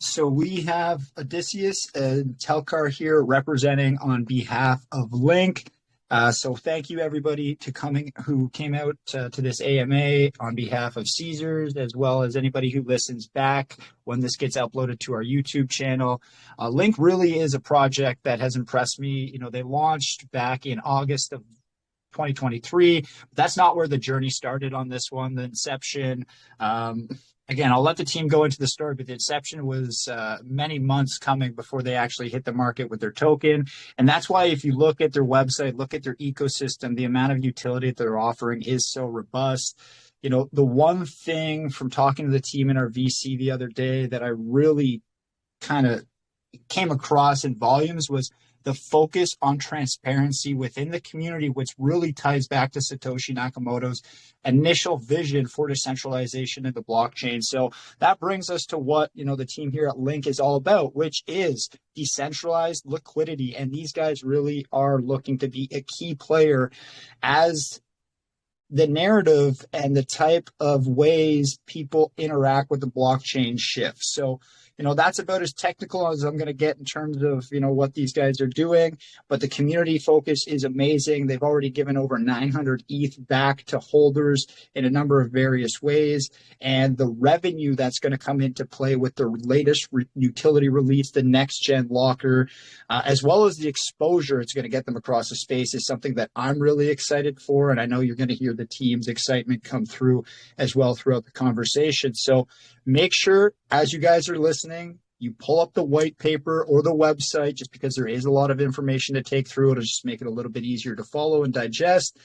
So we have Odysseus and Telkar here representing on behalf of Linq. So thank you everybody who came out to this AMA on behalf of Caesars, as well as anybody who listens back when this gets uploaded to our YouTube channel. Linq really is a project that has impressed me. You know, they launched back in August of 2023. That's not where the journey started on this one. The inception, again, I'll let the team go into the story, but the inception was many months coming before they actually hit the market with their token. And that's why if you look at their website, look at their ecosystem, the amount of utility that they're offering is so robust. You know, the one thing from talking to the team in our VC the other day that I really kind of came across in volumes was the focus on transparency within the community, which really ties back to Satoshi Nakamoto's initial vision for decentralization in the blockchain. So that brings us to what, you know, the team here at Linq is all about, which is decentralized liquidity. And these guys really are looking to be a key player as the narrative and the type of ways people interact with the blockchain shifts. So, you know, that's about as technical as I'm going to get in terms of, you know, what these guys are doing. But the community focus is amazing. They've already given over 900 ETH back to holders in a number of various ways. And the revenue that's going to come into play with the latest utility release, the Next-Gen LocQer, as well as the exposure it's going to get them across the space, is something that I'm really excited for. And I know you're going to hear the team's excitement come through as well throughout the conversation. So make sure, as you guys are listening, you pull up the white paper or the website, just because there is a lot of information to take through. It'll just make it a little bit easier to follow and digest.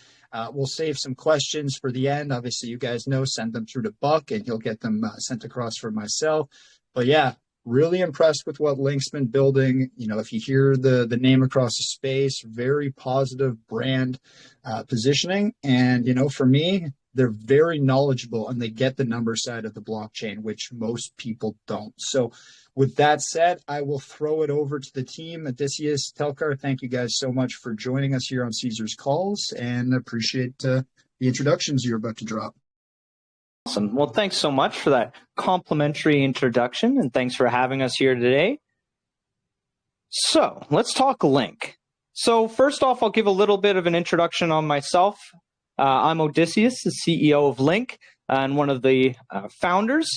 We'll save some questions for the end. Obviously, you guys know, send them through to Buck and he'll get them sent across for myself. But yeah, really impressed with what Linq's been building. You know, if you hear the name across the space, very positive brand positioning. And, you know, for me, they're very knowledgeable and they get the number side of the blockchain, which most people don't. So with that said, I will throw it over to the team. Odysseus, Telkar, thank you guys so much for joining us here on Caesars Calls, and appreciate the introductions you're about to drop. Awesome. Well, thanks so much for that complimentary introduction, and thanks for having us here today. So let's talk Linq. So first off, I'll give a little bit of an introduction on myself. I'm Odysseus, the CEO of Linq and one of the founders.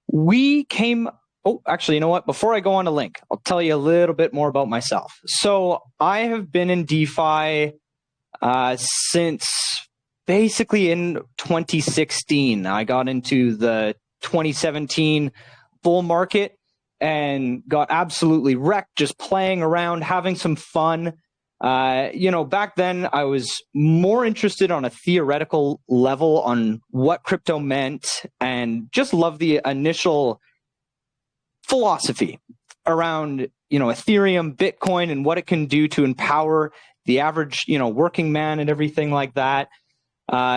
We came... Oh, actually, you know what? Before I go on to Linq, I'll tell you a little bit more about myself. So I have been in DeFi since basically in 2016. I got into the 2017 bull market and got absolutely wrecked just playing around, having some fun. You know, back then I was more interested on a theoretical level on what crypto meant and just loved the initial philosophy around, you know, Ethereum, Bitcoin, and what it can do to empower the average, you know, working man and everything like that.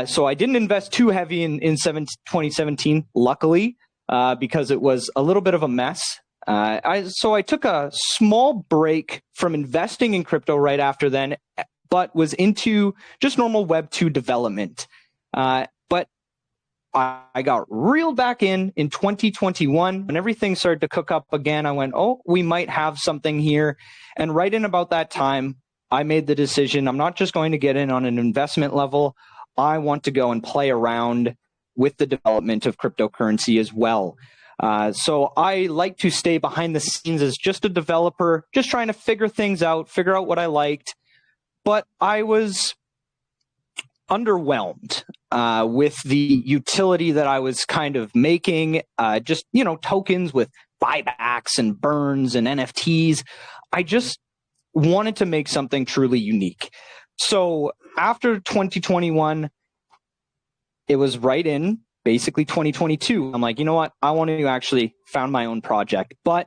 So I didn't invest too heavy in 2017, luckily, because it was a little bit of a mess. So I took a small break from investing in crypto right after then, but was into just normal Web 2 development. But I got reeled back in 2021 when everything started to cook up again. I went, oh, we might have something here. And right in about that time, I made the decision, I'm not just going to get in on an investment level. I want to go and play around with the development of cryptocurrency as well. So I like to stay behind the scenes as just a developer, just trying to figure things out, figure out what I liked. But I was underwhelmed with the utility that I was kind of making, just, you know, tokens with buybacks and burns and NFTs. I just wanted to make something truly unique. So after 2021, it was right in basically 2022. I'm like, you know what? I want to actually found my own project, but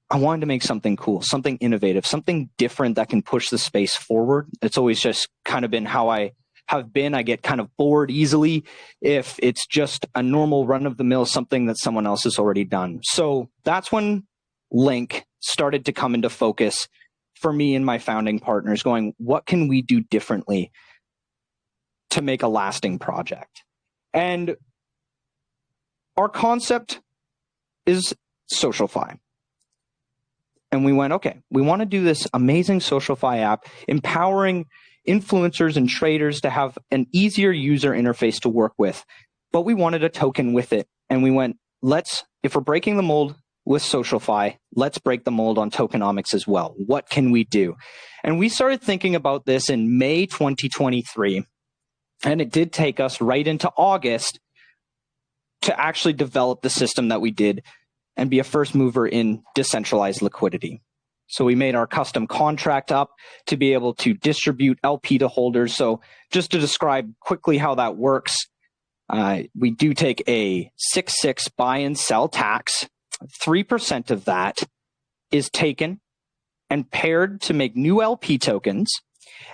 I wanted to make something cool, something innovative, something different that can push the space forward. It's always just kind of been how I have been. I get kind of bored easily if it's just a normal run-of-the-mill, something that someone else has already done. So that's when Linq started to come into focus for me and my founding partners, going, what can we do differently to make a lasting project? And our concept is SocialFi. And we went, okay, we want to do this amazing SocialFi app, empowering influencers and traders to have an easier user interface to work with. But we wanted a token with it. And we went, if we're breaking the mold with SocialFi, let's break the mold on tokenomics as well. What can we do? And we started thinking about this in May 2023. And it did take us right into August to actually develop the system that we did and be a first mover in decentralized liquidity. So we made our custom contract up to be able to distribute LP to holders. So just to describe quickly how that works, we do take a 6.6 buy and sell tax. 3% of that is taken and paired to make new LP tokens.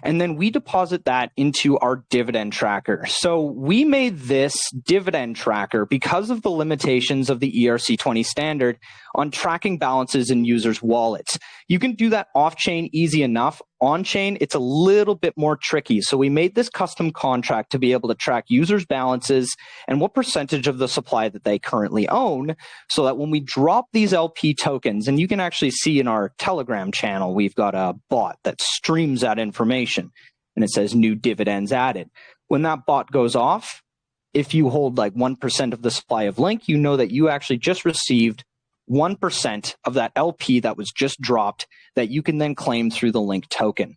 And then we deposit that into our dividend tracker. So we made this dividend tracker because of the limitations of the ERC20 standard on tracking balances in users' wallets. You can do that off-chain easy enough. On-chain, it's a little bit more tricky. So we made this custom contract to be able to track users' balances and what percentage of the supply that they currently own, so that when we drop these LP tokens, and you can actually see in our Telegram channel, we've got a bot that streams that information, and it says new dividends added. When that bot goes off, if you hold like 1% of the supply of Linq, you know that you actually just received 1% of that LP that was just dropped that you can then claim through the Linq token.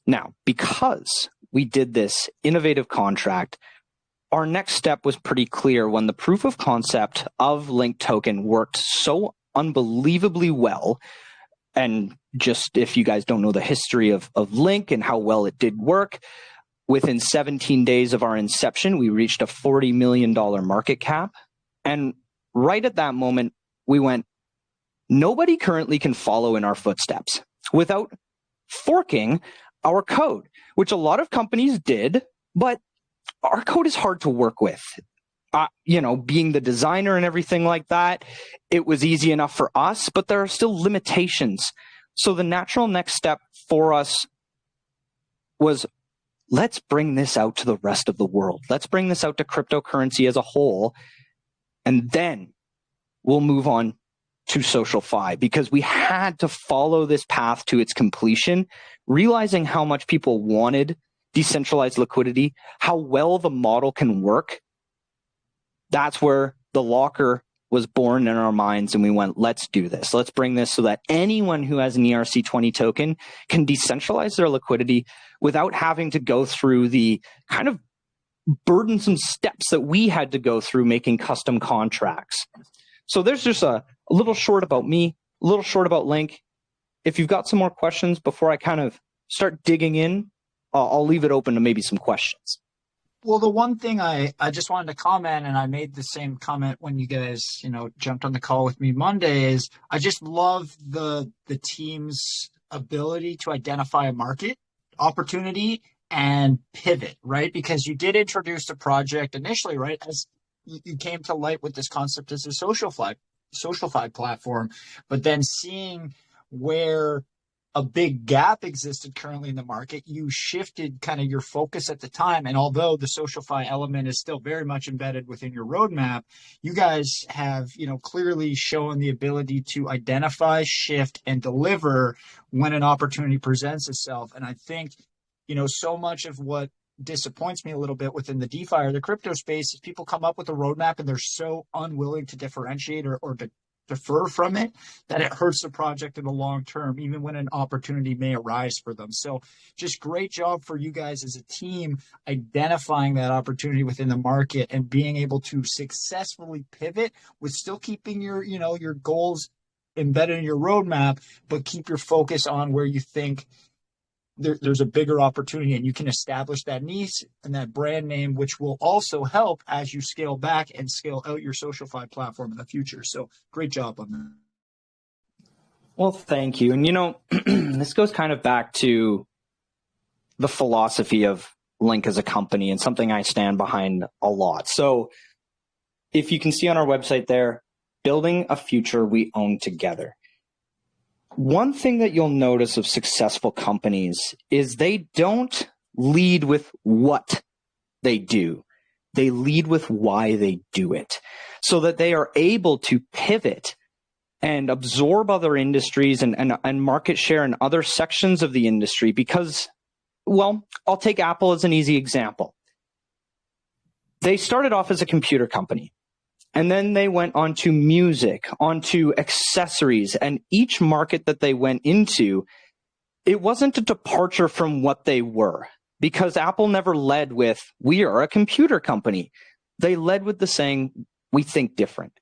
Now, because we did this innovative contract, our next step was pretty clear when the proof of concept of Linq token worked so unbelievably well. And just if you guys don't know the history of Linq and how well it did work, within 17 days of our inception, we reached a $40 million market cap. And right at that moment, we went, nobody currently can follow in our footsteps without forking our code, which a lot of companies did, but our code is hard to work with. Being the designer and everything like that, it was easy enough for us, but there are still limitations. So the natural next step for us was, let's bring this out to the rest of the world. Let's bring this out to cryptocurrency as a whole. And then we'll move on to SocialFi, because we had to follow this path to its completion, realizing how much people wanted decentralized liquidity, how well the model can work. That's where the LocQer was born in our minds, and we went, let's do this. Let's bring this so that anyone who has an ERC20 token can decentralize their liquidity without having to go through the kind of burdensome steps that we had to go through making custom contracts. So there's just a little short about me, a little short about Linq. If you've got some more questions before I kind of start digging in, I'll leave it open to maybe some questions. Well, the one thing I just wanted to comment, and I made the same comment when you guys, jumped on the call with me Monday, is I just love the team's ability to identify a market opportunity and pivot, right? Because you did introduce the project initially, right? As you came to light with this concept as a SocialFi platform, but then seeing where a big gap existed currently in the market, you shifted kind of your focus at the time. And although the SocialFi element is still very much embedded within your roadmap, you guys have, clearly shown the ability to identify, shift, and deliver when an opportunity presents itself. And I think, so much of what disappoints me a little bit within the DeFi or the crypto space is people come up with a roadmap and they're so unwilling to differentiate or to defer from it that it hurts the project in the long term, even when an opportunity may arise for them. So just great job for you guys as a team identifying that opportunity within the market and being able to successfully pivot with still keeping your goals embedded in your roadmap, but keep your focus on where you think there's a bigger opportunity, and you can establish that niche and that brand name, which will also help as you scale back and scale out your SocialFi platform in the future. So great job on that. Well, thank you. And, this goes kind of back to the philosophy of Linq as a company and something I stand behind a lot. So if you can see on our website there, building a future we own together. One thing that you'll notice of successful companies is they don't lead with what they do. They lead with why they do it so that they are able to pivot and absorb other industries and market share in other sections of the industry because, well, I'll take Apple as an easy example. They started off as a computer company, and then they went on to music, onto accessories, and each market that they went into, it wasn't a departure from what they were, because Apple never led with, we are a computer company. They led with the saying, we think different.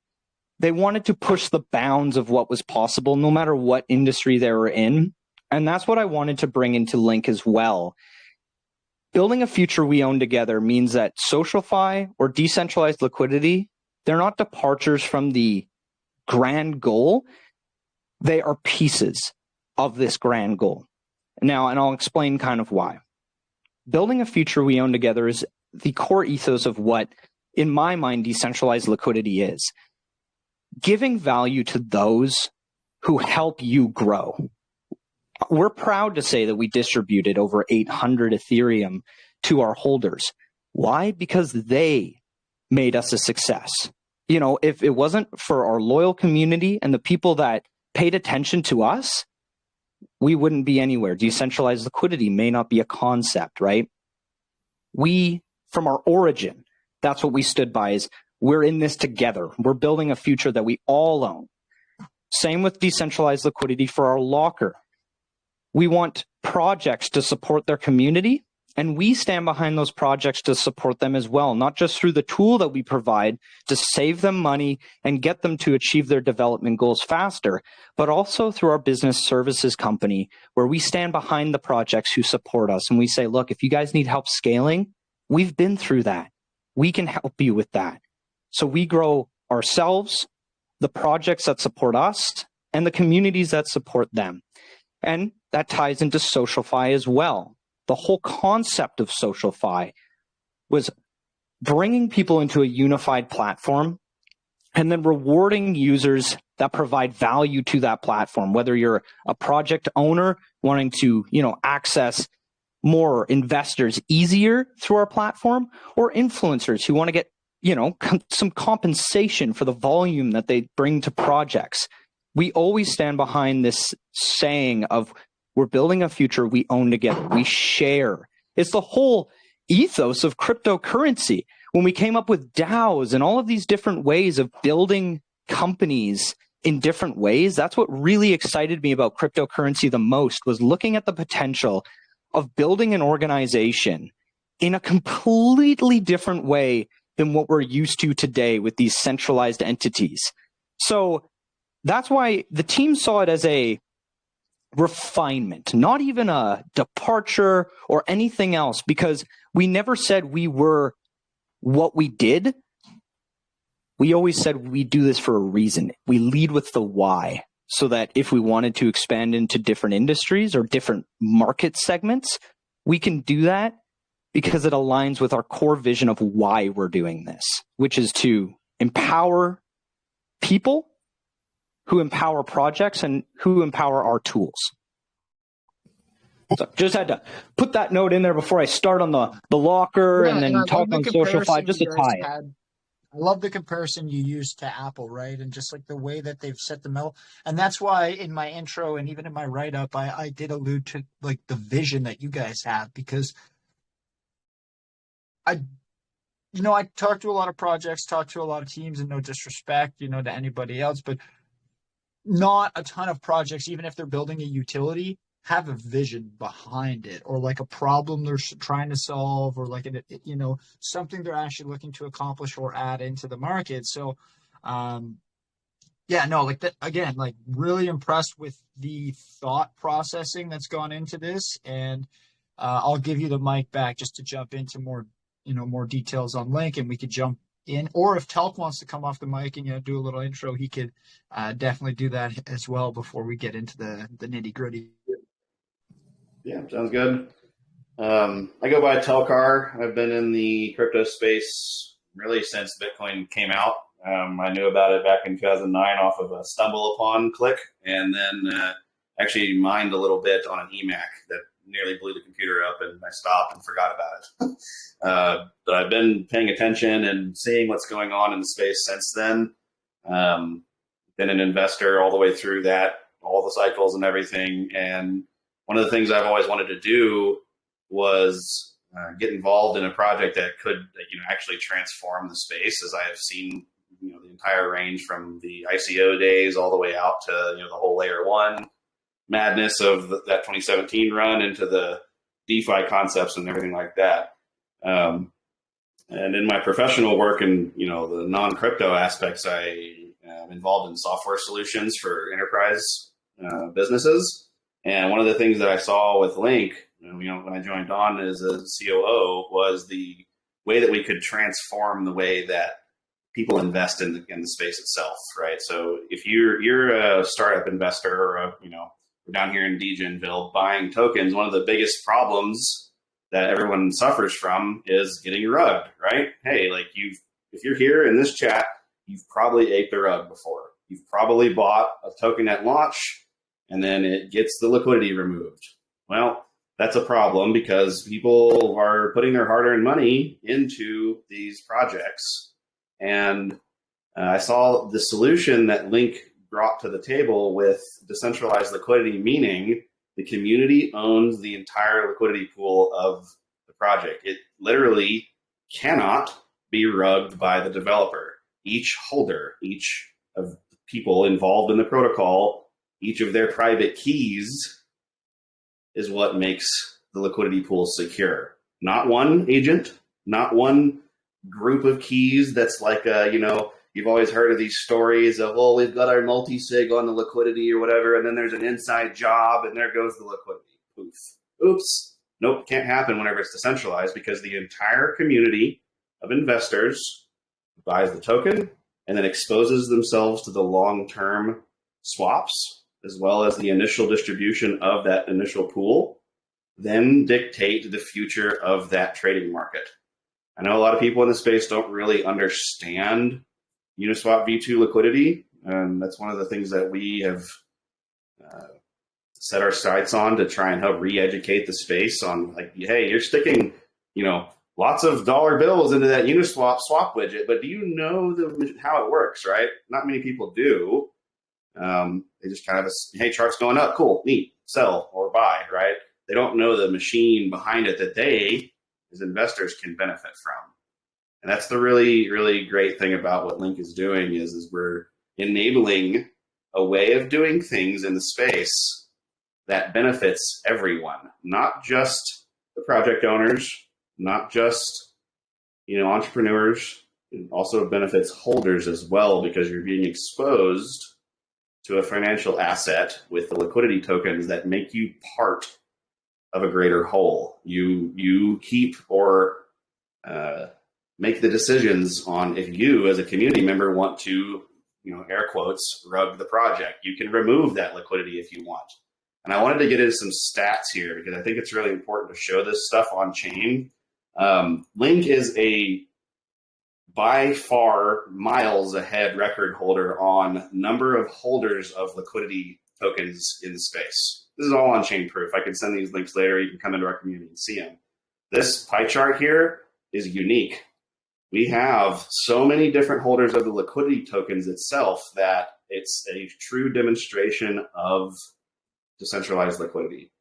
They wanted to push the bounds of what was possible, no matter what industry they were in. And that's what I wanted to bring into Linq as well. Building a future we own together means that SocialFi or decentralized liquidity, they're not departures from the grand goal. They are pieces of this grand goal. Now, and I'll explain kind of why. Building a future we own together is the core ethos of what, in my mind, decentralized liquidity is. Giving value to those who help you grow. We're proud to say that we distributed over 800 Ethereum to our holders. Why? Because they made us a success. You know, if it wasn't for our loyal community and the people that paid attention to us, we wouldn't be anywhere. Decentralized liquidity may not be a concept, right? We, from our origin, that's what we stood by, is we're in this together. We're building a future that we all own. Same with decentralized liquidity for our LocQer. We want projects to support their community, and we stand behind those projects to support them as well, not just through the tool that we provide to save them money and get them to achieve their development goals faster, but also through our business services company, where we stand behind the projects who support us. And we say, look, if you guys need help scaling, we've been through that. We can help you with that. So we grow ourselves, the projects that support us, and the communities that support them. And that ties into SocialFi as well. The whole concept of SocialFi was bringing people into a unified platform and then rewarding users that provide value to that platform, whether you're a project owner wanting to, access more investors easier through our platform, or influencers who want to get some compensation for the volume that they bring to projects. We always stand behind this saying of, we're building a future we own together. We share. It's the whole ethos of cryptocurrency. When we came up with DAOs and all of these different ways of building companies in different ways, that's what really excited me about cryptocurrency the most, was looking at the potential of building an organization in a completely different way than what we're used to today with these centralized entities. So that's why the team saw it as a refinement, not even a departure or anything else, because we never said we were what we did. We always said we do this for a reason. We lead with the why, so that if we wanted to expand into different industries or different market segments, we can do that because it aligns with our core vision of why we're doing this, which is to empower people who empower projects and who empower our tools. So just had to put that note in there before I start on the LocQer and then talk on SocialFi, just to tie it. I love the comparison you used to Apple, right? And just like the way that they've set them out. And that's why in my intro and even in my write-up, I did allude to like the vision that you guys have, because I talk to a lot of projects, talk to a lot of teams, and no disrespect, to anybody else, but not a ton of projects, even if they're building a utility, have a vision behind it, or like a problem they're trying to solve, or like something they're actually looking to accomplish or add into the market. So again, like really impressed with the thought processing that's gone into this. And I'll give you the mic back just to jump into more details on Linq, and we could jump in, or if Telk wants to come off the mic and do a little intro, he could definitely do that as well before we get into the nitty gritty. Yeah, sounds good. I go by Telkar. I've been in the crypto space really since Bitcoin came out. I knew about it back in 2009 off of a stumble upon click, and then actually mined a little bit on an EMAC that nearly blew the computer up, and I stopped and forgot about it. But I've been paying attention and seeing what's going on in the space since then. Been an investor all the way through that, all the cycles and everything. And one of the things I've always wanted to do was get involved in a project that could, actually transform the space, as I have seen, the entire range from the ICO days all the way out to, the whole layer one madness of that 2017 run into the DeFi concepts and everything like that. And in my professional work and, the non-crypto aspects, I am involved in software solutions for enterprise businesses. And one of the things that I saw with Linq, when I joined on as a COO, was the way that we could transform the way that people invest in the space itself, right? So if you're a startup investor or we're down here in Degenville buying tokens, one of the biggest problems that everyone suffers from is getting rugged, right? Hey, if you're here in this chat, you've probably ate the rug before. You've probably bought a token at launch and then it gets the liquidity removed. Well, that's a problem because people are putting their hard-earned money into these projects. And I saw the solution that Linq brought to the table with decentralized liquidity, meaning the community owns the entire liquidity pool of the project. It literally cannot be rugged by the developer. Each holder, each of the people involved in the protocol, each of their private keys is what makes the liquidity pool secure. Not one agent, not one group of keys that's like you've always heard of these stories of, well, we've got our multi-sig on the liquidity or whatever, and then there's an inside job and there goes the liquidity. Poof. Oops. Nope, can't happen whenever it's decentralized, because the entire community of investors buys the token and then exposes themselves to the long-term swaps, as well as the initial distribution of that initial pool, then dictate the future of that trading market. I know a lot of people in the space don't really understand Uniswap V2 liquidity, and that's one of the things that we have set our sights on to try and help re-educate the space on, hey, you're sticking, lots of dollar bills into that Uniswap swap widget, but do you know how it works, right? Not many people do. They just kind of, hey, chart's going up, cool, neat, sell or buy, right? They don't know the machine behind it that they, as investors, can benefit from. And that's the really, really great thing about what Linq is doing is we're enabling a way of doing things in the space that benefits everyone, not just the project owners, not just, entrepreneurs. It also benefits holders as well, because you're being exposed to a financial asset with the liquidity tokens that make you part of a greater whole. You keep or make the decisions on if you, as a community member, want to, air quotes, rug the project. You can remove that liquidity if you want. And I wanted to get into some stats here because I think it's really important to show this stuff on chain. Linq is a by far miles ahead record holder on number of holders of liquidity tokens in the space. This is all on-chain proof. I can send these links later. You can come into our community and see them. This pie chart here is unique. We have so many different holders of the liquidity tokens itself that it's a true demonstration of decentralized liquidity.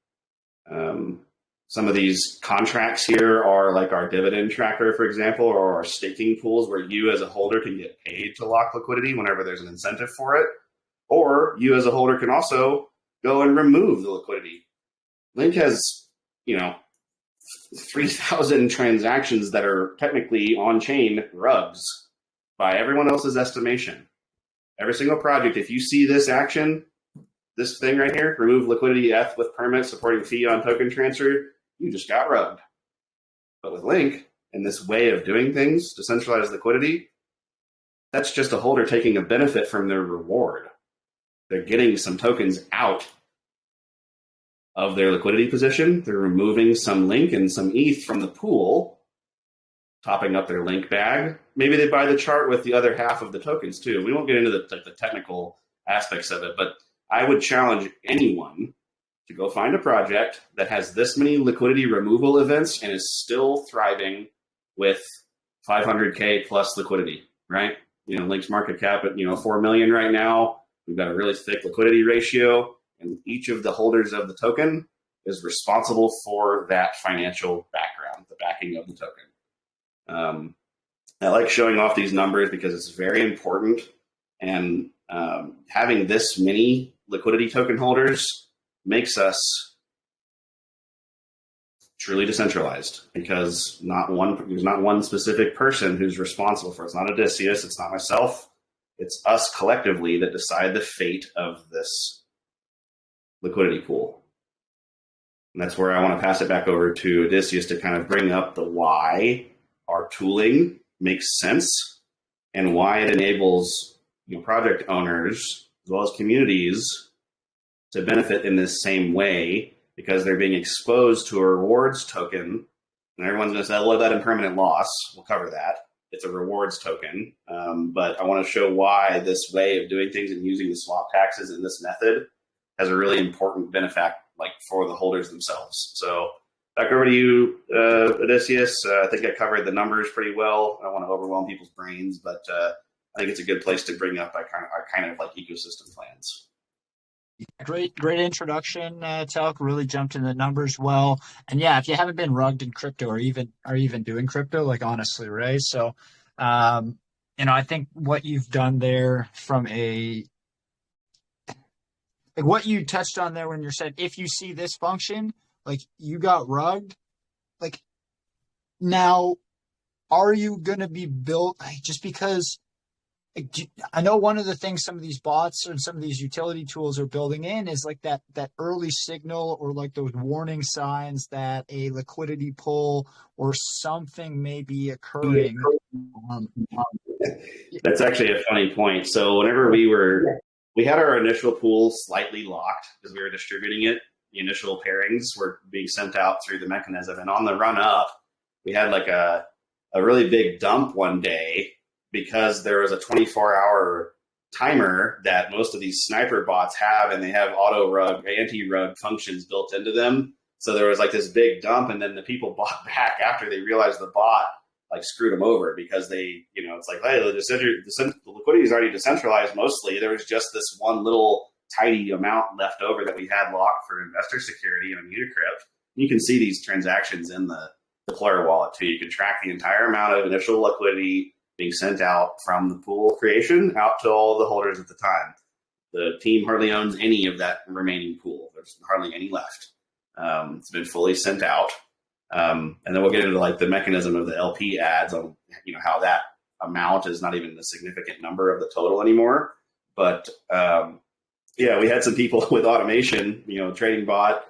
Some of these contracts here are like our dividend tracker, for example, or our staking pools, where you as a holder can get paid to lock liquidity whenever there's an incentive for it. Or you as a holder can also go and remove the liquidity. Linq has, 3,000 transactions that are technically on-chain rugs by everyone else's estimation. Every single project, if you see this action, this thing right here, remove liquidity F with permit supporting fee on token transfer, you just got rugged. But with Linq and this way of doing things, decentralized liquidity, that's just a holder taking a benefit from their reward. They're getting some tokens out of their liquidity position. They're removing some Linq and some ETH from the pool, topping up their Linq bag. Maybe they buy the chart with the other half of the tokens too. We won't get into the technical aspects of it, but I would challenge anyone to go find a project that has this many liquidity removal events and is still thriving with 500K plus liquidity, right? Link's market cap at 4 million right now. We've got a really thick liquidity ratio, and each of the holders of the token is responsible for that financial background, the backing of the token. I like showing off these numbers because it's very important, and having this many liquidity token holders makes us truly decentralized, because there's not one specific person who's responsible for it. It's not Odysseus, it's not myself, it's us collectively that decide the fate of this liquidity pool. And that's where I want to pass it back over to Odysseus to kind of bring up the why our tooling makes sense and why it enables project owners as well as communities to benefit in this same way, because they're being exposed to a rewards token. And everyone's going to say, well, that impermanent loss, we'll cover that. It's a rewards token. But I want to show why this way of doing things and using the swap taxes in this method has a really important benefit, like for the holders themselves. So back over to you, Odysseus. I think I covered the numbers pretty well. I don't want to overwhelm people's brains, but I think it's a good place to bring up our kind of like ecosystem plans. Great introduction, Talc. Really jumped in the numbers well. And yeah, if you haven't been rugged in crypto or even doing crypto, like honestly, right? So, I think what you've done there from what you touched on there when you said, if you see this function, like you got rugged, like now, are you going to be built just because? I know one of the things some of these bots and some of these utility tools are building in is like that early signal, or like those warning signs that a liquidity pull or something may be occurring. That's actually a funny point. So whenever we had our initial pool slightly locked because we were distributing it, the initial pairings were being sent out through the mechanism. And on the run up, we had like a really big dump one day, because there was a 24-hour timer that most of these sniper bots have, and they have auto-rug, anti-rug functions built into them. So there was like this big dump, and then the people bought back after they realized the bot like screwed them over, because they, it's like, hey, the liquidity is already decentralized mostly. There was just this one little tiny amount left over that we had locked for investor security on Unicrypt. You can see these transactions in the deployer wallet too. You can track the entire amount of initial liquidity being sent out from the pool creation out to all the holders at the time. The team hardly owns any of that remaining pool. There's hardly any left. It's been fully sent out. And then we'll get into like the mechanism of the LP ads on, how that amount is not even a significant number of the total anymore. But we had some people with automation, trading bot,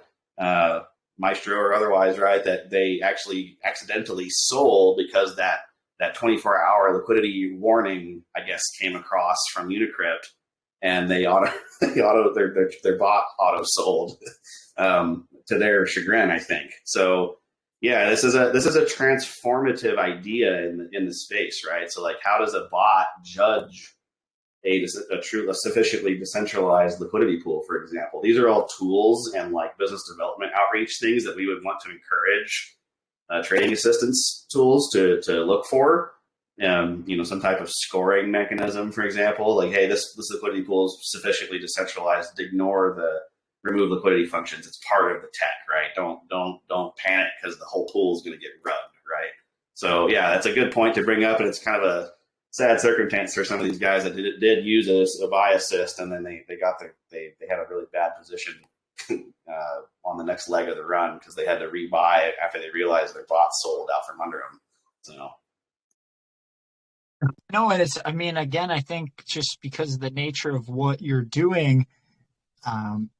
Maestro or otherwise, right, that they actually accidentally sold because that 24-hour liquidity warning, I guess, came across from Unicrypt, and their bot auto sold to their chagrin, I think. So yeah, this is a transformative idea in the space, right? So like, how does a bot judge a sufficiently decentralized liquidity pool, for example? These are all tools and like business development outreach things that we would want to encourage trading assistance tools to look for. Some type of scoring mechanism, for example, like, hey, this liquidity pool is sufficiently decentralized. Ignore the remove liquidity functions. It's part of the tech, right? Don't panic because the whole pool is going to get rubbed, right? So yeah, that's a good point to bring up, and it's kind of a sad circumstance for some of these guys that did use a buy assist, and then they had a really bad position on the next leg of the run because they had to rebuy it after they realized their bot sold out from under them. So. No, again, I think just because of the nature of what you're doing,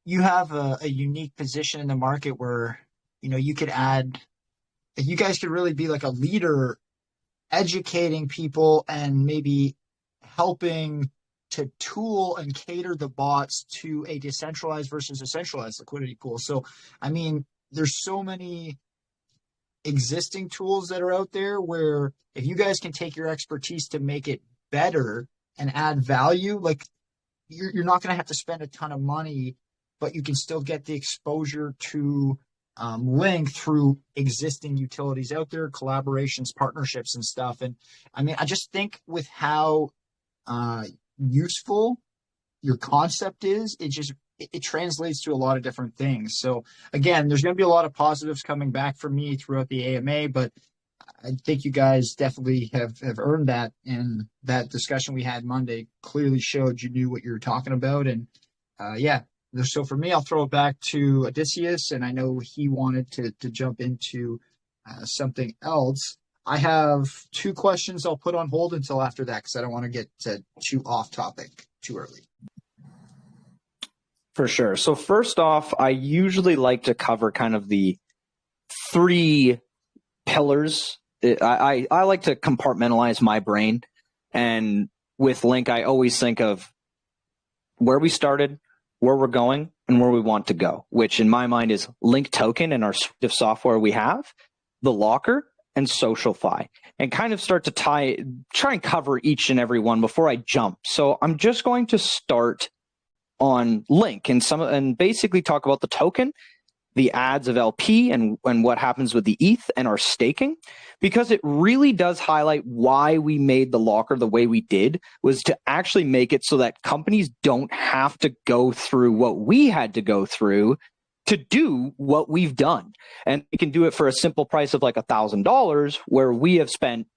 you have a unique position in the market where, you guys could really be like a leader, educating people and maybe helping to tool and cater the bots to a decentralized versus a centralized liquidity pool. So, there's so many existing tools that are out there where if you guys can take your expertise to make it better and add value, like you're not going to have to spend a ton of money but you can still get the exposure to Linq through existing utilities out there, collaborations, partnerships, and stuff. And I mean, I just think with how useful your concept is, it translates to a lot of different things. So again, there's going to be a lot of positives coming back from me throughout the AMA, but I think you guys definitely have earned that. And that discussion we had Monday clearly showed you knew what you were talking about. And yeah, so for me, I'll throw it back to Odysseus, and I know he wanted to jump into something else. I have two questions I'll put on hold until after that because I don't want to get too off topic too early. For sure. So first off, I usually like to cover kind of the three pillars. I like to compartmentalize my brain. And with Linq, I always think of where we started, where we're going, and where we want to go, which in my mind is Linq token and our suite of software we have, the LocQer, and SocialFi, and kind of start to try and cover each and every one before I jump. So I'm just going to start on Linq and basically talk about the token, the ads of LP, and what happens with the ETH and our staking, because it really does highlight why we made the LocQer the way we did, was to actually make it so that companies don't have to go through what we had to go through to do what we've done. And we can do it for a simple price of like $1,000, where we have spent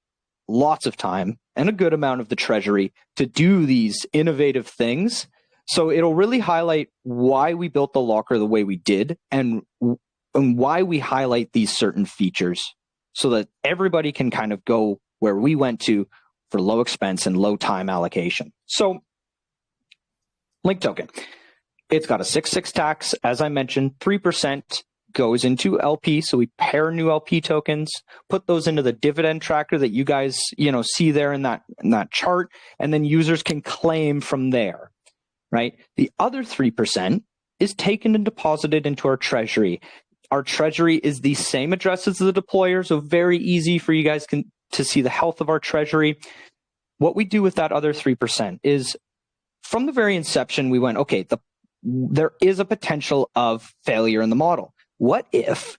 lots of time and a good amount of the treasury to do these innovative things. So it'll really highlight why we built the LocQer the way we did, and why we highlight these certain features so that everybody can kind of go where we went to for low expense and low time allocation. So Linq token, it's got a 6.6 tax. As I mentioned, 3% goes into LP. So we pair new LP tokens, put those into the dividend tracker that you guys, see there in that chart, and then users can claim from there. Right? The other 3% is taken and deposited into our treasury. Our treasury is the same address as the deployer, so very easy for you guys to see the health of our treasury. What we do with that other 3% is, from the very inception, we went, okay, there is a potential of failure in the model. What if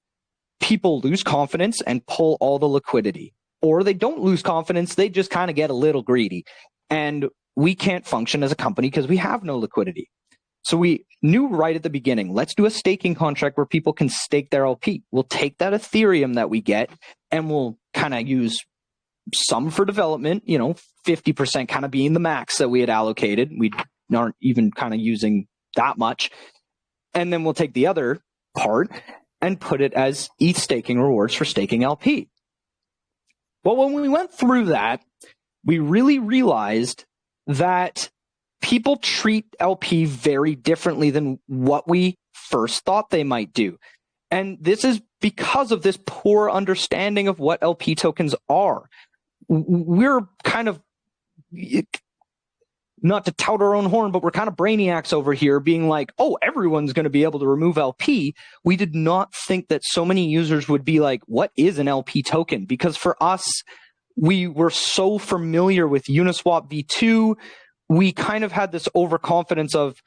people lose confidence and pull all the liquidity? Or they don't lose confidence, they just kind of get a little greedy. And we can't function as a company because we have no liquidity. So we knew right at the beginning, let's do a staking contract where people can stake their LP. We'll take that Ethereum that we get and we'll kind of use some for development, 50% kind of being the max that we had allocated. We aren't even kind of using that much. And then we'll take the other part and put it as ETH staking rewards for staking LP. Well, when we went through that, we really realized that people treat LP very differently than what we first thought they might do. And this is because of this poor understanding of what LP tokens are. We're kind of, not to tout our own horn, but we're kind of brainiacs over here being like, oh, everyone's going to be able to remove LP. We did not think that so many users would be like, what is an LP token? Because for us, we were so familiar with Uniswap v2, we kind of had this overconfidence of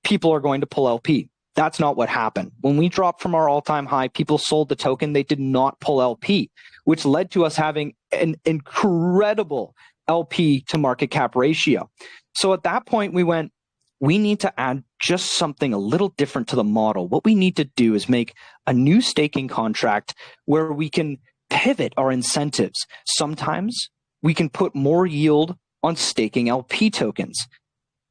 people are going to pull LP. That's not what happened. When we dropped from our all-time high, people sold the token. They did not pull LP, which led to us having an incredible LP to market cap ratio. So at that point, we went, we need to add just something a little different to the model. What we need to do is make a new staking contract where we can pivot our incentives. Sometimes we can put more yield on staking LP tokens.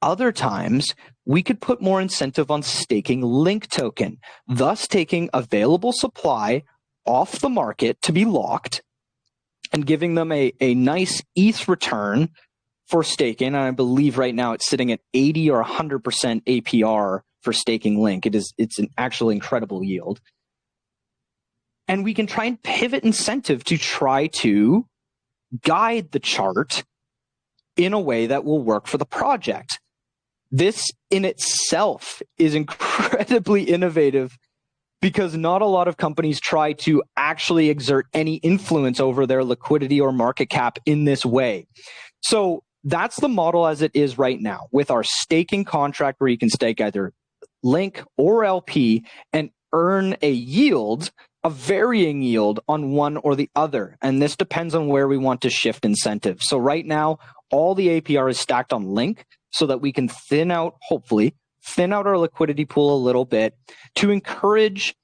Other times we could put more incentive on staking Linq token, thus taking available supply off the market to be locked and giving them a nice ETH return for staking. And I believe right now it's sitting at 80 or 100% APR for staking Linq. It's an actually incredible yield. And we can try and pivot incentive to try to guide the chart in a way that will work for the project. This in itself is incredibly innovative because not a lot of companies try to actually exert any influence over their liquidity or market cap in this way. So that's the model as it is right now, with our staking contract where you can stake either Linq, or LP and earn a yield, a varying yield on one or the other. And this depends on where we want to shift incentives. So right now, all the APR is stacked on Linq so that we can hopefully thin out our liquidity pool a little bit to encourage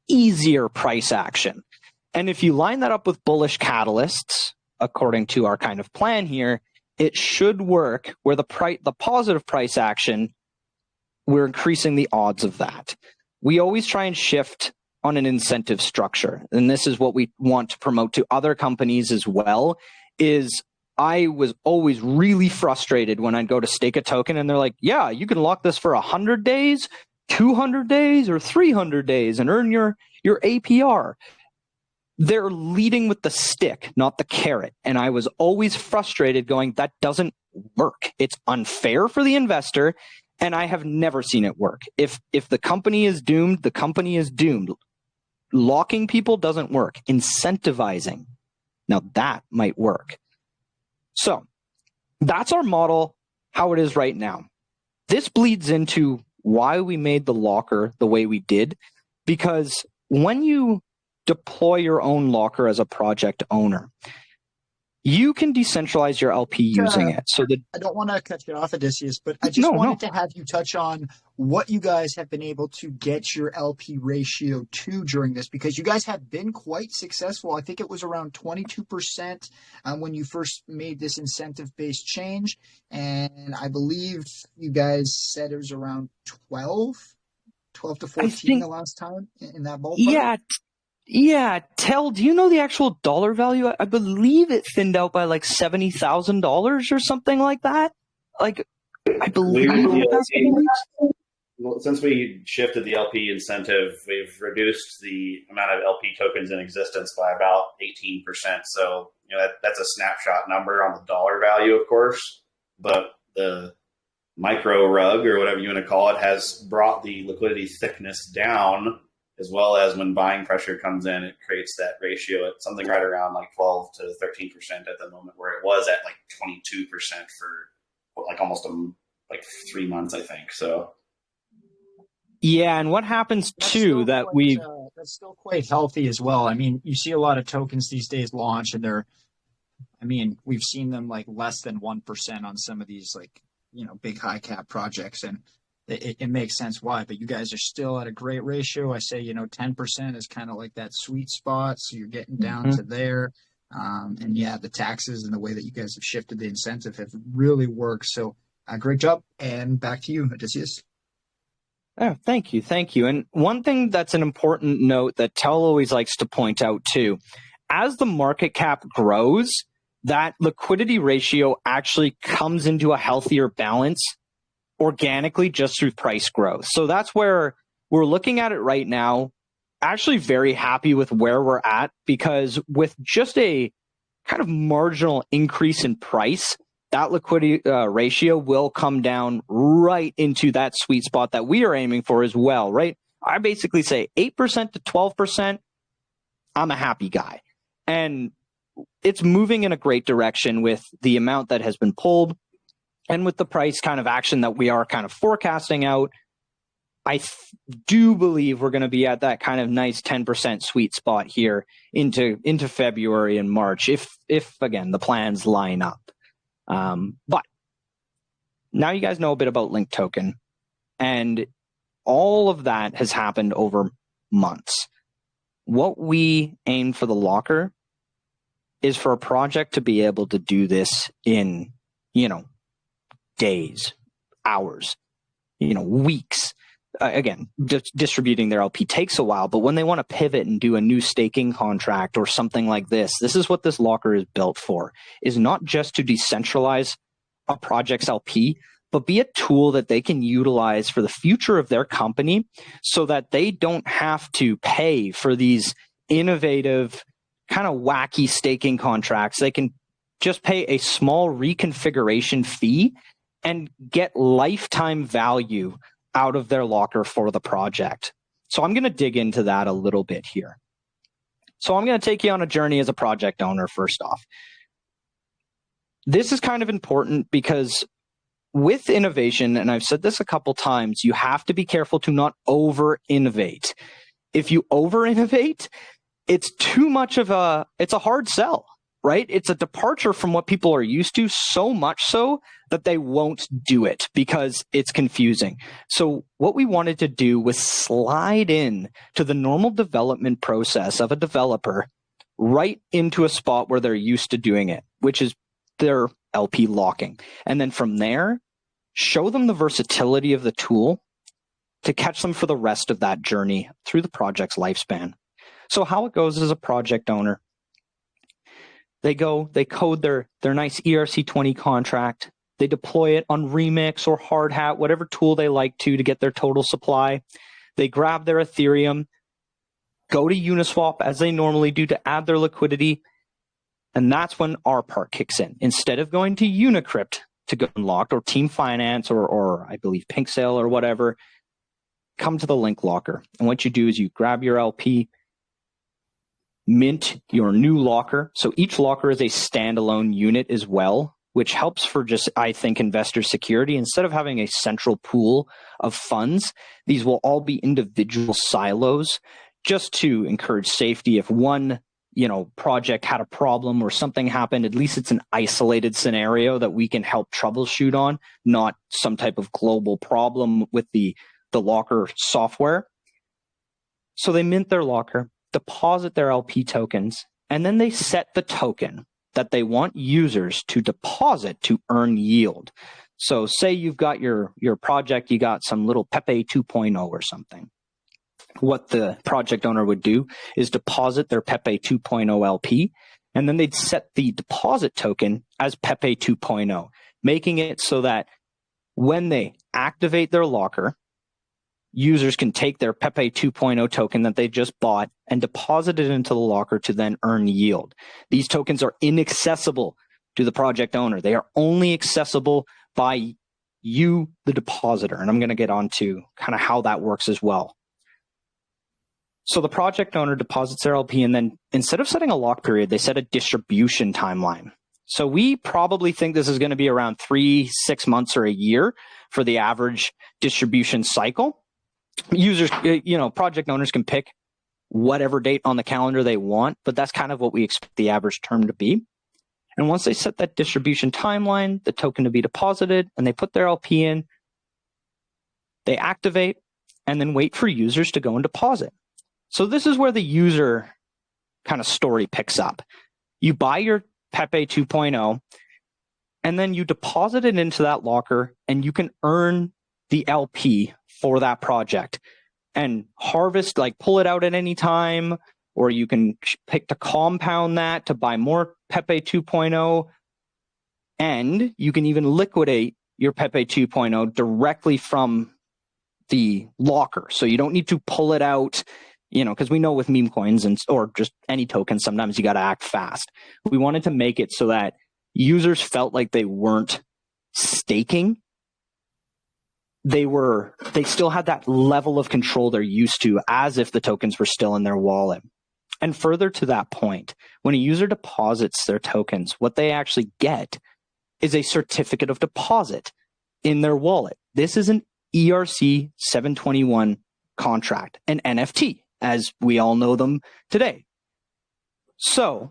easier price action. And if you line that up with bullish catalysts, according to our kind of plan here, it should work where the positive price action, we're increasing the odds of that. We always try and shift on an incentive structure. And this is what we want to promote to other companies as well, is I was always really frustrated when I'd go to stake a token and they're like, yeah, you can lock this for 100 days, 200 days, or 300 days and earn your APR. They're leading with the stick, not the carrot. And I was always frustrated going, that doesn't work. It's unfair for the investor. And I have never seen it work. If the company is doomed, the company is doomed. Locking people doesn't work. Incentivizing, now that might work. So that's our model, how it is right now. This bleeds into why we made the LocQer the way we did, because when you deploy your own LocQer as a project owner, you can decentralize your LP using it. So I don't want to cut you off, Odysseus, but I just wanted to have you touch on what you guys have been able to get your LP ratio to during this, because you guys have been quite successful. I think it was around 22% when you first made this incentive-based change, and I believe you guys said it was around 12 to 14 the last time in that ballpark. Yeah, Tell, do you know the actual dollar value? I believe it thinned out by like $70,000 or something like that. Like, I believe since we shifted the LP incentive, we've reduced the amount of LP tokens in existence by about 18%. So, that's a snapshot number on the dollar value, of course, but the micro rug, or whatever you want to call it, has brought the liquidity thickness down, as well as when buying pressure comes in, it creates that ratio at something right around like 12 to 13% at the moment, where it was at like 22% for like almost 3 months, I think. So. Yeah, and what happens too that's still quite healthy as well. I mean, you see a lot of tokens these days launch, and we've seen them like less than 1% on some of these big high cap projects, and it makes sense why, but you guys are still at a great ratio. I say, 10% is kind of like that sweet spot. So you're getting down to there. And yeah, the taxes and the way that you guys have shifted the incentive have really worked. So great job. And back to you, Odysseus. Oh, thank you. Thank you. And one thing that's an important note that Tell always likes to point out too, as the market cap grows, that liquidity ratio actually comes into a healthier balance organically just through price growth. So that's where we're looking at it right now. Actually very happy with where we're at, because with just a kind of marginal increase in price, that liquidity ratio will come down right into that sweet spot that we are aiming for as well, right? I basically say 8% to 12%, I'm a happy guy. And it's moving in a great direction with the amount that has been pulled. And with the price kind of action that we are kind of forecasting out, I do believe we're going to be at that kind of nice 10% sweet spot here into February and March, if again, the plans line up. But now you guys know a bit about Linq Token, and all of that has happened over months. What we aim for the LocQer is for a project to be able to do this in, days, hours, weeks. Again, distributing their LP takes a while, but when they want to pivot and do a new staking contract or something like this is what this LocQer is built for, is not just to decentralize a project's LP, but be a tool that they can utilize for the future of their company so that they don't have to pay for these innovative, kind of wacky staking contracts. They can just pay a small reconfiguration fee and get lifetime value out of their LocQer for the project. So I'm going to dig into that a little bit here. So I'm going to take you on a journey as a project owner first off. This is kind of important because with innovation, and I've said this a couple times, you have to be careful to not over-innovate. If you over-innovate, it's too much of it's a hard sell, right? It's a departure from what people are used to, so much so that they won't do it because it's confusing. So what we wanted to do was slide in to the normal development process of a developer right into a spot where they're used to doing it, which is their LP locking. And then from there, show them the versatility of the tool to catch them for the rest of that journey through the project's lifespan. So how it goes as a project owner, they code their nice ERC20 contract, they deploy it on Remix or Hard Hat, whatever tool they like to get their total supply. They grab their Ethereum, go to Uniswap as they normally do to add their liquidity, and that's when our part kicks in. Instead of going to Unicrypt to go unlocked, or Team Finance, or I believe Pink Sale or whatever, come to the Linq LocQer. And what you do is you grab your LP, mint your new LocQer. So each LocQer is a standalone unit as well, which helps for just, I think, investor security. Instead of having a central pool of funds, these will all be individual silos just to encourage safety. If one project had a problem or something happened, at least it's an isolated scenario that we can help troubleshoot on, not some type of global problem with the LocQer software. So they mint their LocQer, deposit their LP tokens, and then they set the token that they want users to deposit to earn yield. So say you've got your project, you got some little Pepe 2.0 or something. What the project owner would do is deposit their Pepe 2.0 LP, and then they'd set the deposit token as Pepe 2.0, making it so that when they activate their LocQer, users can take their Pepe 2.0 token that they just bought and deposit it into the LocQer to then earn yield. These tokens are inaccessible to the project owner. They are only accessible by you, the depositor. And I'm going to get on to kind of how that works as well. So the project owner deposits their LP, and then instead of setting a lock period, they set a distribution timeline. So we probably think this is going to be around 3-6 months or a year for the average distribution cycle. Users, project owners can pick whatever date on the calendar they want, but that's kind of what we expect the average term to be. And once they set that distribution timeline, the token to be deposited, and they put their LP in, they activate and then wait for users to go and deposit. So this is where the user kind of story picks up. You buy your Pepe 2.0, and then you deposit it into that LocQer, and you can earn the LP for that project and harvest, like pull it out at any time, or you can pick to compound that to buy more Pepe 2.0, and you can even liquidate your Pepe 2.0 directly from the LocQer. So you don't need to pull it out, because we know with meme coins or just any token, sometimes you got to act fast. We wanted to make it so that users felt like they weren't staking. They still had that level of control they're used to, as if the tokens were still in their wallet. And further to that point, when a user deposits their tokens, what they actually get is a certificate of deposit in their wallet. This is an ERC 721 contract, an NFT, as we all know them today. So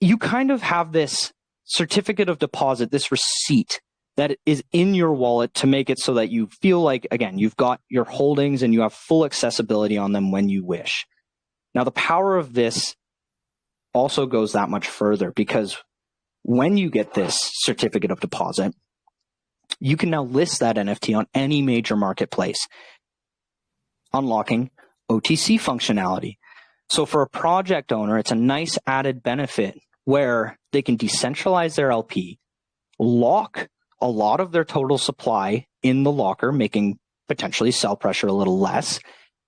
you kind of have this certificate of deposit, this receipt that is in your wallet to make it so that you feel like, again, you've got your holdings and you have full accessibility on them when you wish. Now, the power of this also goes that much further, because when you get this certificate of deposit, you can now list that NFT on any major marketplace, unlocking OTC functionality. So for a project owner, it's a nice added benefit where they can decentralize their LP, lock a lot of their total supply in the LocQer, making potentially sell pressure a little less,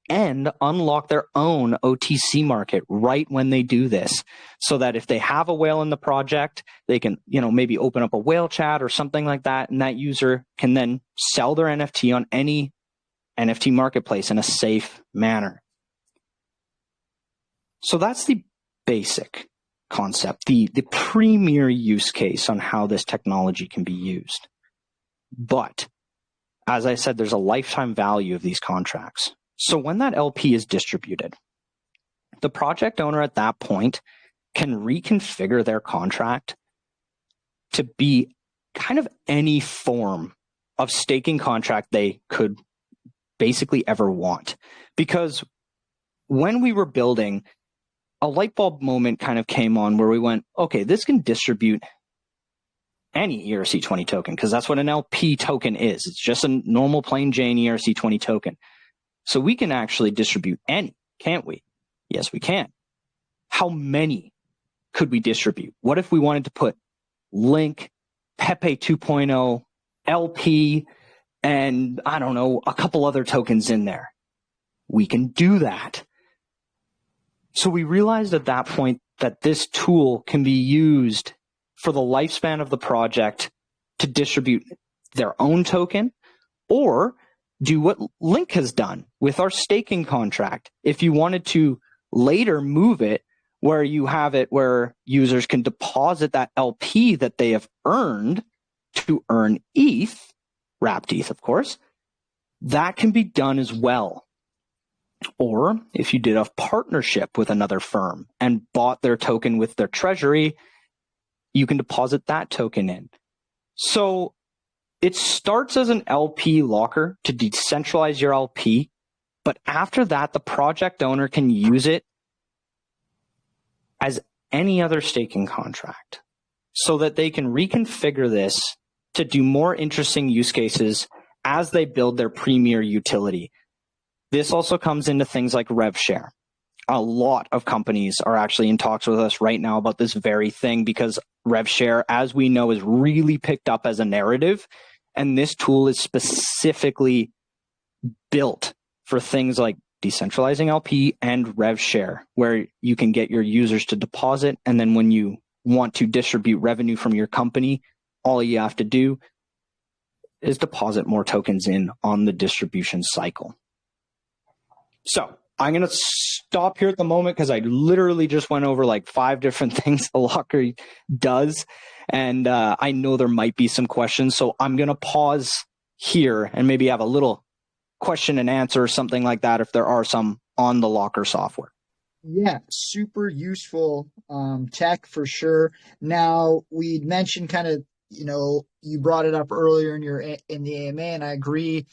and unlock their own OTC market right when they do this. So that if they have a whale in the project, they can, maybe open up a whale chat or something like that, and that user can then sell their NFT on any NFT marketplace in a safe manner. So that's the basic concept, the premier use case on how this technology can be used. But as I said, there's a lifetime value of these contracts. So when that LP is distributed, the project owner at that point can reconfigure their contract to be kind of any form of staking contract they could basically ever want. Because when we were building, a light bulb moment kind of came on where we went, okay, this can distribute any ERC20 token, because that's what an LP token is. It's just a normal plain Jane ERC20 token. So we can actually distribute any, can't we? Yes, we can. How many could we distribute? What if we wanted to put Linq, Pepe 2.0, LP, and I don't know, a couple other tokens in there? We can do that. So we realized at that point that this tool can be used for the lifespan of the project to distribute their own token, or do what Linq has done with our staking contract. If you wanted to later move it where you have it where users can deposit that LP that they have earned to earn ETH, wrapped ETH, of course, that can be done as well. Or if you did a partnership with another firm and bought their token with their treasury, you can deposit that token in. So it starts as an LP locker to decentralize your LP, but after that, the project owner can use it as any other staking contract so that they can reconfigure this to do more interesting use cases as they build their premier utility. This also comes into things like rev share. A lot of companies are actually in talks with us right now about this very thing, because rev share, as we know, is really picked up as a narrative. And this tool is specifically built for things like decentralizing LP and rev share, where you can get your users to deposit. And then when you want to distribute revenue from your company, all you have to do is deposit more tokens in on the distribution cycle. So I'm going to stop here at the moment because I literally just went over like 5 different things the LocQer does. And I know there might be some questions. So I'm going to pause here and maybe have a little question and answer or something like that if there are some on the LocQer software. Yeah, super useful tech for sure. Now, we mentioned kind of, you brought it up earlier in the AMA, and I agree.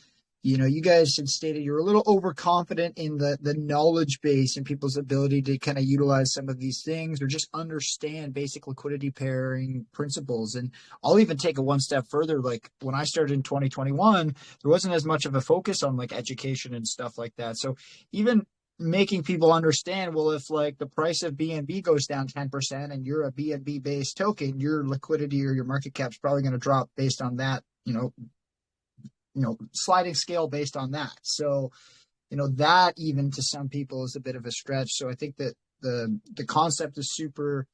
You guys had stated you're a little overconfident in the knowledge base and people's ability to kind of utilize some of these things or just understand basic liquidity pairing principles. And I'll even take it one step further. Like when I started in 2021, there wasn't as much of a focus on like education and stuff like that. So even making people understand, well, if like the price of BNB goes down 10% and you're a BNB based token, your liquidity or your market cap is probably going to drop based on that, sliding scale based on that. So, that even to some people is a bit of a stretch. So I think that the concept is super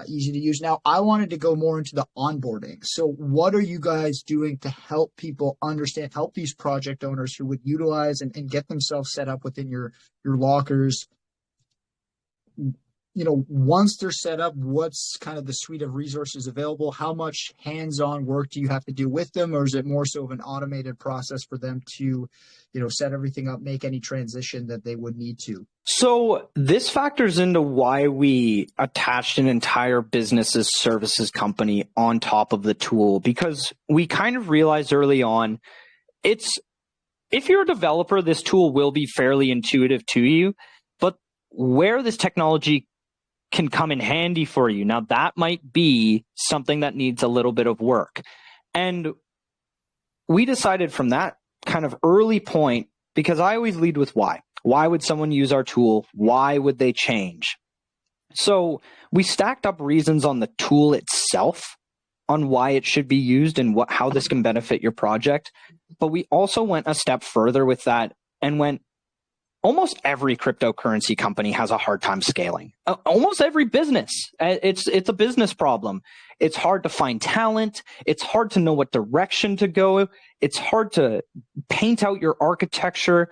easy to use. Now, I wanted to go more into the onboarding. So what are you guys doing to help people understand, help these project owners who would utilize and get themselves set up within your lockers? Once they're set up, what's kind of the suite of resources available? How much hands-on work do you have to do with them? Or is it more so of an automated process for them to, set everything up, make any transition that they would need to? So this factors into why we attached an entire businesses services company on top of the tool, because we kind of realized early on, if you're a developer, this tool will be fairly intuitive to you, but where this technology can come in handy for you. Now, that might be something that needs a little bit of work. And we decided from that kind of early point, because I always lead with why. Why would someone use our tool? Why would they change? So we stacked up reasons on the tool itself on why it should be used and how this can benefit your project. But we also went a step further with that and went, almost every cryptocurrency company has a hard time scaling. Almost every business. It's a business problem. It's hard to find talent. It's hard to know what direction to go. It's hard to paint out your architecture.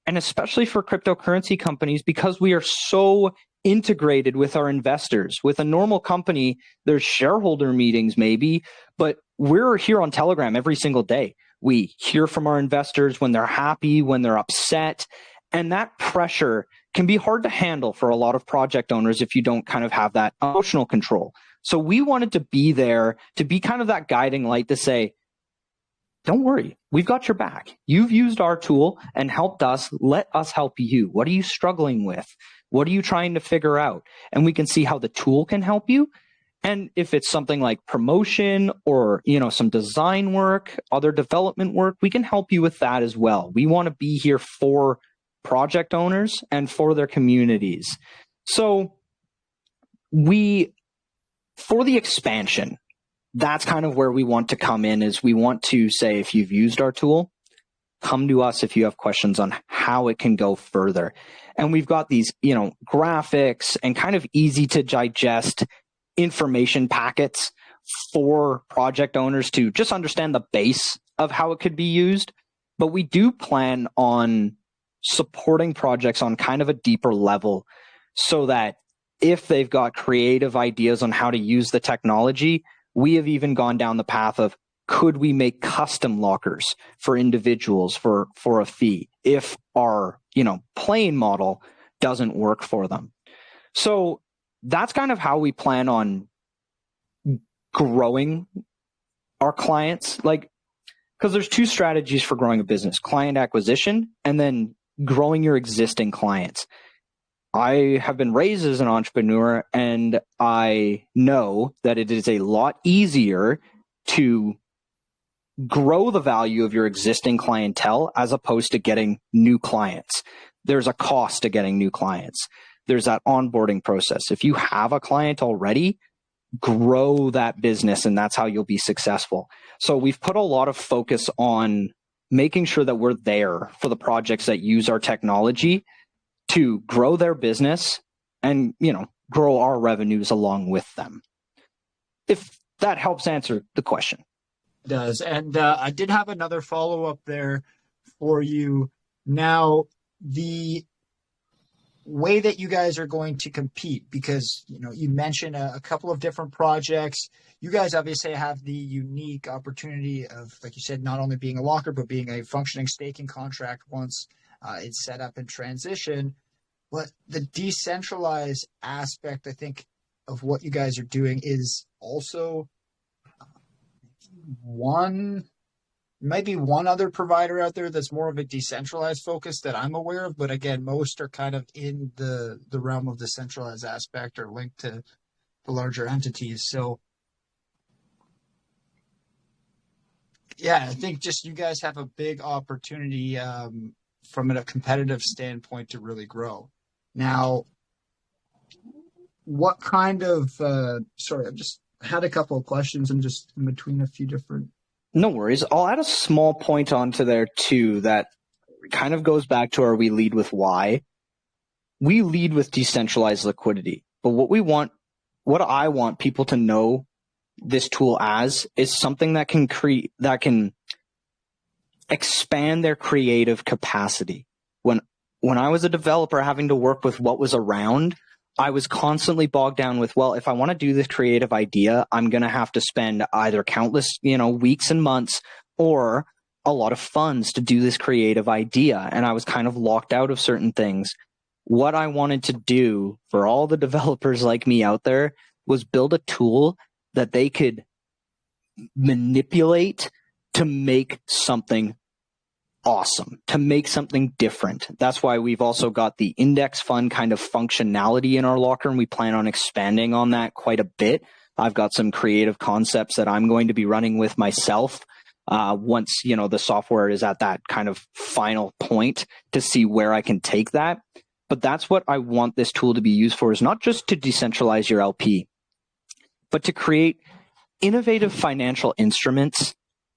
And especially for cryptocurrency companies, because we are so integrated with our investors. With a normal company, there's shareholder meetings maybe, but we're here on Telegram every single day. We hear from our investors when they're happy, when they're upset, and that pressure can be hard to handle for a lot of project owners if you don't kind of have that emotional control. So we wanted to be there to be kind of that guiding light to say, don't worry, we've got your back. You've used our tool and helped us. Let us help you. What are you struggling with? What are you trying to figure out? And we can see how the tool can help you. And if it's something like promotion or, some design work, other development work, we can help you with that as well. We want to be here for project owners and for their communities. So for the expansion, that's kind of where we want to come in, is we want to say, if you've used our tool, come to us if you have questions on how it can go further. And we've got these, graphics and kind of easy to digest information packets for project owners to just understand the base of how it could be used. But we do plan on supporting projects on kind of a deeper level, so that if they've got creative ideas on how to use the technology, we have even gone down the path of, could we make custom lockers for individuals for a fee if our, plain model doesn't work for them? So that's kind of how we plan on growing our clients. Because there's two strategies for growing a business: client acquisition and then growing your existing clients. I have been raised as an entrepreneur, and I know that it is a lot easier to grow the value of your existing clientele as opposed to getting new clients. There's a cost to getting new clients. There's that onboarding process. If you have a client already, grow that business, and that's how you'll be successful. So we've put a lot of focus on making sure that we're there for the projects that use our technology to grow their business and, grow our revenues along with them. If that helps answer the question. It does. And I did have another follow-up there for you. Now, the way that you guys are going to compete, because, you mentioned a couple of different projects. You guys obviously have the unique opportunity of, like you said, not only being a locker, but being a functioning staking contract once it's set up in transition. But the decentralized aspect, I think, of what you guys are doing is also might be one other provider out there that's more of a decentralized focus that I'm aware of. But again, most are kind of in the realm of the centralized aspect or linked to the larger entities. So yeah, I think just you guys have a big opportunity from a competitive standpoint to really grow. Now, what kind of, sorry, I just had a couple of questions. I'm just in between a few different. No worries. I'll add a small point onto there too that kind of goes back to our we lead with why. We lead with decentralized liquidity. But what I want people to know this tool as is something that can expand their creative capacity. When I was a developer having to work with what was around, I was constantly bogged down with, well, if I want to do this creative idea, I'm going to have to spend either countless, weeks and months or a lot of funds to do this creative idea. And I was kind of locked out of certain things. What I wanted to do for all the developers like me out there was build a tool that they could manipulate to make something awesome, to make something different. That's why we've also got the index fund kind of functionality in our locker, and we plan on expanding on that quite a bit. I've got some creative concepts that I'm going to be running with myself once, the software is at that kind of final point to see where I can take that. But that's what I want this tool to be used for, is not just to decentralize your LP, but to create innovative financial instruments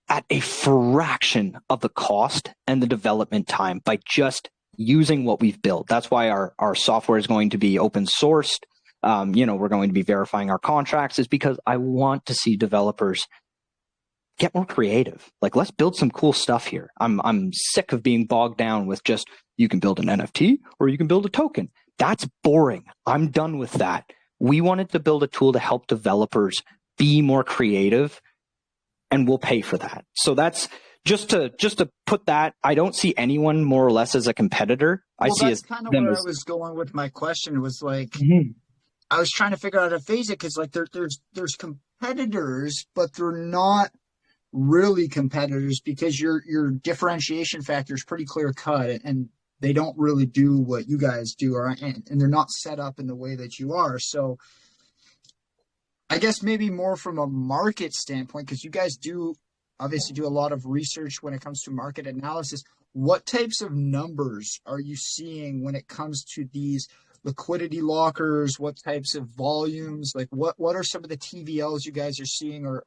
at a fraction of the cost and the development time by just using what we've built. That's why our software is going to be open sourced. We're going to be verifying our contracts, is because I want to see developers get more creative. Let's build some cool stuff here. I'm sick of being bogged down with just, you can build an NFT or you can build a token. That's boring. I'm done with that. We wanted to build a tool to help developers be more creative and we'll pay for that. So that's just to put that. I don't see anyone more or less as a competitor. Well, I see that's kind of where I was going with my question. Was like, I was trying to figure out how to phase it because like there's competitors, but they're not really competitors because your differentiation factor is pretty clear cut, and they don't really do what you guys do, and they're not set up in the way that you are. So I guess maybe more from a market standpoint, because you guys do obviously do a lot of research when it comes to market analysis. What types of numbers are you seeing when it comes to these liquidity lockers? What types of volumes? Like what are some of the TVLs you guys are seeing or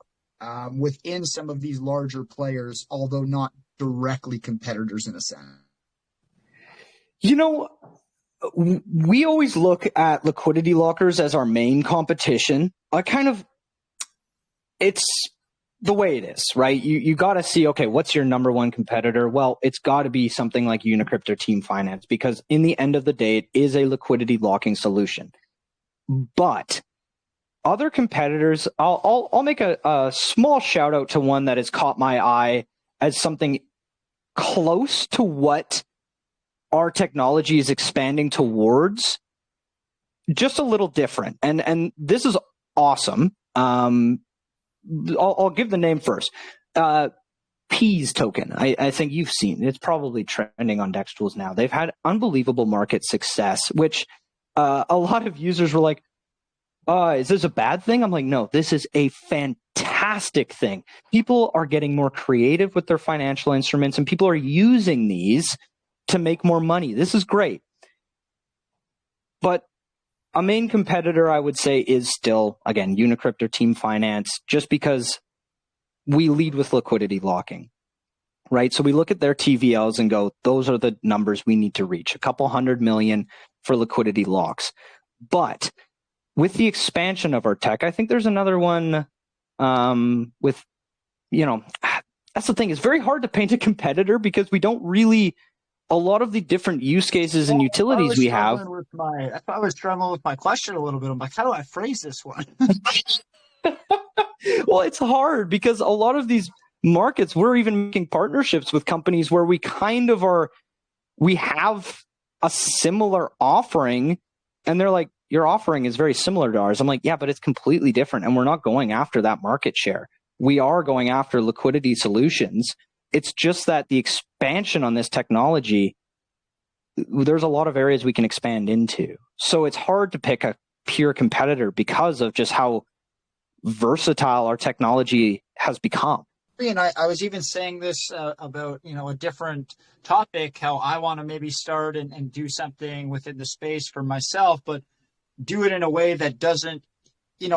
within some of these larger players, although not directly competitors in a sense? You know, we always look at liquidity lockers as our main competition. It's the way it is, right? You got to see, okay, what's your number one competitor? Well, it's got to be something like Unicrypt or Team Finance, because in the end of the day, it is a liquidity locking solution. But other competitors, I'll make a small shout out to one that has caught my eye as something close to what our technology is expanding towards, just a little different. And this is awesome. I'll give the name first. Peas token. I think you've seen. It's probably trending on DEX tools now. They've had unbelievable market success, which a lot of users were like, is this a bad thing? I'm like, no, this is a fantastic thing. People are getting more creative with their financial instruments, and people are using these to make more money. This is great. But a main competitor, I would say, is still, again, Unicrypt or Team Finance, just because we lead with liquidity locking, right? So we look at their TVLs and go, those are the numbers we need to reach, a couple $100 million for liquidity locks. But with the expansion of our tech, I think there's another one with, that's the thing. It's very hard to paint a competitor because we don't really, a lot of the different use cases and utilities we have. I thought I was struggling with my question a little bit. I'm like, how do I phrase this one? Well, it's hard because a lot of these markets, we're even making partnerships with companies where we have a similar offering, and they're like, your offering is very similar to ours. I'm like, yeah, but it's completely different, and we're not going after that market share. We are going after liquidity solutions. It's just that the expansion on this technology, there's a lot of areas we can expand into. So it's hard to pick a pure competitor because of just how versatile our technology has become. And I was even saying this about, a different topic, how I want to maybe start and do something within the space for myself, but do it in a way that doesn't,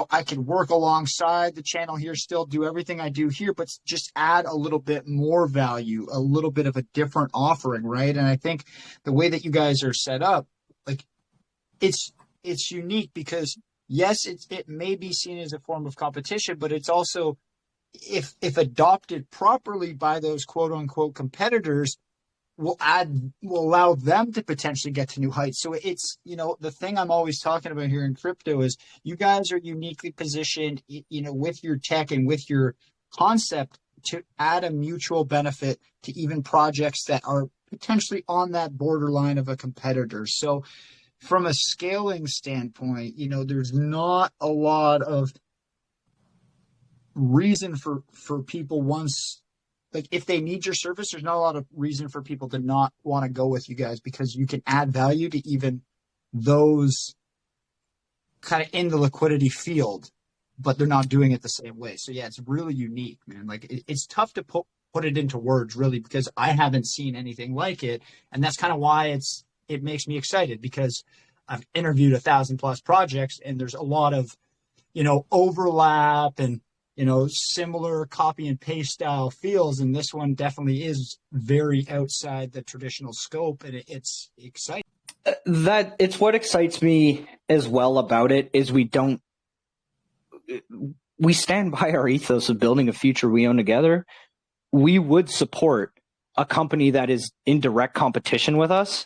I can work alongside the channel here, still do everything I do here, but just add a little bit more value, a little bit of a different offering, right? And I think the way that you guys are set up, like it's unique because yes, it may be seen as a form of competition, but it's also, if adopted properly by those quote unquote competitors, will allow them to potentially get to new heights. So it's, the thing I'm always talking about here in crypto is you guys are uniquely positioned, with your tech and with your concept to add a mutual benefit to even projects that are potentially on that borderline of a competitor. So from a scaling standpoint, there's not a lot of reason for people once, like if they need your service, there's not a lot of reason for people to not want to go with you guys because you can add value to even those kind of in the liquidity field, but they're not doing it the same way. So yeah, it's really unique, man. Like it's tough to put it into words really, because I haven't seen anything like it. And that's kind of why it makes me excited, because I've interviewed 1,000+ projects and there's a lot of, overlap and, similar copy and paste style feels. And this one definitely is very outside the traditional scope, and it's exciting. It's what excites me as well about it is we stand by our ethos of building a future we own together. We would support a company that is in direct competition with us.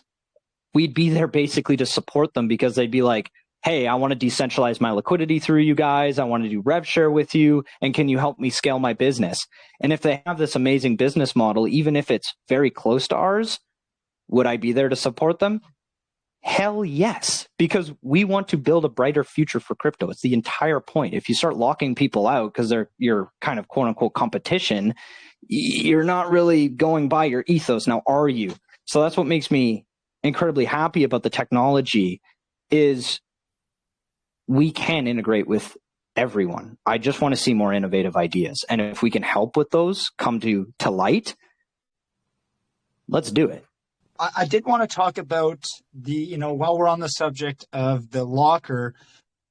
We'd be there basically to support them because they'd be like, hey, I want to decentralize my liquidity through you guys. I want to do rev share with you. And can you help me scale my business? And if they have this amazing business model, even if it's very close to ours, would I be there to support them? Hell yes, because we want to build a brighter future for crypto. It's the entire point. If you start locking people out because they're your kind of quote unquote competition, you're not really going by your ethos. Now, are you? So that's what makes me incredibly happy about the technology is we can integrate with everyone. I just want to see more innovative ideas. And if we can help with those come to light, let's do it. I did want to talk about while we're on the subject of the LocQer,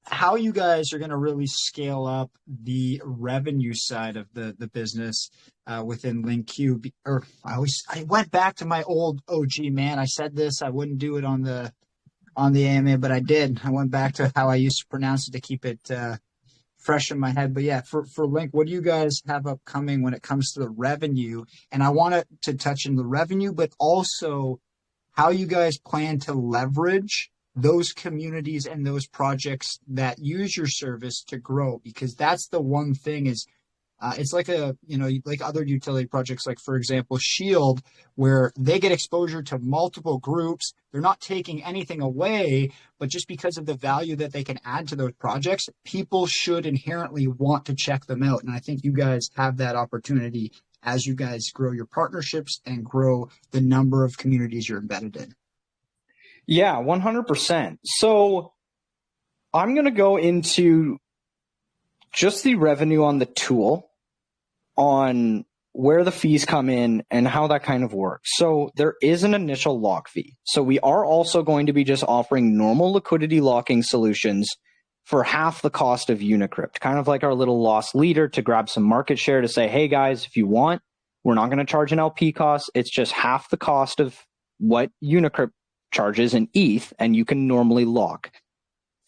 how you guys are going to really scale up the revenue side of the business within LinkQ. I went back to my old OG, man. I said this, I wouldn't do it on the AMA, but I did. I went back to how I used to pronounce it to keep it fresh in my head. But yeah, for Linq, what do you guys have upcoming when it comes to the revenue? And I wanted to touch on the revenue, but also how you guys plan to leverage those communities and those projects that use your service to grow, because that's the one thing is it's like like other utility projects, like for example, Shield, where they get exposure to multiple groups. They're not taking anything away, but just because of the value that they can add to those projects, people should inherently want to check them out. And I think you guys have that opportunity as you guys grow your partnerships and grow the number of communities you're embedded in. Yeah, 100%. So I'm going to go into just the revenue on the tool, on where the fees come in and how that kind of works. So there is an initial lock fee. So we are also going to be just offering normal liquidity locking solutions for half the cost of Unicrypt, kind of like our little loss leader to grab some market share to say, hey guys, if you want, we're not going to charge an LP cost. It's just half the cost of what Unicrypt charges in ETH, and you can normally lock.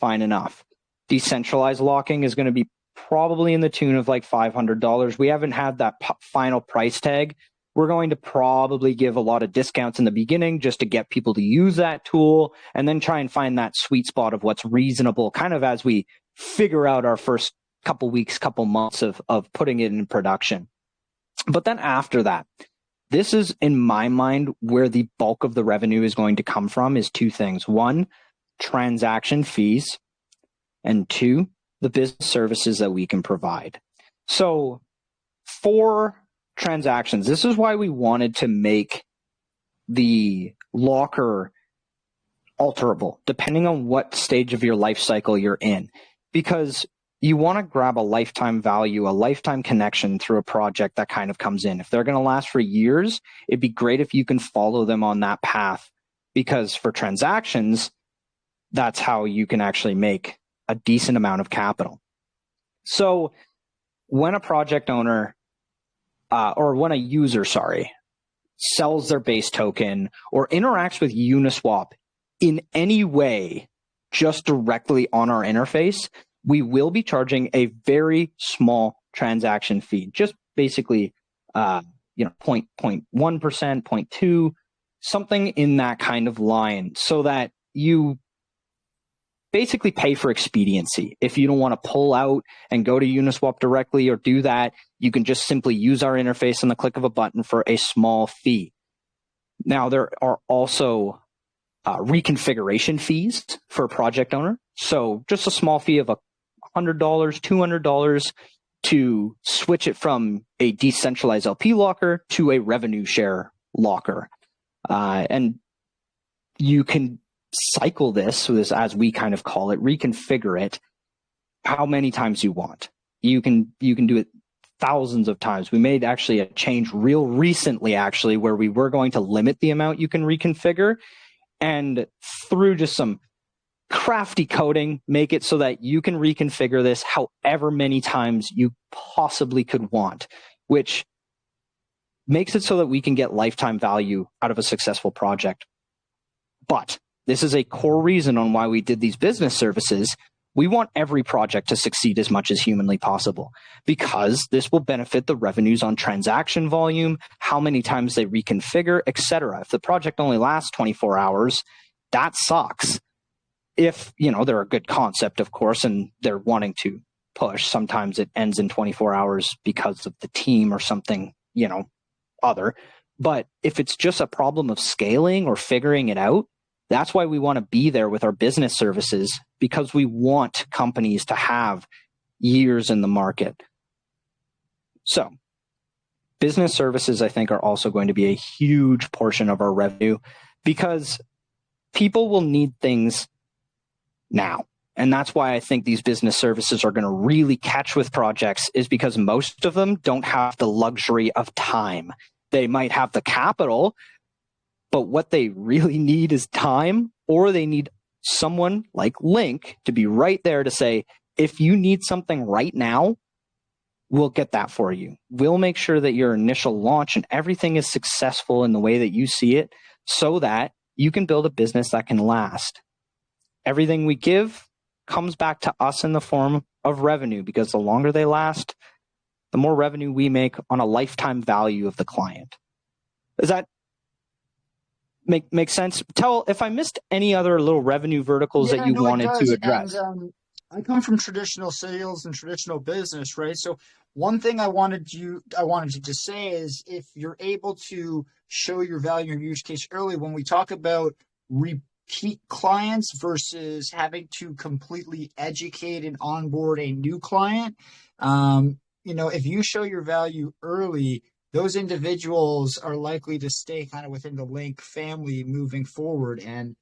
Fine enough. Decentralized locking is going to be probably in the tune of like $500. We haven't had that final price tag. We're going to probably give a lot of discounts in the beginning just to get people to use that tool, and then try and find that sweet spot of what's reasonable kind of as we figure out our first couple weeks, couple months of putting it in production. But then after that, this is, in my mind, where the bulk of the revenue is going to come from is two things. One, transaction fees, and two, the business services that we can provide. So for transactions, this is why we wanted to make the LocQer alterable, depending on what stage of your life cycle you're in, because you want to grab a lifetime value, a lifetime connection through a project that kind of comes in. If they're going to last for years, it'd be great if you can follow them on that path, because for transactions, that's how you can actually make a decent amount of capital. So when a project owner or when a user, sells their base token or interacts with Uniswap in any way just directly on our interface, we will be charging a very small transaction fee, just basically 0.1%, 0.2, something in that kind of line, so that you basically pay for expediency. If you don't want to pull out and go to Uniswap directly or do that, you can just simply use our interface on the click of a button for a small fee. Now, there are also reconfiguration fees for a project owner. So just a small fee of $100, $200 to switch it from a decentralized LP locker to a revenue share locker. And you can cycle this, as we kind of call it, reconfigure it how many times you want. You can do it thousands of times. We made actually a change real recently, actually, where we were going to limit the amount you can reconfigure, and through just some crafty coding, make it so that you can reconfigure this however many times you possibly could want, which makes it so that we can get lifetime value out of a successful project. But this is a core reason on why we did these business services. We want every project to succeed as much as humanly possible, because this will benefit the revenues on transaction volume, how many times they reconfigure, etc. If the project only lasts 24 hours, that sucks. if, they're a good concept, of course, and they're wanting to push. Sometimes it ends in 24 hours because of the team or something, other. But if it's just a problem of scaling or figuring it out, that's why we want to be there with our business services, because we want companies to have years in the market. So business services, I think, are also going to be a huge portion of our revenue, because people will need things now. And that's why I think these business services are going to really catch with projects, is because most of them don't have the luxury of time. They might have the capital, but what they really need is time, or they need someone like Linq to be right there to say, if you need something right now, we'll get that for you. We'll make sure that your initial launch and everything is successful in the way that you see it, so that you can build a business that can last. Everything we give comes back to us in the form of revenue, because the longer they last, the more revenue we make on a lifetime value of the client. Does that make sense? Tell if I missed any other little revenue verticals that you wanted to address. And, I come from traditional sales and traditional business, right? So one thing I wanted you to say is, if you're able to show your value and use case early, when we talk about repeat clients versus having to completely educate and onboard a new client, if you show your value early, those individuals are likely to stay kind of within the Linq family moving forward. And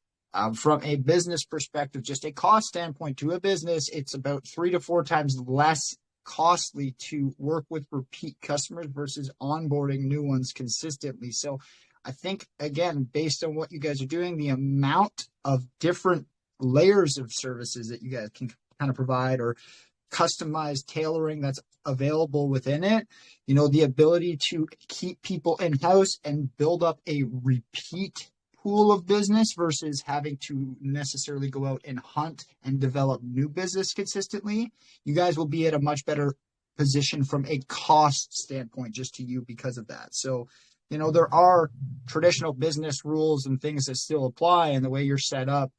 from a business perspective, just a cost standpoint to a business, it's about 3 to 4 times less costly to work with repeat customers versus onboarding new ones consistently. So I think, again, based on what you guys are doing, the amount of different layers of services that you guys can kind of provide, or customized tailoring that's available within it, the ability to keep people in-house and build up a repeat pool of business versus having to necessarily go out and hunt and develop new business consistently, you guys will be at a much better position from a cost standpoint just to you because of that. So, there are traditional business rules and things that still apply, and the way you're set up,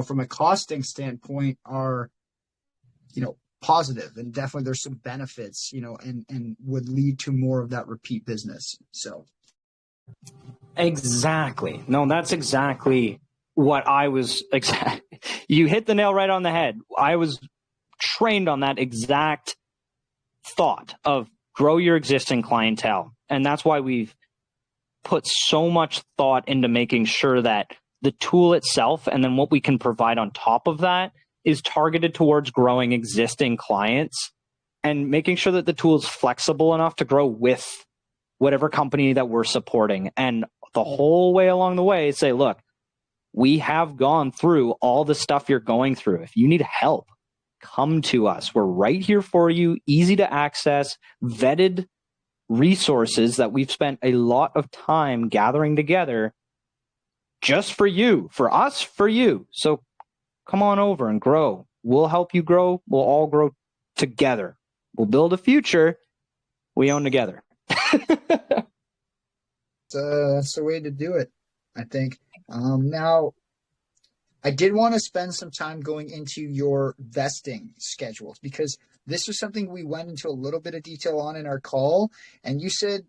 from a costing standpoint are, positive, and definitely there's some benefits, and would lead to more of that repeat business. So. Exactly. No, that's exactly what I was. You hit the nail right on the head. I was trained on that exact thought of grow your existing clientele. And that's why we've put so much thought into making sure that the tool itself, and then what we can provide on top of that, is targeted towards growing existing clients, and making sure that the tool is flexible enough to grow with whatever company that we're supporting. And the whole way along the way, say, look, we have gone through all the stuff you're going through. If you need help, come to us. We're right here for you. Easy to access, vetted resources that we've spent a lot of time gathering together just for you, for us, for you. So come on over and grow. We'll help you grow. We'll all grow together. We'll build a future we own together. That's the way to do it, I think. Now, I did want to spend some time going into your vesting schedules, because this was something we went into a little bit of detail on in our call. And you said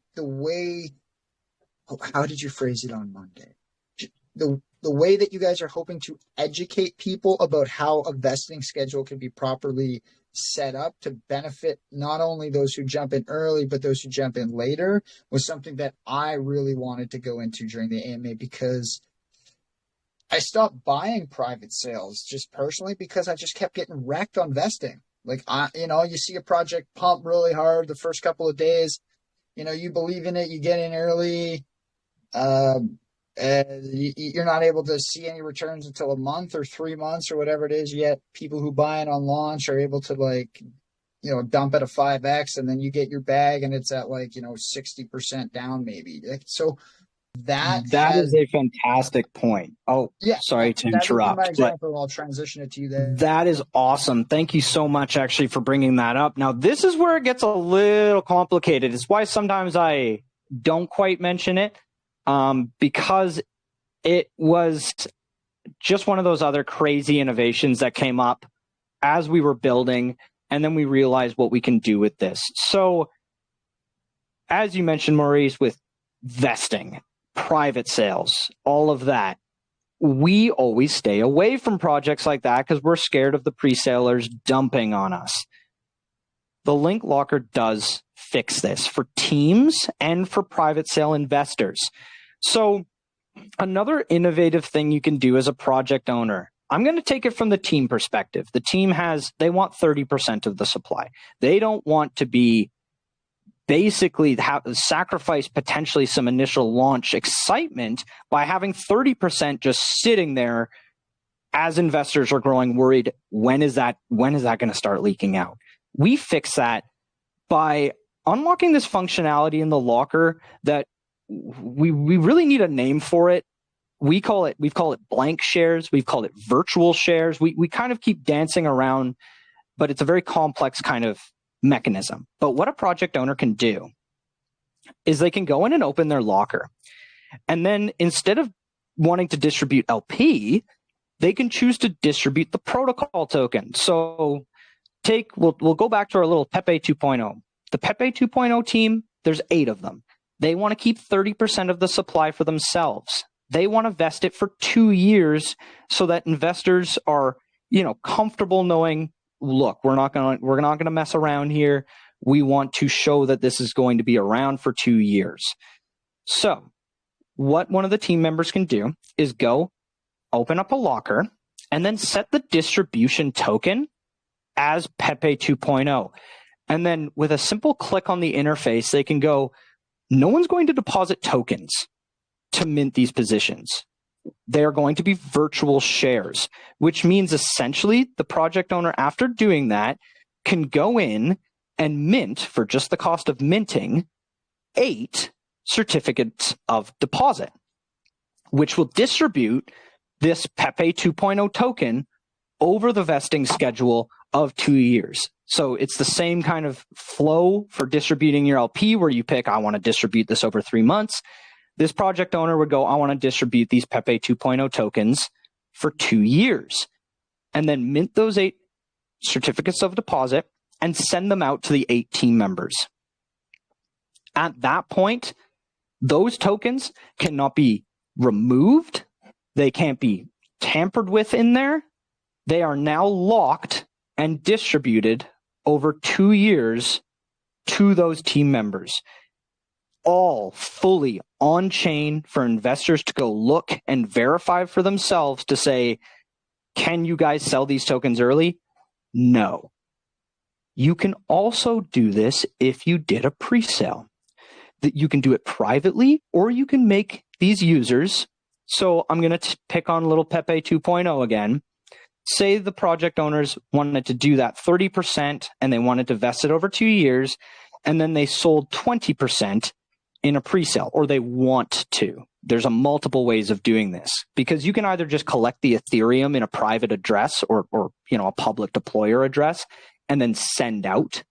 how did you phrase it on Monday? The way that you guys are hoping to educate people about how a vesting schedule can be properly set up to benefit not only those who jump in early, but those who jump in later, was something that I really wanted to go into during the AMA, because I stopped buying private sales just personally because I just kept getting wrecked on vesting. Like, you see a project pump really hard the first couple of days, you believe in it, you get in early, you're not able to see any returns until a month or 3 months or whatever it is. Yet people who buy it on launch are able to dump at a 5x, and then you get your bag and it's at 60% down maybe. So that is a fantastic point. Oh, yeah. Sorry to interrupt. My example, I'll transition it to you there. That is awesome. Thank you so much, actually, for bringing that up. Now, this is where it gets a little complicated. It's why sometimes I don't quite mention it. Because it was just one of those other crazy innovations that came up as we were building, and then we realized what we can do with this. So as you mentioned, Maurice, with vesting, private sales, all of that, we always stay away from projects like that because we're scared of the pre-salers dumping on us. The Linq LocQer does fix this for teams and for private sale investors. So another innovative thing you can do as a project owner, I'm going to take it from the team perspective. The team they want 30% of the supply. They don't want to be basically sacrifice potentially some initial launch excitement by having 30% just sitting there as investors are growing worried, when is that going to start leaking out? We fix that by unlocking this functionality in the LocQer that we really need a name for it. We've called it blank shares. We've called it virtual shares. We kind of keep dancing around, but it's a very complex kind of mechanism. But what a project owner can do is they can go in and open their LocQer. And then instead of wanting to distribute LP, they can choose to distribute the protocol token. So we'll go back to our little Pepe 2.0. The Pepe 2.0 team, there's 8 of them. They want to keep 30% of the supply for themselves. They want to vest it for 2 years so that investors are, comfortable knowing, look, we're not going to mess around here. We want to show that this is going to be around for 2 years. So what one of the team members can do is go open up a LocQer and then set the distribution token as Pepe 2.0. And then with a simple click on the interface, they can go, no one's going to deposit tokens to mint these positions. They are going to be virtual shares, which means essentially the project owner, after doing that, can go in and mint for just the cost of minting 8 certificates of deposit, which will distribute this Pepe 2.0 token over the vesting schedule of 2 years. So it's the same kind of flow for distributing your LP where you pick, I want to distribute this over 3 months. This project owner would go, I want to distribute these Pepe 2.0 tokens for 2 years, and then mint those 8 certificates of deposit and send them out to the 8 team members. At that point, those tokens cannot be removed. They can't be tampered with in there. They are now locked and distributed over 2 years to those team members, all fully on chain for investors to go look and verify for themselves to say, can you guys sell these tokens early? No. You can also do this if you did a pre-sale. That you can do it privately, or you can make these users. So I'm going to pick on little Pepe 2.0 again. Say the project owners wanted to do that 30% and they wanted to vest it over 2 years, and then they sold 20% in a pre-sale, or they want to. There's a multiple ways of doing this, because you can either just collect the Ethereum in a private address or a public deployer address and then send out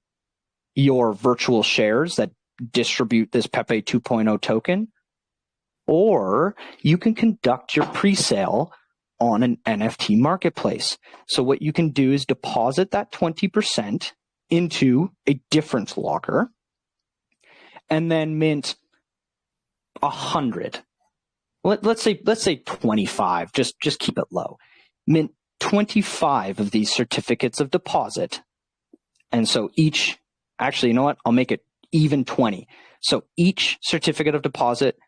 your virtual shares that distribute this Pepe 2.0 token, or you can conduct your pre-sale on an NFT marketplace. So what you can do is deposit that 20% into a different LocQer and then mint 100. Let's say 25. Just keep it low. Mint 25 of these certificates of deposit. And so actually, you know what? I'll make it even 20. So each certificate of deposit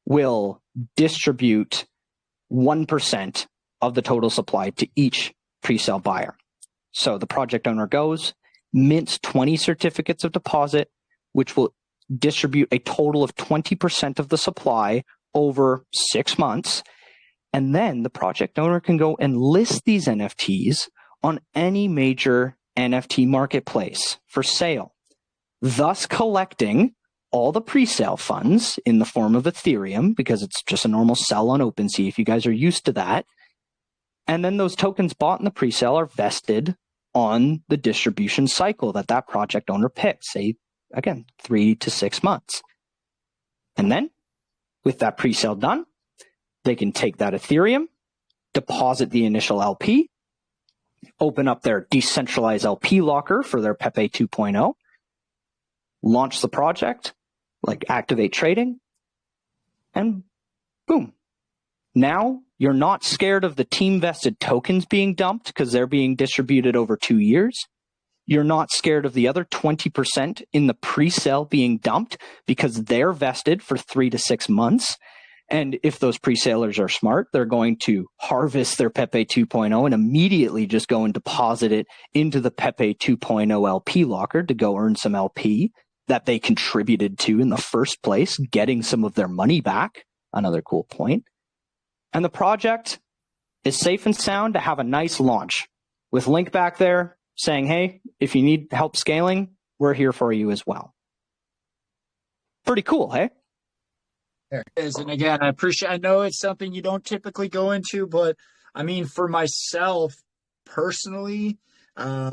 will distribute 1% of the total supply to each pre-sale buyer. So the project owner goes, mints 20 certificates of deposit, which will distribute a total of 20% of the supply over 6 months. And then the project owner can go and list these NFTs on any major NFT marketplace for sale, thus collecting all the pre-sale funds in the form of Ethereum, because it's just a normal sell on OpenSea if you guys are used to that. And then those tokens bought in the pre-sale are vested on the distribution cycle that project owner picks, say, again, 3 to 6 months. And then with that pre-sale done, they can take that Ethereum, deposit the initial LP, open up their decentralized LP LocQer for their Pepe 2.0, launch the project, like activate trading, and boom. Now you're not scared of the team vested tokens being dumped because they're being distributed over 2 years. You're not scared of the other 20% in the pre-sale being dumped because they're vested for 3 to 6 months. And if those pre-salers are smart, they're going to harvest their Pepe 2.0 and immediately just go and deposit it into the Pepe 2.0 LP LocQer to go earn some LP that they contributed to in the first place, getting some of their money back. Another cool point. And the project is safe and sound to have a nice launch with Linq back there saying, hey, if you need help scaling, we're here for you as well. Pretty cool, hey? There it is. And again, I know it's something you don't typically go into, but I mean, for myself personally, I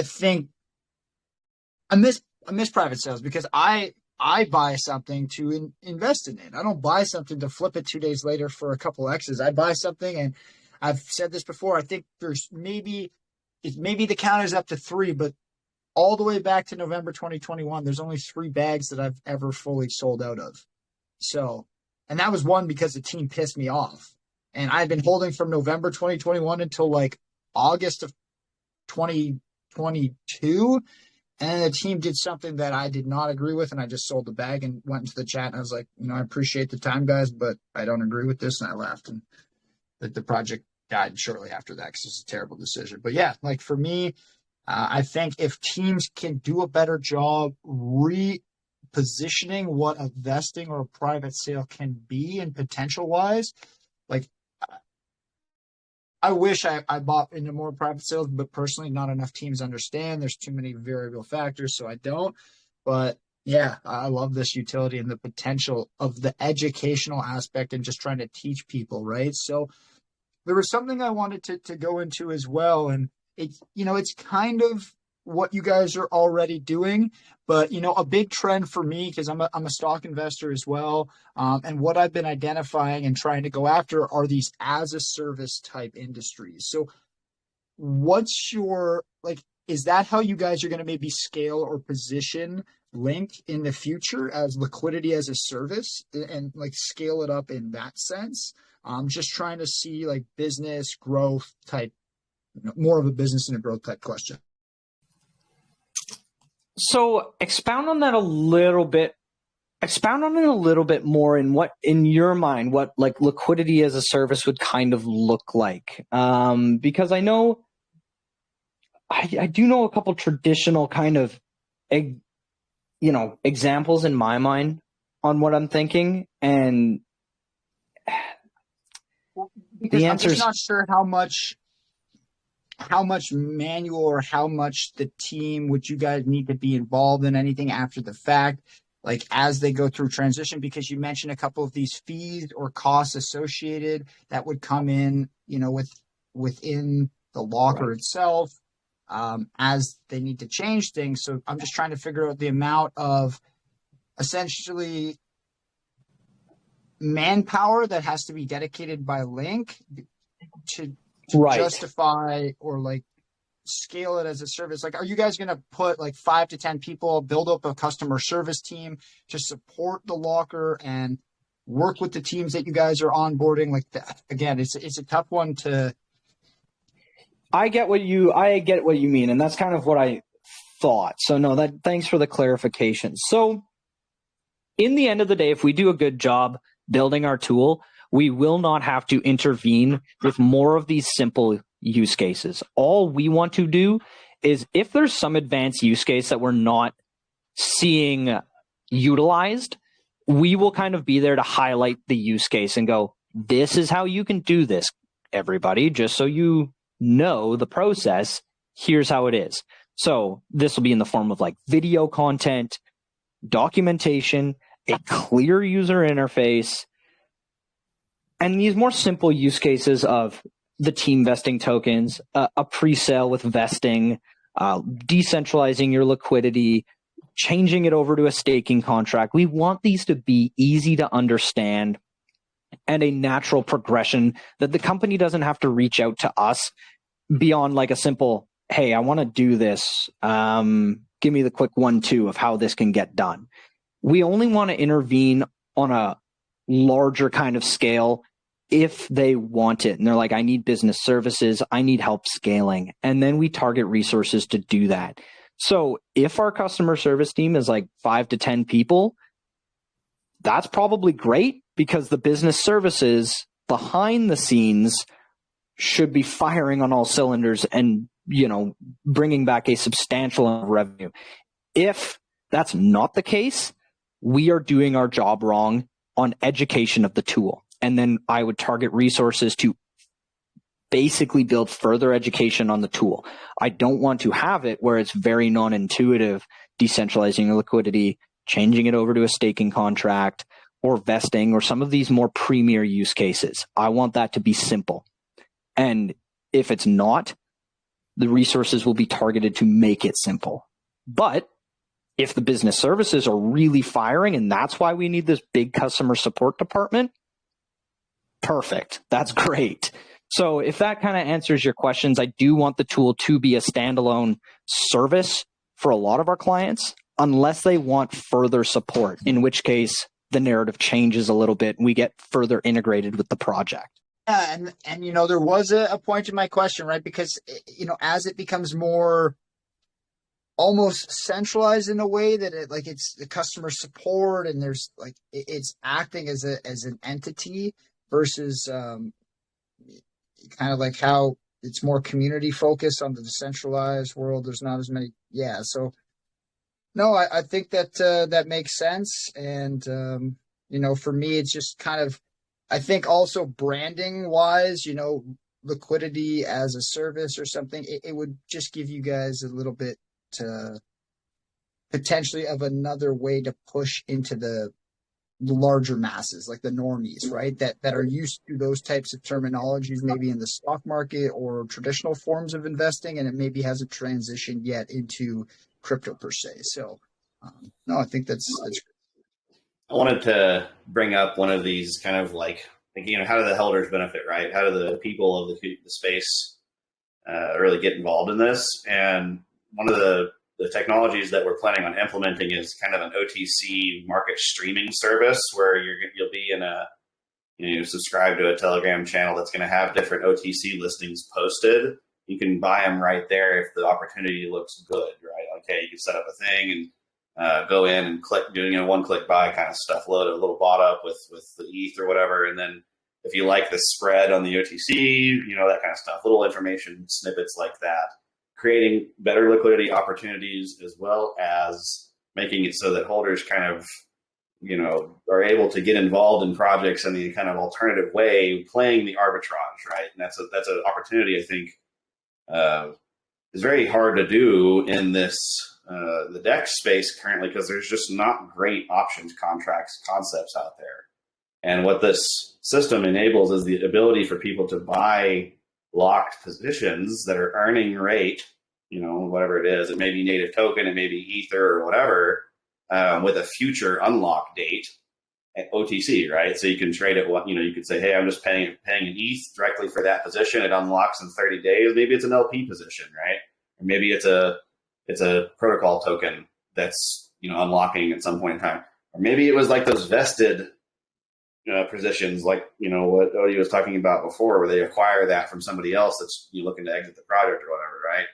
think I miss private sales because I buy something to invest in it. I don't buy something to flip it 2 days later for a couple X's. I buy something, and I've said this before, I think there's maybe the counter's up to 3, but all the way back to November 2021, there's only 3 bags that I've ever fully sold out of. So, and that was one because the team pissed me off. And I've been holding from November 2021 until like August of 2022. And the team did something that I did not agree with, and I just sold the bag and went into the chat, and I was like, I appreciate the time, guys, but I don't agree with this, and I left. And the project died shortly after that because it's a terrible decision. But yeah, like for me, I think if teams can do a better job repositioning what a vesting or a private sale can be and potential-wise, like I wish I bought into more private sales, but personally, not enough teams understand. There's too many variable factors, so I don't. But yeah, I love this utility and the potential of the educational aspect and just trying to teach people, right? So there was something I wanted to go into as well, and it's kind of what you guys are already doing, but a big trend for me, because I'm a stock investor as well, and what I've been identifying and trying to go after are these as a service type industries. So what's your, is that how you guys are going to maybe scale or position Linq in the future as liquidity as a service and scale it up in that sense? Just trying to see business growth type, more of a business and a growth type question. So expound on that a little bit. Expound on it a little bit more in what, in your mind, what liquidity as a service would kind of look like. Because I know, I do know a couple traditional kind of, examples in my mind on what I'm thinking. And because I'm just not sure how much manual or how much the team would you guys need to be involved in anything after the fact, as they go through transition, because you mentioned a couple of these fees or costs associated that would come in, within the LocQer itself, as they need to change things. So I'm just trying to figure out the amount of essentially manpower that has to be dedicated by Linq to justify or scale it as a service. Are you guys going to put 5 to 10 people, build up a customer service team to support the LocQer and work with the teams that you guys are onboarding? Again, it's a tough one to. I get what you mean, and that's kind of what I thought. So no, thanks for the clarification. So in the end of the day, if we do a good job building our tool, we will not have to intervene with more of these simple use cases. All we want to do is, if there's some advanced use case that we're not seeing utilized, we will kind of be there to highlight the use case and go, this is how you can do this, everybody, just so you know the process. Here's how it is. So this will be in the form of video content, documentation, a clear user interface, and these more simple use cases of the team vesting tokens, a pre-sale with vesting, decentralizing your liquidity, changing it over to a staking contract. We want these to be easy to understand and a natural progression that the company doesn't have to reach out to us beyond like a simple, hey, I want to do this. Give me the quick 1-2 of how this can get done. We only want to intervene on a larger kind of scale if they want it. And they're like, I need business services. I need help scaling. And then we target resources to do that. So if our customer service team is like 5 to 10 people, that's probably great because the business services behind the scenes should be firing on all cylinders and, bringing back a substantial amount of revenue. If that's not the case, we are doing our job wrong on education of the tool. And then I would target resources to basically build further education on the tool. I don't want to have it where it's very non-intuitive, decentralizing your liquidity, changing it over to a staking contract or vesting or some of these more premier use cases. I want that to be simple. And if it's not, the resources will be targeted to make it simple. But if the business services are really firing and that's why we need this big customer support department, perfect. That's great. So if that kind of answers your questions, I do want the tool to be a standalone service for a lot of our clients, unless they want further support, in which case the narrative changes a little bit and we get further integrated with the project. Yeah, and there was a point in my question, right? Because as it becomes more almost centralized in a way that it's the customer support and there's like it's acting as an entity versus kind of like how it's more community focused on the decentralized world. There's not as many. Yeah. So no, I think that that makes sense. And, for me, it's just kind of, I think also branding wise, liquidity as a service or something, it would just give you guys a little bit potentially of another way to push into the larger masses, like the normies, right? That are used to those types of terminologies, maybe in the stock market or traditional forms of investing, and it maybe hasn't transitioned yet into crypto per se. So, no, I think that's I wanted to bring up one of these kind of like thinking, how do the holders benefit, right? How do the people of the space really get involved in this? And one of the technologies that we're planning on implementing is kind of an OTC market streaming service where you'll be in subscribe to a Telegram channel that's going to have different OTC listings posted. You can buy them right there if the opportunity looks good, right? Okay, you can set up a thing and go in and click, doing one-click buy kind of stuff, load a little bot up with the ETH or whatever, and then if you like the spread on the OTC, that kind of stuff, little information snippets like that, creating better liquidity opportunities as well as making it so that holders kind of, are able to get involved in projects in the kind of alternative way, playing the arbitrage, right? And that's an opportunity I think is very hard to do in this the DEX space currently because there's just not great options contracts concepts out there. And what this system enables is the ability for people to buy locked positions that are earning rate, whatever it is. It may be native token, it may be Ether or whatever, with a future unlock date at OTC, right? So you can trade it. You could say, hey, I'm just paying an ETH directly for that position. It unlocks in 30 days. Maybe it's an LP position, right? Or maybe it's a protocol token that's unlocking at some point in time. Or maybe it was like those vested positions, like what Odie was talking about before, where they acquire that from somebody else that's looking to exit the project or whatever, right?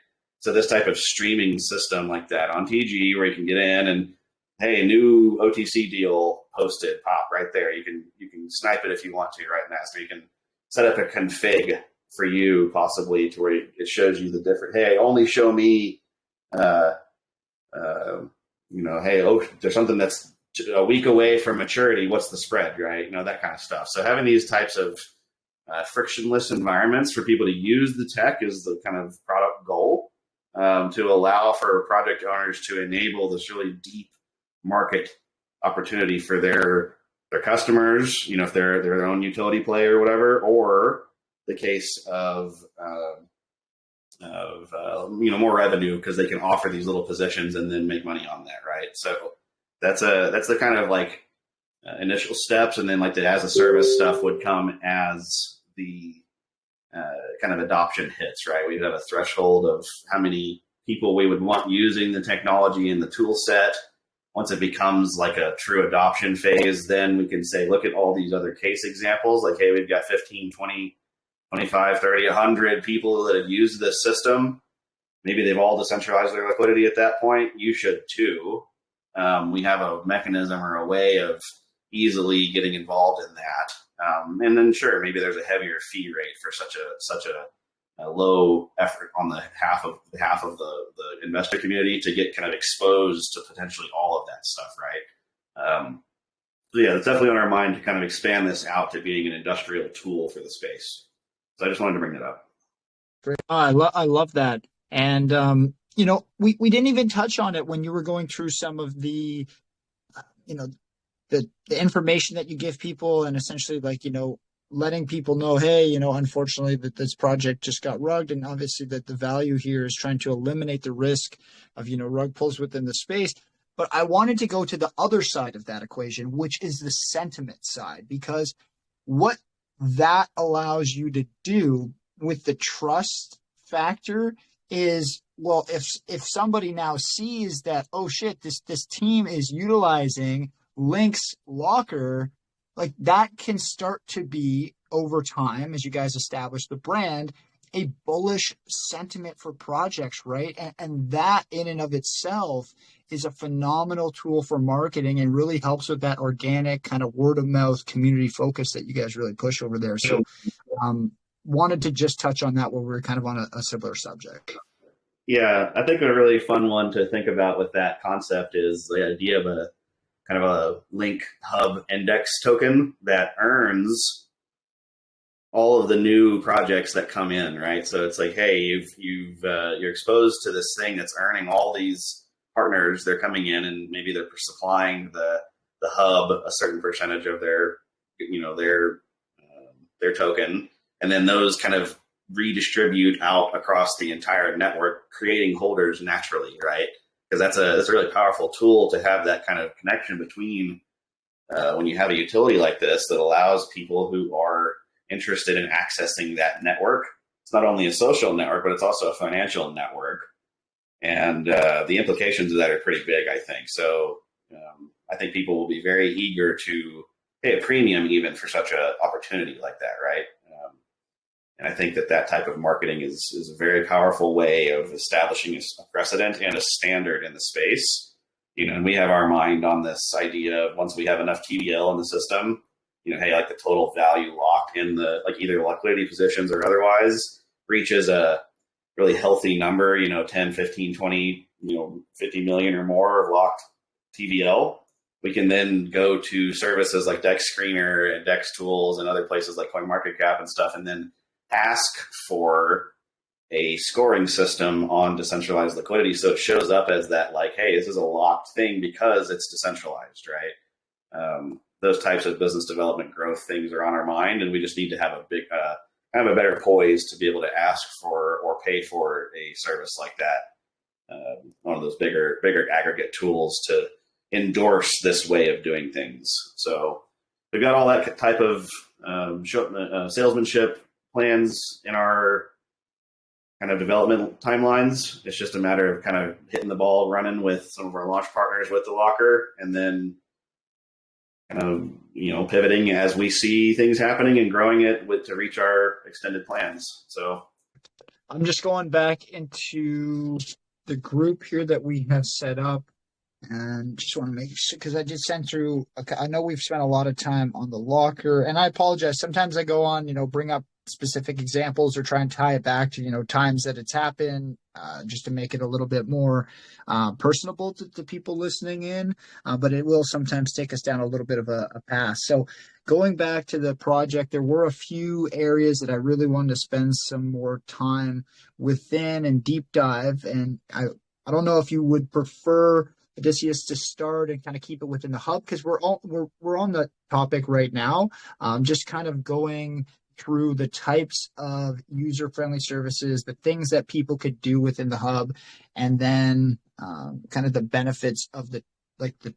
So this type of streaming system like that on TG, where you can get in and, hey, new OTC deal posted, pop right there. You can snipe it if you want to right now. So you can set up a config for you possibly to where it shows you the different, hey, only show me, hey, there's something that's a week away from maturity. What's the spread, right? That kind of stuff. So having these types of frictionless environments for people to use the tech is the kind of product goal, to allow for project owners to enable this really deep market opportunity for their customers, if they're their own utility play or whatever, or the case of more revenue because they can offer these little positions and then make money on that, right? So that's the kind of like initial steps, and then like the as a service stuff would come as the kind of adoption hits, right? We'd have a threshold of how many people we would want using the technology and the tool set. Once it becomes like a true adoption phase, then we can say, look at all these other case examples. Like, hey, we've got 15, 20, 25, 30, 100 people that have used this system. Maybe they've all decentralized their liquidity at that point. You should too. We have a mechanism or a way of easily getting involved in that. And then sure, maybe there's a heavier fee rate for such a low effort on the half of the investor community to get kind of exposed to potentially all of that stuff, right? So yeah, it's definitely on our mind to kind of expand this out to being an industrial tool for the space. So I just wanted to bring that up. Great. I love that. And you know, we didn't even touch on it when you were going through some of the you know, the information that you give people, and essentially like, you know, letting people know, hey, you know, unfortunately that this project just got rugged, and obviously that the value here is trying to eliminate the risk of, you know, rug pulls within the space. But I wanted to go to the other side of that equation, which is the sentiment side, because what that allows you to do with the trust factor is, well, if somebody now sees that, oh shit, this team is utilizing Linq's LocQer, like that can start to be, over time, as you guys establish the brand, a bullish sentiment for projects, right? And that in and of itself is a phenomenal tool for marketing and really helps with that organic kind of word of mouth community focus that you guys really push over there. So wanted to just touch on that where we're kind of on a similar subject. Yeah, I think a really fun one to think about with that concept is the idea of a kind of a Linq hub index token that earns all of the new projects that come in, right? So it's like, hey, you're exposed to this thing that's earning all these partners. They're coming in and maybe they're supplying the hub a certain percentage of their, you know, their token, and then those kind of redistribute out across the entire network, creating holders naturally, right? Because that's a really powerful tool to have that kind of connection between when you have a utility like this that allows people who are interested in accessing that network. It's not only a social network, but it's also a financial network. And the implications of that are pretty big, I think. So I think people will be very eager to pay a premium even for such an opportunity like that, right? And I think that type of marketing is a very powerful way of establishing a precedent and a standard in the space. You know, and we have our mind on this idea of once we have enough TVL in the system, you know, hey, like the total value locked in the, like either liquidity positions or otherwise, reaches a really healthy number, you know, 10, 15, 20, you know, 50 million or more of locked TVL. We can then go to services like Dex Screener and Dex Tools and other places like CoinMarketCap and stuff, and then ask for a scoring system on decentralized liquidity. So it shows up as that, like, hey, this is a locked thing because it's decentralized, right? Those types of business development growth things are on our mind, and we just need to have a big, kind of a better poise to be able to ask for or pay for a service like that. One of those bigger aggregate tools to endorse this way of doing things. So we've got all that type of salesmanship plans in our kind of development timelines. It's just a matter of kind of hitting the ball running with some of our launch partners with the LocQer, and then kind of, you know, pivoting as we see things happening and growing it to reach our extended plans. So I'm just going back into the group here that we have set up, and just want to make sure, because I did send through, I know we've spent a lot of time on the LocQer, and I apologize. Sometimes I go on, you know, bring up specific examples or try and tie it back to, you know, times that it's happened, just to make it a little bit more personable to people listening in. But it will sometimes take us down a little bit of a path. So going back to the project, there were a few areas that I really wanted to spend some more time within and deep dive. And I don't know if you would prefer Odysseus to start and kind of keep it within the hub, because we're on the topic right now. Just kind of going through the types of user-friendly services, the things that people could do within the hub, and then kind of the benefits of the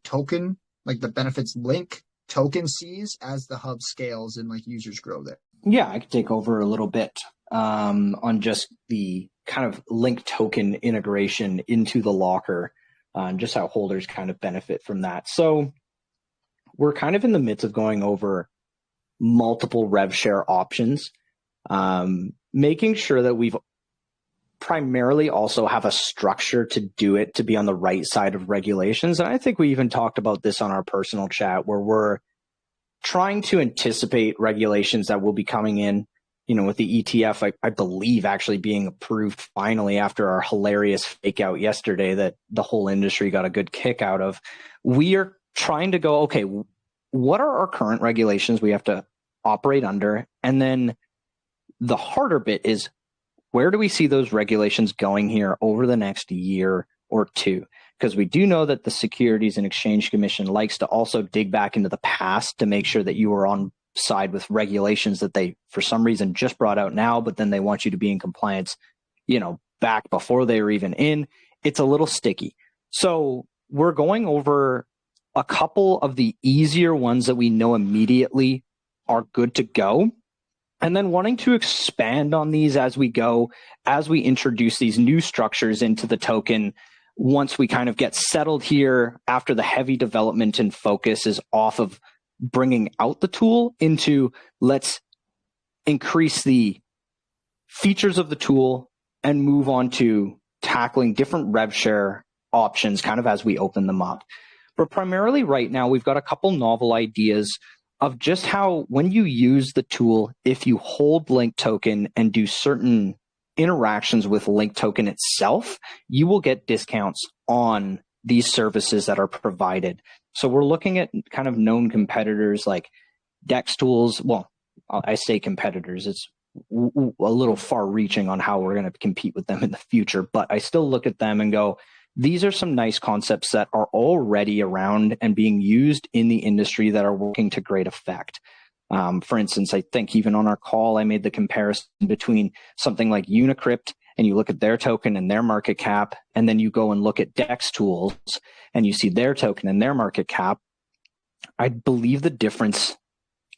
token, like the benefits Linq token sees as the hub scales and like users grow there? Yeah, I could take over a little bit on just the kind of Linq token integration into the LocQer and just how holders kind of benefit from that. So we're kind of in the midst of going over multiple rev share options, making sure that we've primarily also have a structure to do it to be on the right side of regulations. And I think we even talked about this on our personal chat where we're trying to anticipate regulations that will be coming in, you know, with the ETF, I believe actually being approved finally after our hilarious fake out yesterday that the whole industry got a good kick out of. We are trying to go, okay, what are our current regulations we have to operate under? And then the harder bit is, where do we see those regulations going here over the next year or two? Because we do know that the Securities and Exchange Commission likes to also dig back into the past to make sure that you are on side with regulations that they, for some reason, just brought out now, but then they want you to be in compliance, you know, back before they were even in. It's a little sticky. So we're going over a couple of the easier ones that we know immediately are good to go, and then wanting to expand on these as we go, as we introduce these new structures into the token. Once we kind of get settled here after the heavy development and focus is off of bringing out the tool into, let's increase the features of the tool and move on to tackling different rev share options kind of as we open them up. But primarily right now, we've got a couple novel ideas of just how when you use the tool, if you hold Linq token and do certain interactions with Linq token itself, you will get discounts on these services that are provided. So we're looking at kind of known competitors like DEX tools. Well, I say competitors, it's a little far reaching on how we're going to compete with them in the future, but I still look at them and go, these are some nice concepts that are already around and being used in the industry that are working to great effect. For instance, I think even on our call, I made the comparison between something like Unicrypt, and you look at their token and their market cap, and then you go and look at DEX tools and you see their token and their market cap. I believe the difference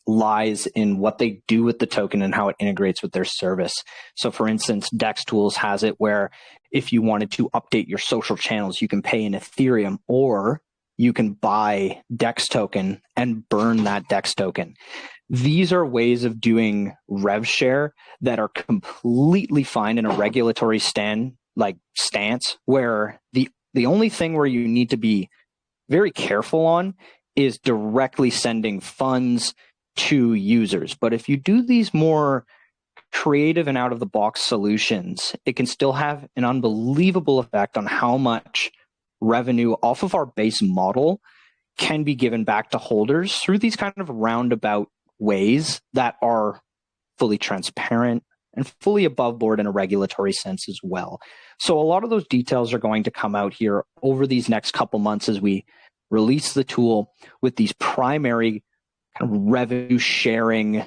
lies in what they do with the token and how it integrates with their service. So for instance, DEX tools has it where if you wanted to update your social channels, you can pay in Ethereum, or you can buy DEX token and burn that DEX token. These are ways of doing rev share that are completely fine in a regulatory stance, where the only thing where you need to be very careful on is directly sending funds to users. But if you do these more creative and out of the box solutions, it can still have an unbelievable effect on how much revenue off of our base model can be given back to holders through these kind of roundabout ways that are fully transparent and fully above board in a regulatory sense as well. So a lot of those details are going to come out here over these next couple months as we release the tool with these primary kind of revenue sharing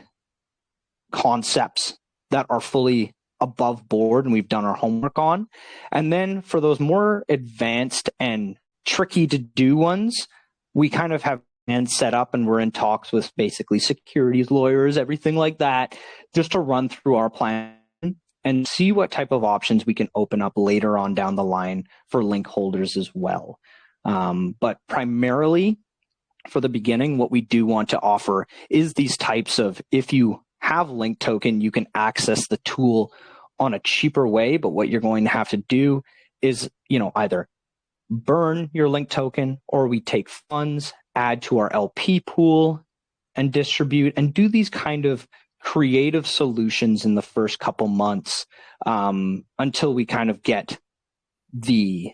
concepts that are fully above board and we've done our homework on. And then for those more advanced and tricky to do ones, we kind of have and set up, and we're in talks with basically securities lawyers, everything like that, just to run through our plan and see what type of options we can open up later on down the line for Linq holders as well. But primarily for the beginning, what we do want to offer is these types of, if you have Linq token, you can access the tool on a cheaper way, but what you're going to have to do is, either burn your Linq token, or we take funds, add to our LP pool and distribute, and do these kind of creative solutions in the first couple months until we kind of get the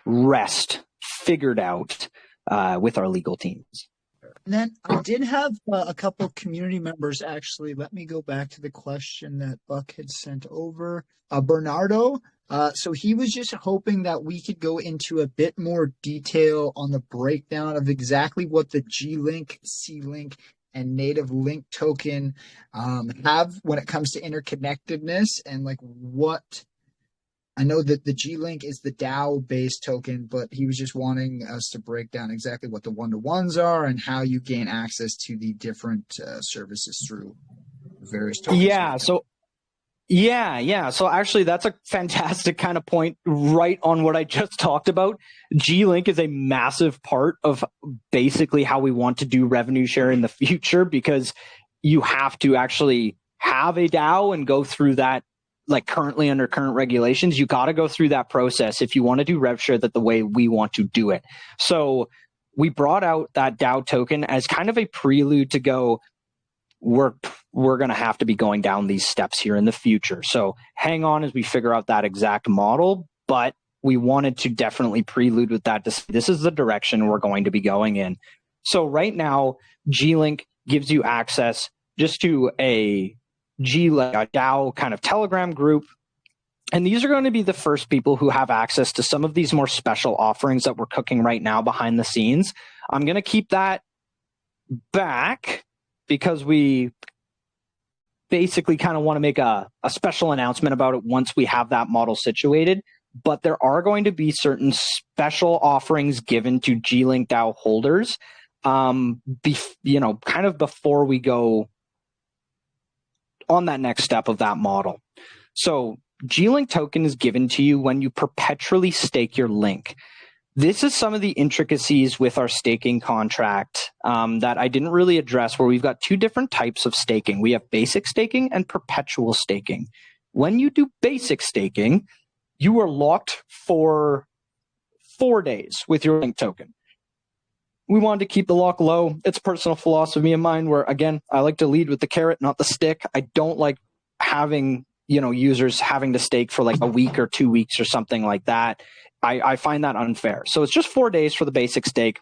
rest figured out with our legal teams. And then I did have a couple community members actually. Let me go back to the question that Buck had sent over. Bernardo, so he was just hoping that we could go into a bit more detail on the breakdown of exactly what the G-Link, C-Link, and native Linq token have when it comes to interconnectedness, and like what I know that the G-Link is the DAO-based token, but he was just wanting us to break down exactly what the one-to-ones are and how you gain access to the different services through various tokens. Yeah. So actually, that's a fantastic kind of point right on what I just talked about. G-Link is a massive part of basically how we want to do revenue share in the future, because you have to actually have a DAO and go through that. Like currently under current regulations, you got to go through that process if you want to do rev share that the way we want to do it. So we brought out that DAO token as kind of a prelude to go, we're going to have to be going down these steps here in the future. So hang on as we figure out that exact model, but we wanted to definitely prelude with that. This is the direction we're going to be going in. So right now, G-Link gives you access just to a DAO kind of Telegram group. And these are going to be the first people who have access to some of these more special offerings that we're cooking right now behind the scenes. I'm going to keep that back because we basically kind of want to make a special announcement about it once we have that model situated. But there are going to be certain special offerings given to G-Link DAO holders, kind of before we go on that next step of that model. So G-Link token is given to you when you perpetually stake your link. This is some of the intricacies with our staking contract that I didn't really address, where we've got two different types of staking. We have basic staking and perpetual staking. When you do basic staking, you are locked for 4 days with your link token. We wanted to keep the lock low. It's a personal philosophy of mine where, again, I like to lead with the carrot, not the stick. I don't like having, users having to stake for like a week or 2 weeks or something like that. I find that unfair. So it's just 4 days for the basic stake.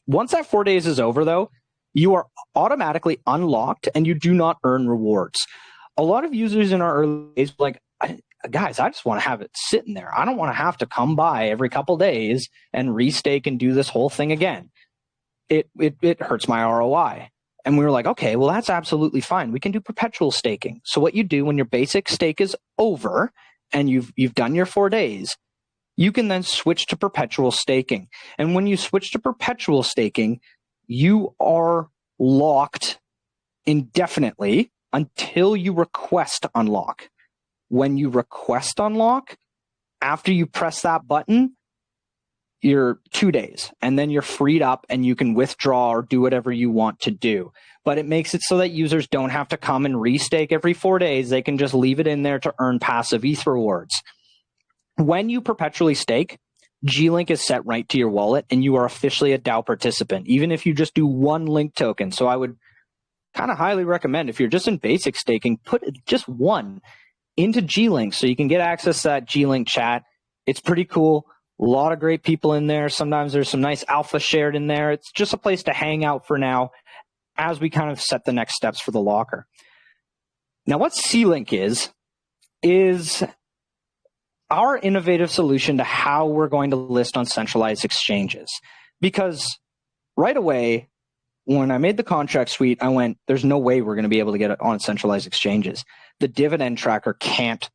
Once that 4 days is over, though, you are automatically unlocked and you do not earn rewards. A lot of users in our early days were like, guys, I just want to have it sitting there. I don't want to have to come by every couple days and restake and do this whole thing again. It hurts my ROI. And we were like, okay, well, that's absolutely fine. We can do perpetual staking. So what you do when your basic stake is over and you've done your 4 days, you can then switch to perpetual staking. And when you switch to perpetual staking, you are locked indefinitely until you request unlock. When you request unlock, after you press that button, you're 2 days, and then you're freed up and you can withdraw or do whatever you want to do. But it makes it so that users don't have to come and restake every 4 days. They can just leave it in there to earn passive ETH rewards. When you perpetually stake, G-Link is set right to your wallet and you are officially a DAO participant, even if you just do one Link token. So I would kind of highly recommend, if you're just in basic staking, put just one into G-Link so you can get access to that G-Link chat. It's pretty cool. A lot of great people in there. Sometimes there's some nice alpha shared in there. It's just a place to hang out for now as we kind of set the next steps for the LocQer. Now, what C-Link is our innovative solution to how we're going to list on centralized exchanges. Because right away, when I made the contract suite, I went, there's no way we're going to be able to get it on centralized exchanges. The dividend tracker can't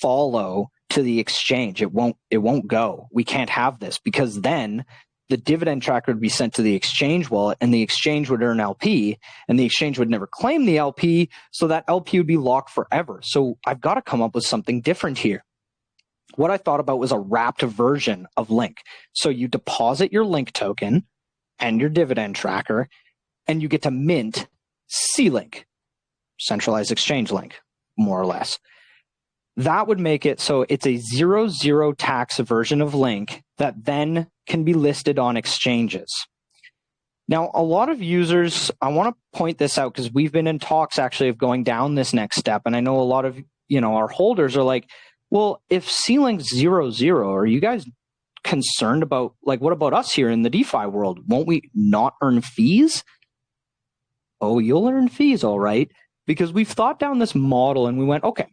follow to the exchange. It won't go. We can't have this, because then the dividend tracker would be sent to the exchange wallet and the exchange would earn LP and the exchange would never claim the LP. So that LP would be locked forever. So I've got to come up with something different here. What I thought about was a wrapped version of Linq. So you deposit your Linq token and your dividend tracker, and you get to mint C-Link, centralized exchange link, more or less. That would make it so it's a 0 tax version of Linq that then can be listed on exchanges. Now, a lot of users, I want to point this out because we've been in talks actually of going down this next step. And I know a lot of, our holders are like, well, if C-Link's 0, are you guys concerned about, like, what about us here in the DeFi world? Won't we not earn fees? Oh, you'll earn fees, all right. Because we've thought down this model and we went, okay,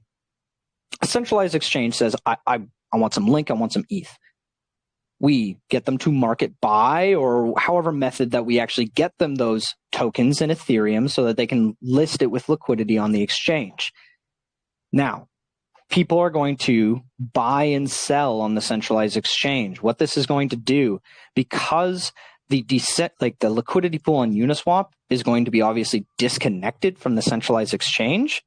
a centralized exchange says, I want some Linq, I want some ETH. We get them to market buy or however method that we actually get them those tokens in Ethereum so that they can list it with liquidity on the exchange. Now, people are going to buy and sell on the centralized exchange. What this is going to do, because the liquidity pool on Uniswap is going to be obviously disconnected from the centralized exchange,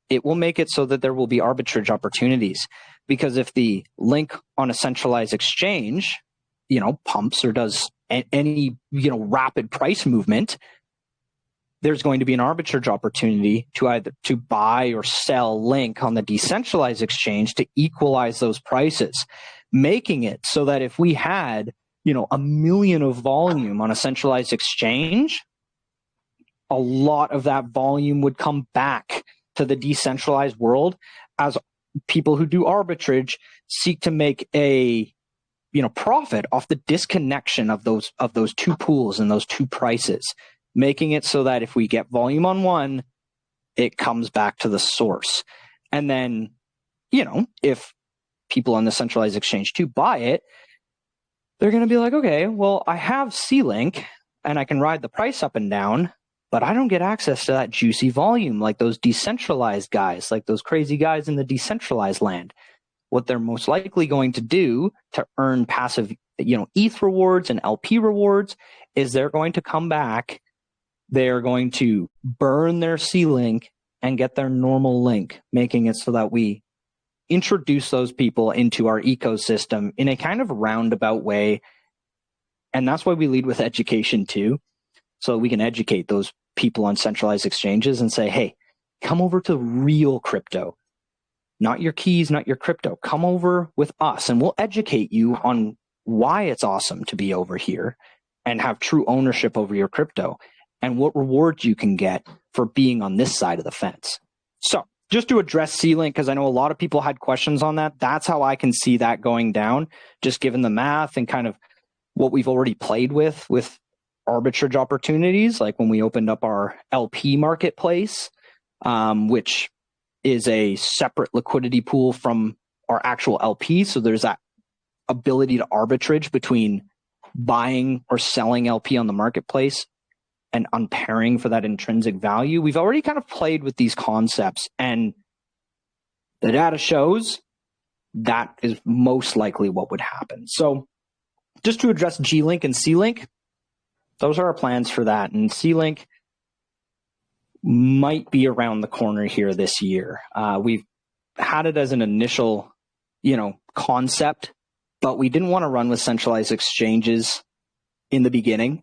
it will make it so that there will be arbitrage opportunities. Because if the link on a centralized exchange, pumps or does any, rapid price movement, there's going to be an arbitrage opportunity to either to buy or sell Linq on the decentralized exchange to equalize those prices, making it so that if we had, 1 million of volume on a centralized exchange, a lot of that volume would come back to the decentralized world as people who do arbitrage seek to make a profit off the disconnection of those two pools and those two prices, making it so that if we get volume on one, it comes back to the source. And then, if people on the centralized exchange too buy it, they're going to be like, okay, well, I have C-Link and I can ride the price up and down, but I don't get access to that juicy volume like those decentralized guys, like those crazy guys in the decentralized land. What they're most likely going to do to earn passive, ETH rewards and LP rewards is they're going to come back. They're going to burn their C-Link and get their normal link, making it so that we introduce those people into our ecosystem in a kind of roundabout way. And that's why we lead with education too. So we can educate those people on centralized exchanges and say, hey, come over to real crypto, not your keys, not your crypto. Come over with us and we'll educate you on why it's awesome to be over here and have true ownership over your crypto and what rewards you can get for being on this side of the fence. So just to address C-Link, because I know a lot of people had questions on that, that's how I can see that going down, just given the math and kind of what we've already played with arbitrage opportunities, like when we opened up our LP marketplace, which is a separate liquidity pool from our actual LP. So there's that ability to arbitrage between buying or selling LP on the marketplace and unpairing for that intrinsic value. We've already kind of played with these concepts, and the data shows that is most likely what would happen. So just to address G-Link and C-Link, those are our plans for that. And C-Link might be around the corner here this year. We've had it as an initial, concept, but we didn't want to run with centralized exchanges in the beginning.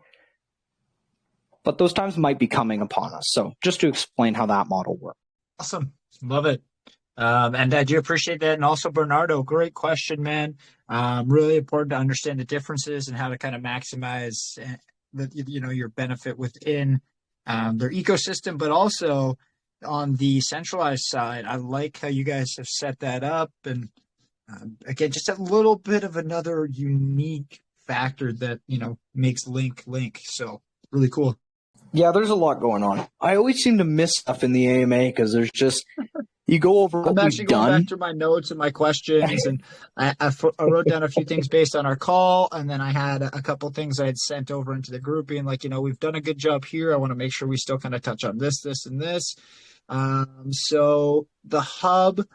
But those times might be coming upon us. So just to explain how that model works. Awesome. Love it. And I do appreciate that. And also, Bernardo, great question, man. Really important to understand the differences and how to kind of maximize your benefit within their ecosystem, but also on the centralized side. I like how you guys have set that up. And again, just a little bit of another unique factor that, makes Linq. So really cool. Yeah, there's a lot going on. I always seem to miss stuff in the AMA because there's just, you go over what I'm actually going back through my notes and my questions, and I wrote down a few things based on our call, and then I had a couple things I had sent over into the group being like, we've done a good job here. I want to make sure we still kind of touch on this, and this. So the hub,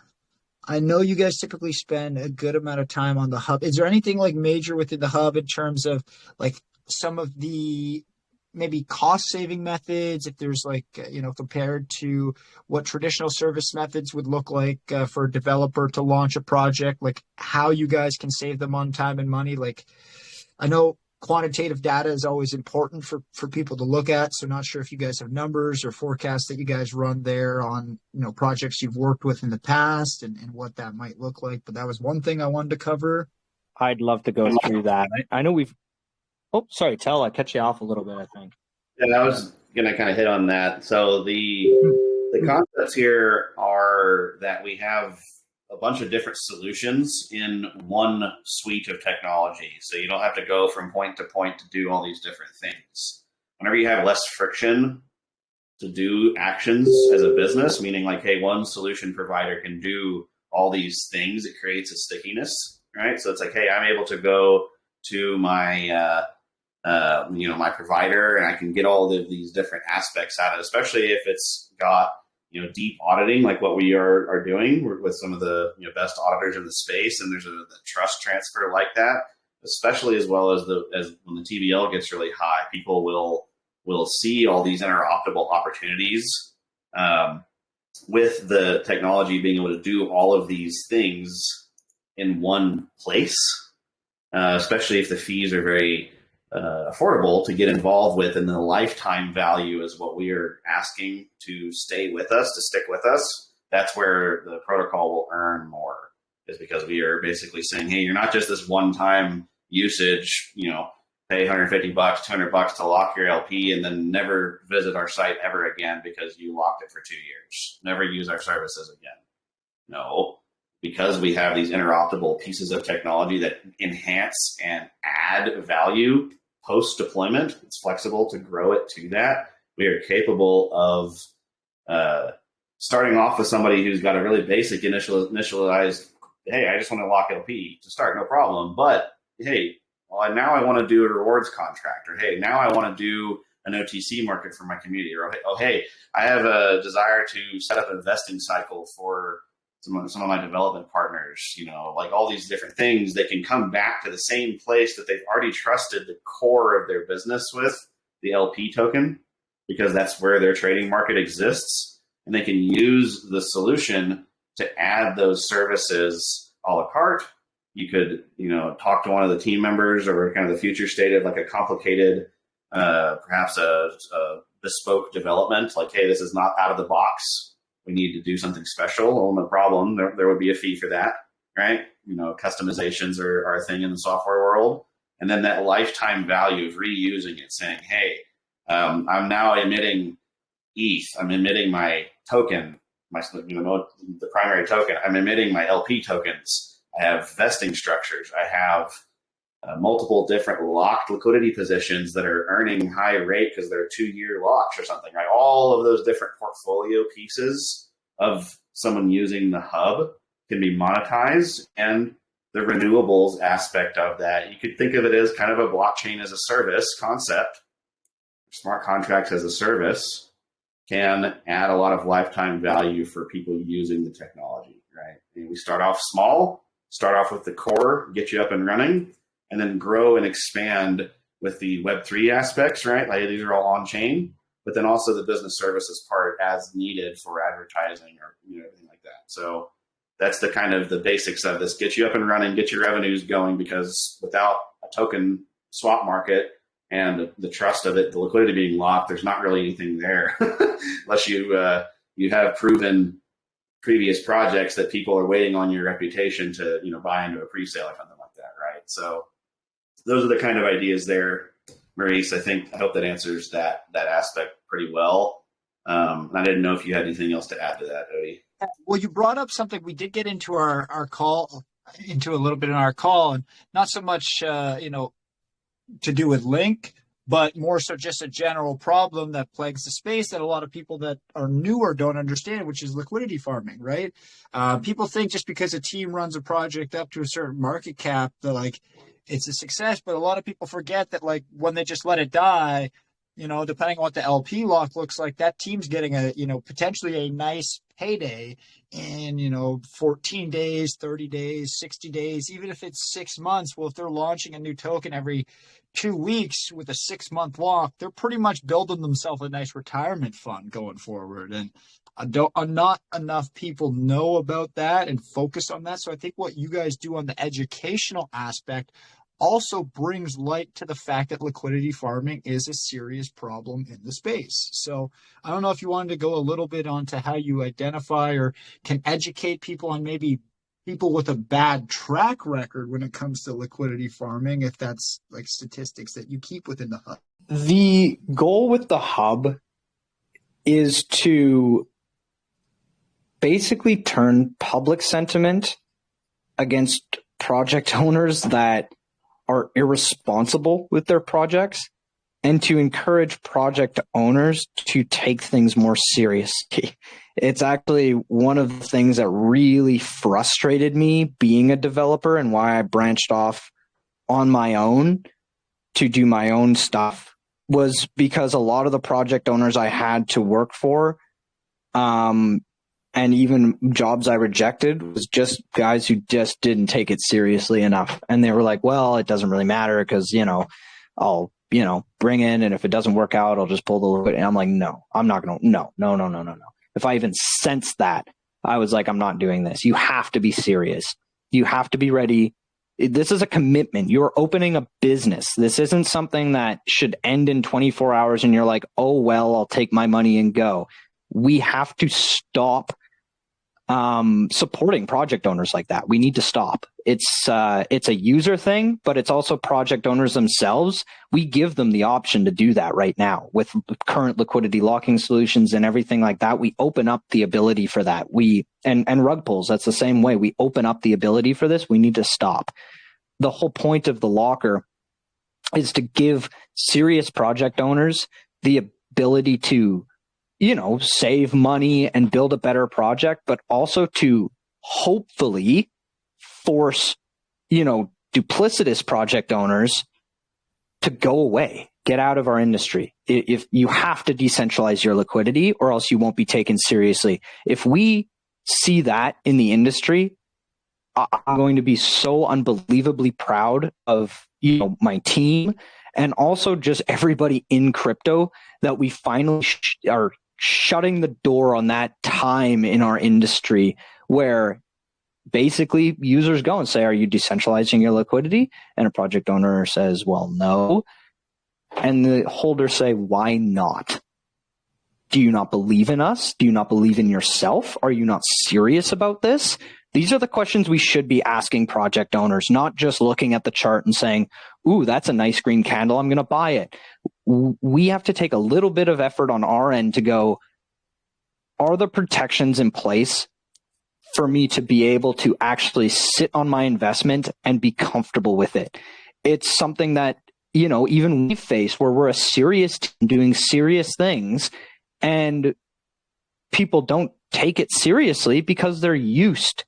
I know you guys typically spend a good amount of time on the hub. Is there anything like major within the hub in terms of like some of the maybe cost saving methods, if there's like, compared to what traditional service methods would look like for a developer to launch a project, like how you guys can save them on time and money? Like, I know quantitative data is always important for people to look at. So not sure if you guys have numbers or forecasts that you guys run there on, projects you've worked with in the past and what that might look like. But that was one thing I wanted to cover. I'd love to go through that. I know we've, oh, sorry, Tell, I cut you off a little bit, I think. Yeah, I was going to kind of hit on that. So the concepts here are that we have a bunch of different solutions in one suite of technology. So you don't have to go from point to point to do all these different things. Whenever you have less friction to do actions as a business, meaning like, hey, one solution provider can do all these things, it creates a stickiness, right? So it's like, hey, I'm able to go to my my provider, and I can get all of these different aspects out of it, especially if it's got deep auditing like what we are doing. We're with some of the best auditors in the space, and there's a trust transfer like that, especially as well as when the TVL gets really high, people will see all these interoperable opportunities with the technology being able to do all of these things in one place, especially if the fees are very affordable to get involved with, and the lifetime value is what we are asking to stay with us, to stick with us. That's where the protocol will earn more, is because we are basically saying, hey, you're not just this one-time usage, pay $150, $200 to lock your LP and then never visit our site ever again because you locked it for 2 years. Never use our services again. No, because we have these interoperable pieces of technology that enhance and add value post-deployment. It's flexible to grow it to that. We are capable of starting off with somebody who's got a really basic initialized, hey, I just want to lock LP to start, no problem. But hey, well, now I want to do a rewards contract, or hey, now I want to do an OTC market for my community, or oh, hey, I have a desire to set up a vesting cycle for some of my development partners, like all these different things. They can come back to the same place that they've already trusted the core of their business with, the LP token, because that's where their trading market exists. And they can use the solution to add those services a la carte. You could, talk to one of the team members, or kind of the future state of like a complicated, perhaps a bespoke development, like, hey, this is not out of the box. We need to do something special. Well, no problem. There would be a fee for that, right? Customizations are a thing in the software world. And then that lifetime value of reusing it, saying, hey, I'm now emitting ETH. I'm emitting my token, the primary token. I'm emitting my LP tokens. I have vesting structures. I have multiple different locked liquidity positions that are earning high rate because they're 2-year locks or something, right? All of those different portfolio pieces of someone using the hub can be monetized, and the renewables aspect of that, you could think of it as kind of a blockchain as a service concept. Smart contracts as a service can add a lot of lifetime value for people using the technology, right? And we start off small, start off with the core, get you up and running, and then grow and expand with the Web3 aspects, right? Like these are all on chain, but then also the business services part as needed for advertising or anything like that. So that's the kind of the basics of this. Get you up and running, get your revenues going, because without a token swap market and the trust of it, the liquidity being locked, there's not really anything there unless you have proven previous projects that people are waiting on your reputation to buy into a pre-sale or something like that, right? So those are the kind of ideas there, Maurice. I hope that answers that aspect pretty well. I didn't know if you had anything else to add to that, Odie. Well, you brought up something we did get into our call, into a little bit in our call, and not so much to do with Linq, but more so just a general problem that plagues the space that a lot of people that are newer don't understand, which is liquidity farming, right? People think just because a team runs a project up to a certain market cap, that it's a success, but a lot of people forget that when they just let it die, depending on what the LP lock looks like, that team's getting potentially a nice payday in, 14 days, 30 days, 60 days, even if it's 6 months. Well, if they're launching a new token every 2 weeks with a 6-month lock, they're pretty much building themselves a nice retirement fund going forward. And not enough people know about that and focus on that. So I think what you guys do on the educational aspect also brings light to the fact that liquidity farming is a serious problem in the space. So I don't know if you wanted to go a little bit onto how you identify or can educate people on maybe people with a bad track record when it comes to liquidity farming, if that's statistics that you keep within the hub. The goal with the hub is to basically turn public sentiment against project owners that are irresponsible with their projects, and to encourage project owners to take things more seriously. It's actually one of the things that really frustrated me being a developer, and why I branched off on my own to do my own stuff, was because a lot of the project owners I had to work for And even jobs I rejected was just guys who just didn't take it seriously enough. And they were like, well, it doesn't really matter because, I'll, bring in, and if it doesn't work out, I'll just pull the liquid. And I'm like, no, I'm not going to, no. If I even sensed that, I was like, I'm not doing this. You have to be serious. You have to be ready. This is a commitment. You're opening a business. This isn't something that should end in 24 hours and you're like, oh, well, I'll take my money and go. We have to stop supporting project owners like that. We need to stop. It's a user thing, but it's also project owners themselves. We give them the option to do that right now with current liquidity locking solutions and everything like that. We open up the ability for that. And rug pulls, that's the same way. We open up the ability for this. We need to stop. The whole point of the LocQer is to give serious project owners the ability to save money and build a better project, but also to hopefully force, duplicitous project owners to go away, get out of our industry. If you have to decentralize your liquidity or else you won't be taken seriously. If we see that in the industry, I'm going to be so unbelievably proud of, my team and also just everybody in crypto that we finally are shutting the door on that time in our industry where basically users go and say, are you decentralizing your liquidity? And a project owner says, well, no. And the holders say, why not? Do you not believe in us? Do you not believe in yourself? Are you not serious about this? These are the questions we should be asking project owners, not just looking at the chart and saying, ooh, that's a nice green candle, I'm going to buy it. We have to take a little bit of effort on our end to go, are the protections in place for me to be able to actually sit on my investment and be comfortable with it? It's something that, even we face where we're a serious team doing serious things and people don't take it seriously because they're used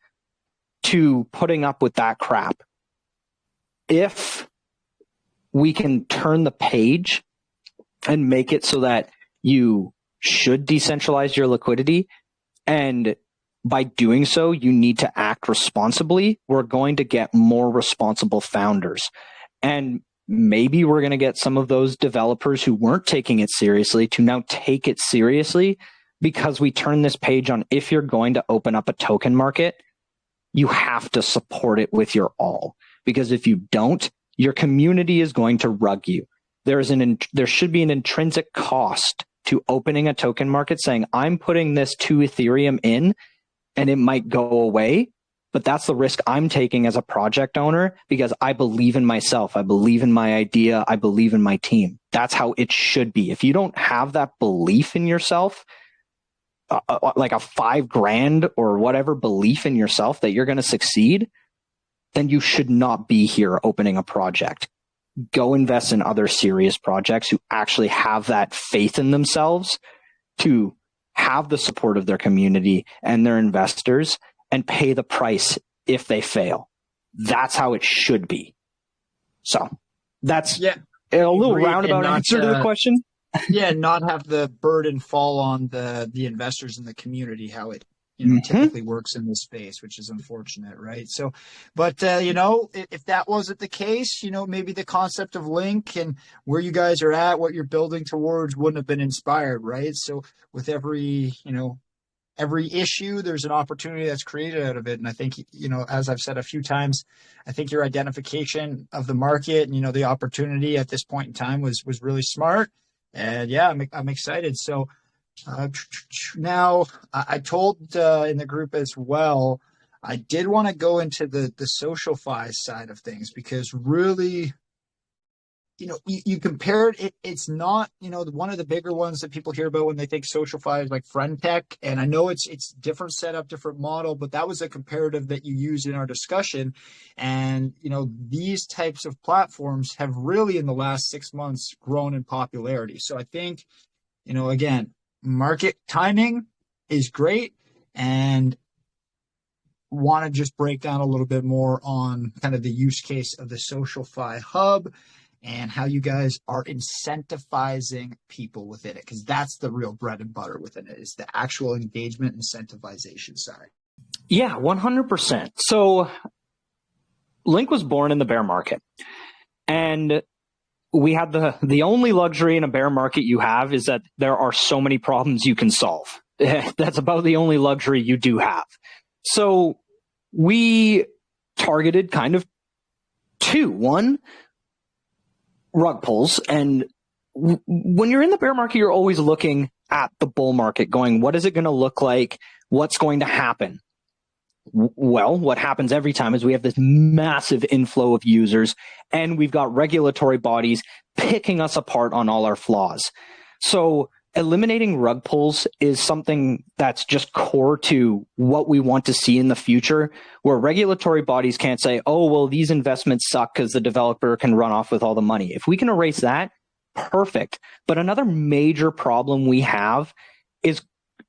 to putting up with that crap. If we can turn the page and make it so that you should decentralize your liquidity, and by doing so, you need to act responsibly, we're going to get more responsible founders. And maybe we're going to get some of those developers who weren't taking it seriously to now take it seriously because we turn this page on. If you're going to open up a token market, you have to support it with your all, because if you don't, your community is going to rug you. There should be an intrinsic cost to opening a token market saying, I'm putting this to Ethereum in and it might go away, but that's the risk I'm taking as a project owner because I believe in myself. I believe in my idea. I believe in my team. That's how it should be. If you don't have that belief in yourself, like a $5,000 or whatever belief in yourself that you're going to succeed, then you should not be here opening a project. Go invest in other serious projects who actually have that faith in themselves to have the support of their community and their investors and pay the price if they fail. That's how it should be. So that's a little roundabout answer to the question. Not have the burden fall on the investors in the community, how it typically works in this space, which is unfortunate, right? So, but if that wasn't the case, maybe the concept of Linq and where you guys are at, what you're building towards, wouldn't have been inspired, right? So, with every issue, there's an opportunity that's created out of it. And I think, as I've said a few times, I think your identification of the market and, the opportunity at this point in time was really smart. And I'm excited. So now I told in the group as well, I did want to go into the social fi side of things because really, you compare it, it's not, one of the bigger ones that people hear about when they think social fi is like friend tech. And I know it's different setup, different model, but that was a comparative that you used in our discussion. And, these types of platforms have really in the last 6 months grown in popularity. So I think, again, market timing is great, and want to just break down a little bit more on kind of the use case of the social fi hub and how you guys are incentivizing people within it, because that's the real bread and butter within it, is the actual engagement incentivization side. Yeah, 100%. So Linq was born in the bear market, and we had the only luxury in a bear market you have is that there are so many problems you can solve. That's about the only luxury you do have. So we targeted kind of two. One, rug pulls. And when you're in the bear market, you're always looking at the bull market going, what is it going to look like? What's going to happen? Well, what happens every time is we have this massive inflow of users, and we've got regulatory bodies picking us apart on all our flaws. So eliminating rug pulls is something that's just core to what we want to see in the future, where regulatory bodies can't say, oh, well, these investments suck because the developer can run off with all the money. If we can erase that, perfect. But another major problem we have is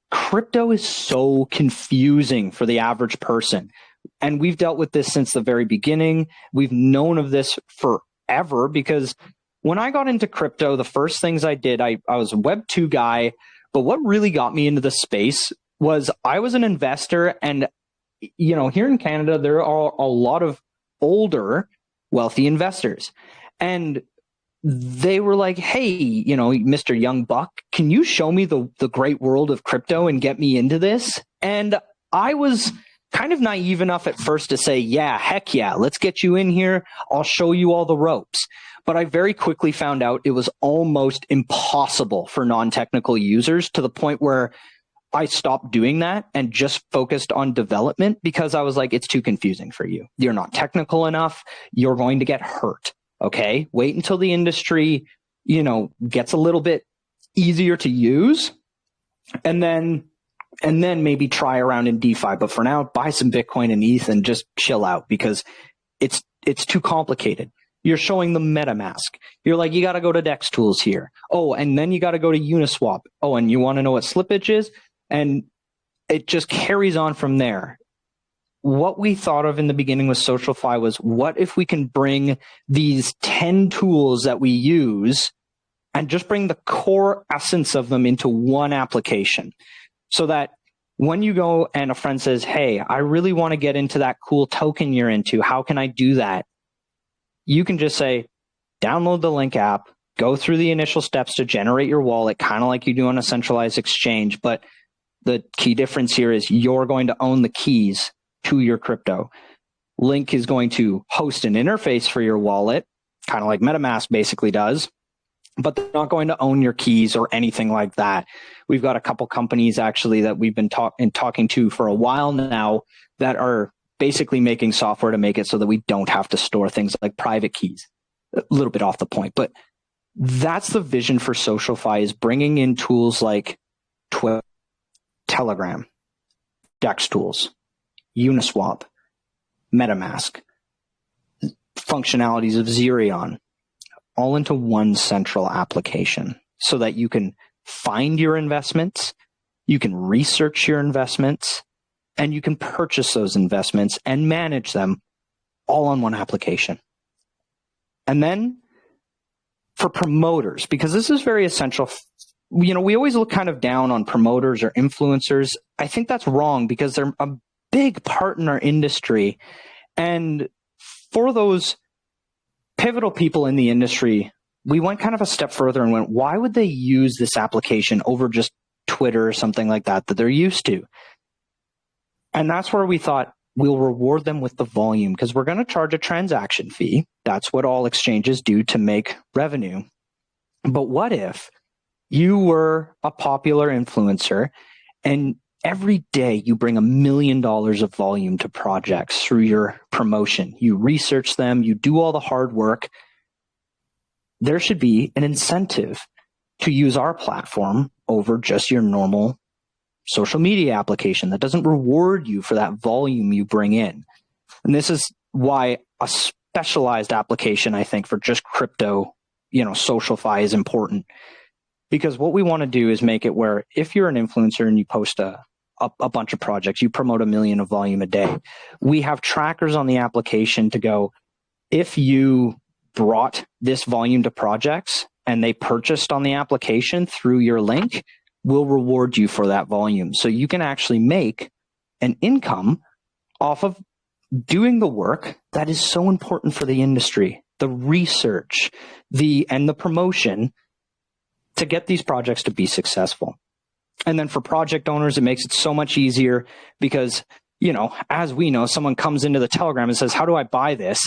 crypto is so confusing for the average person. And we've dealt with this since the very beginning. We've known of this forever, because when I got into crypto, the first things I did, I was a Web 2 guy, but what really got me into the space was I was an investor. And, you know, here in Canada, there are a lot of older, wealthy investors. And they were like, hey, you know, Mr. Young Buck, can you show me the great world of crypto and get me into this? And I was kind of naive enough at first to say, yeah, heck yeah, let's get you in here. I'll show you all the ropes. But I very quickly found out it was almost impossible for non-technical users, to the point where I stopped doing that and just focused on development, because I was like, it's too confusing for you. You're not technical enough. You're going to get hurt. Okay, wait until the industry, you know, gets a little bit easier to use, and then maybe try around in DeFi. But for now, buy some Bitcoin and ETH and just chill out, because it's too complicated. You're showing them MetaMask. You're like, you got to go to Dex Tools here. Oh, and then you got to go to Uniswap. Oh, and you want to know what slippage is? And it just carries on from there. What we thought of in the beginning with SocialFi was, what if we can bring these 10 tools that we use and just bring the core essence of them into one application, so that when you go and a friend says, hey, I really want to get into that cool token you're into, how can I do that? You can just say, download the Linq app, go through the initial steps to generate your wallet, kind of like you do on a centralized exchange. But the key difference here is you're going to own the keys to your crypto. Linq is going to host an interface for your wallet, kind of like MetaMask basically does, but they're not going to own your keys or anything like that. We've got a couple companies actually that we've been talking to for a while now that are basically making software to make it so that we don't have to store things like private keys. A little bit off the point, but that's the vision for SocialFi, is bringing in tools like Twitter, Telegram, Dex Tools, Uniswap, MetaMask, functionalities of Xerion, all into one central application, so that you can find your investments, you can research your investments, and you can purchase those investments and manage them all on one application. And then for promoters, because this is very essential, you know, we always look kind of down on promoters or influencers. I think that's wrong, because they're a big part in our industry. And for those pivotal people in the industry, we went kind of a step further and went, why would they use this application over just Twitter or something like that they're used to? And that's where we thought, we'll reward them with the volume, because we're going to charge a transaction fee. That's what all exchanges do to make revenue. But what if you were a popular influencer and every day you bring $1 million of volume to projects through your promotion? You research them, you do all the hard work. There should be an incentive to use our platform over just your normal social media application that doesn't reward you for that volume you bring in. And this is why a specialized application, I think, for just crypto, you know, SocialFi is important. Because what we want to do is make it where if you're an influencer and you post a bunch of projects, you promote 1 million of volume a day, we have trackers on the application to go, if you brought this volume to projects and they purchased on the application through your link, will reward you for that volume. So you can actually make an income off of doing the work that is so important for the industry, the research, and the promotion to get these projects to be successful. And then for project owners, it makes it so much easier because, as we know, someone comes into the Telegram and says, how do I buy this?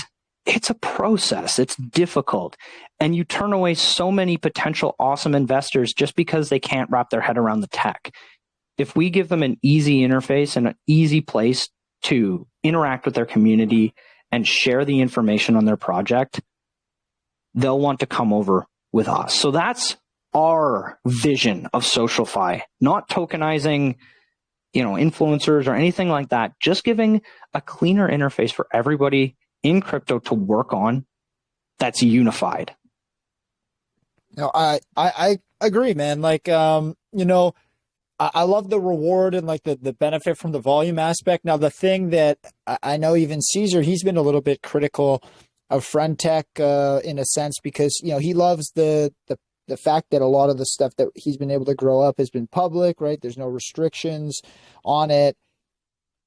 It's a process. It's difficult. And you turn away so many potential awesome investors just because they can't wrap their head around the tech. If we give them an easy interface and an easy place to interact with their community and share the information on their project, they'll want to come over with us. So that's our vision of SocialFi, not tokenizing, influencers or anything like that, just giving a cleaner interface for everybody in crypto to work on that's unified. No, I agree, man. Like, I love the reward and like the benefit from the volume aspect. Now, the thing that I know even Caesar, he's been a little bit critical of Friend Tech in a sense because, he loves the fact that a lot of the stuff that he's been able to grow up has been public, right? There's no restrictions on it.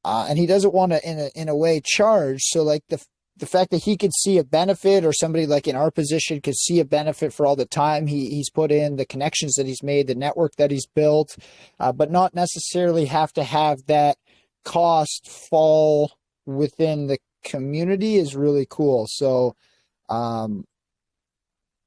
And he doesn't want to, in a way, charge. So like the fact that he could see a benefit, or somebody like in our position could see a benefit for all the time he's put in, the connections that he's made, the network that he's built, but not necessarily have to have that cost fall within the community is really cool. So,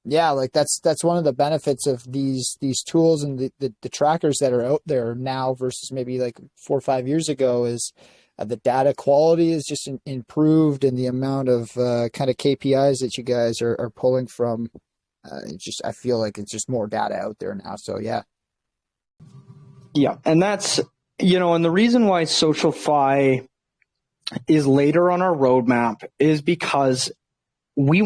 yeah, like that's one of the benefits of these tools and the trackers that are out there now versus maybe like 4 or 5 years ago is the data quality is just improved, and the amount of kind of KPIs that you guys are pulling from, I feel like it's just more data out there now. So yeah. Yeah. And that's, and the reason why SocialFi is later on our roadmap is because we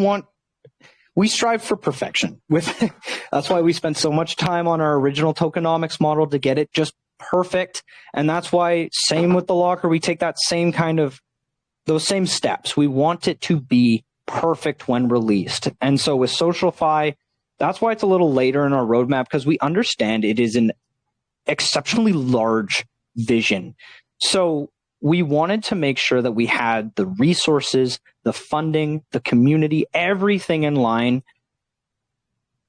strive for perfection. That's why we spent so much time on our original tokenomics model to get it just perfect. And that's why, same with the LocQer, we take that same those same steps. We want it to be perfect when released. And so with SocialFi, that's why it's a little later in our roadmap, because we understand it is an exceptionally large vision. So we wanted to make sure that we had the resources, the funding, the community, everything in line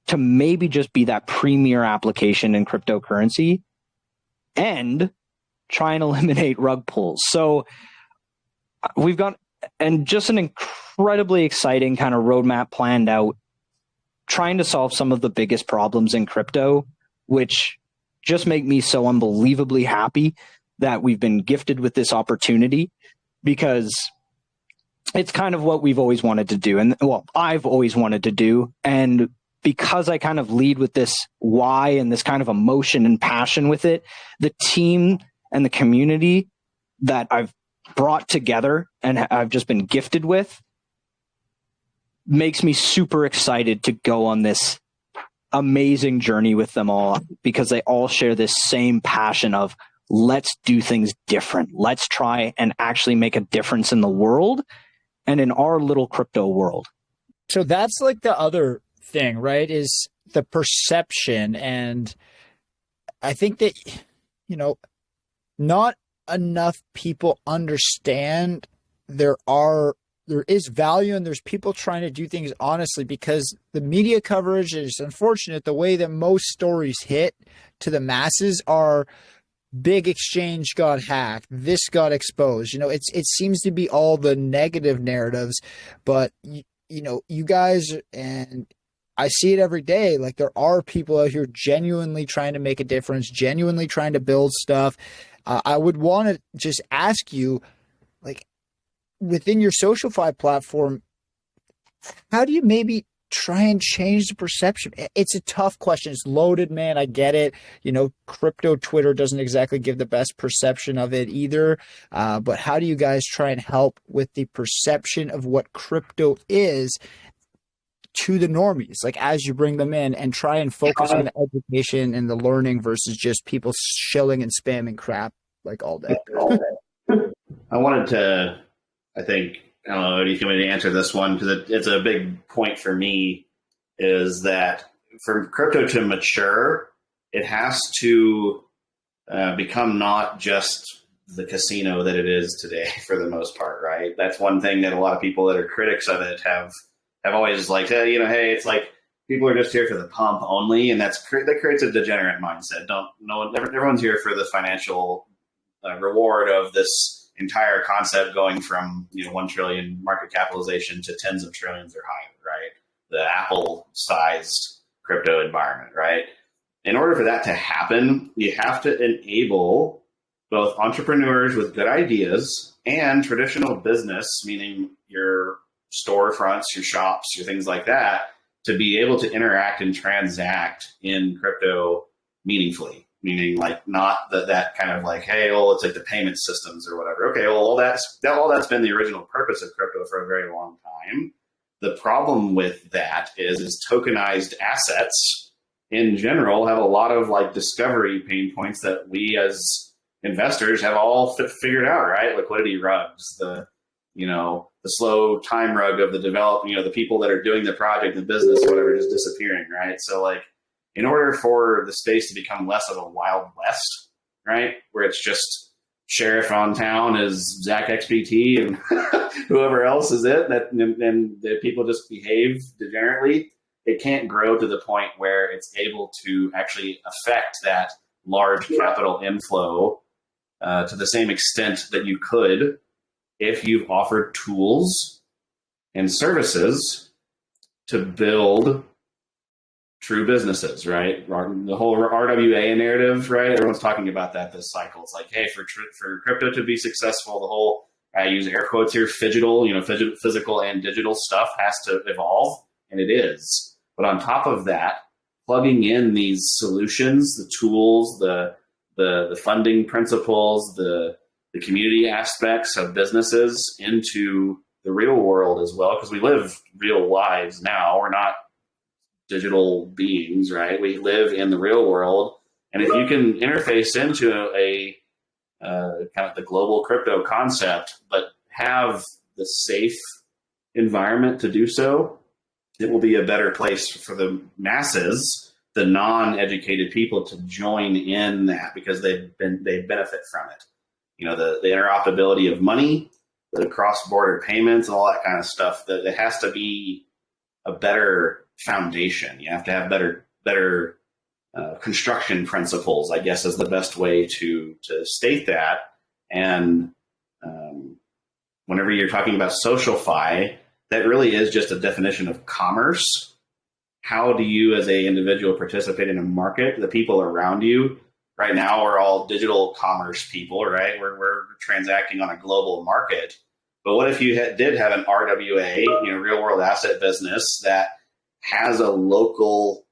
to maybe just be that premier application in cryptocurrency and try and eliminate rug pulls. So we've got just an incredibly exciting kind of roadmap planned out, trying to solve some of the biggest problems in crypto, which just make me so unbelievably happy that we've been gifted with this opportunity, because it's kind of what we've always wanted to do. And I've always wanted to do. And because I kind of lead with this why and this kind of emotion and passion with it, the team and the community that I've brought together and I've just been gifted with makes me super excited to go on this amazing journey with them all, because they all share this same passion of let's do things different. Let's try and actually make a difference in the world and in our little crypto world. So that's like the other thing, right? Is the perception. And I think that, not enough people understand there is value and there's people trying to do things honestly, because the media coverage is unfortunate. The way that most stories hit to the masses are big exchange got hacked, this got exposed. It seems to be all the negative narratives, but you guys, and I see it every day. Like, there are people out here genuinely trying to make a difference, genuinely trying to build stuff. I would want to just ask you, like, within your SocialFi platform, how do you maybe try and change the perception? It's a tough question. It's loaded, man. I get it. Crypto Twitter doesn't exactly give the best perception of it either. But how do you guys try and help with the perception of what crypto is to the normies, like as you bring them in, and try and focus on the education and the learning versus just people shilling and spamming crap like all day? I wanted to, I think, I don't know if you want me to answer this one, because it's a big point for me, is that for crypto to mature, it has to become not just the casino that it is today for the most part, right? That's one thing that a lot of people that are critics of it have always like, hey, it's like people are just here for the pump only, and that creates a degenerate mindset. Everyone's here for the financial reward of this entire concept going from 1 trillion market capitalization to tens of trillions or higher, right? The Apple-sized crypto environment, right? In order for that to happen, you have to enable both entrepreneurs with good ideas and traditional business, meaning your storefronts, your shops, your things like that, to be able to interact and transact in crypto meaningfully. Meaning, like, not that kind of like, hey, well, it's like the payment systems or whatever. Okay, well, all that's been the original purpose of crypto for a very long time. The problem with that is tokenized assets in general have a lot of like discovery pain points that we as investors have all figured out, right? Liquidity rugs, the slow time rug of the the people that are doing the project, the business, whatever, just disappearing, right? So like, in order for the space to become less of a Wild West, right, where it's just sheriff on town is Zach XBT and whoever else is it, and the people just behave degenerately, it can't grow to the point where it's able to actually affect that large capital inflow to the same extent that you could if you've offered tools and services to build true businesses, right? The whole RWA narrative, right? Everyone's talking about that this cycle. It's like, hey, for crypto to be successful, the whole, I use air quotes here, physical and digital stuff has to evolve, and it is. But on top of that, plugging in these solutions, the tools, the funding principles, the community aspects of businesses into the real world as well, because we live real lives now. We're not digital beings, right? We live in the real world. And if you can interface into a kind of the global crypto concept, but have the safe environment to do so, it will be a better place for the masses, the non-educated people, to join in that, because they benefit from it. The interoperability of money, the cross-border payments, and all that kind of stuff. That it has to be a better foundation. You have to have better construction principles, I guess, is the best way to state that. And whenever you're talking about SocialFi, that really is just a definition of commerce. How do you as a individual participate in a market? The people around you, right now, we're all digital commerce people, right? We're transacting on a global market. But what if you did have an RWA, real world asset business that has a local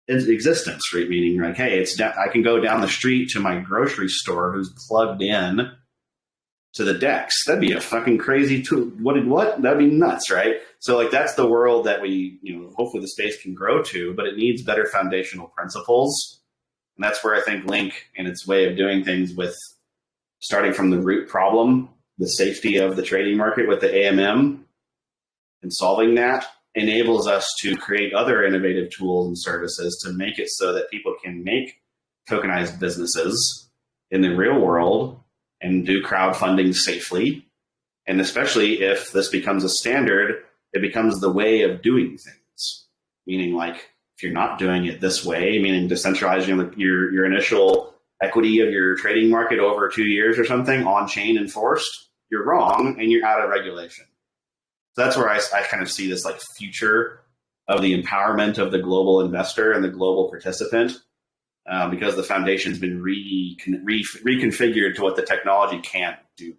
existence, right? Meaning, like, hey, I can go down the street to my grocery store who's plugged in to the DEX. That'd be a fucking crazy tool. What? That'd be nuts, right? So like, that's the world that we, hopefully the space can grow to, but it needs better foundational principles. And that's where I think Linq and its way of doing things, with starting from the root problem, the safety of the trading market with the AMM, and solving that, enables us to create other innovative tools and services to make it so that people can make tokenized businesses in the real world and do crowdfunding safely. And especially if this becomes a standard, it becomes the way of doing things. Meaning, like, if you're not doing it this way, meaning decentralizing your initial equity of your trading market over 2 years or something, on-chain enforced, you're wrong and you're out of regulation. So that's where I kind of see this like future of the empowerment of the global investor and the global participant, because the foundation's been reconfigured to what the technology can't do.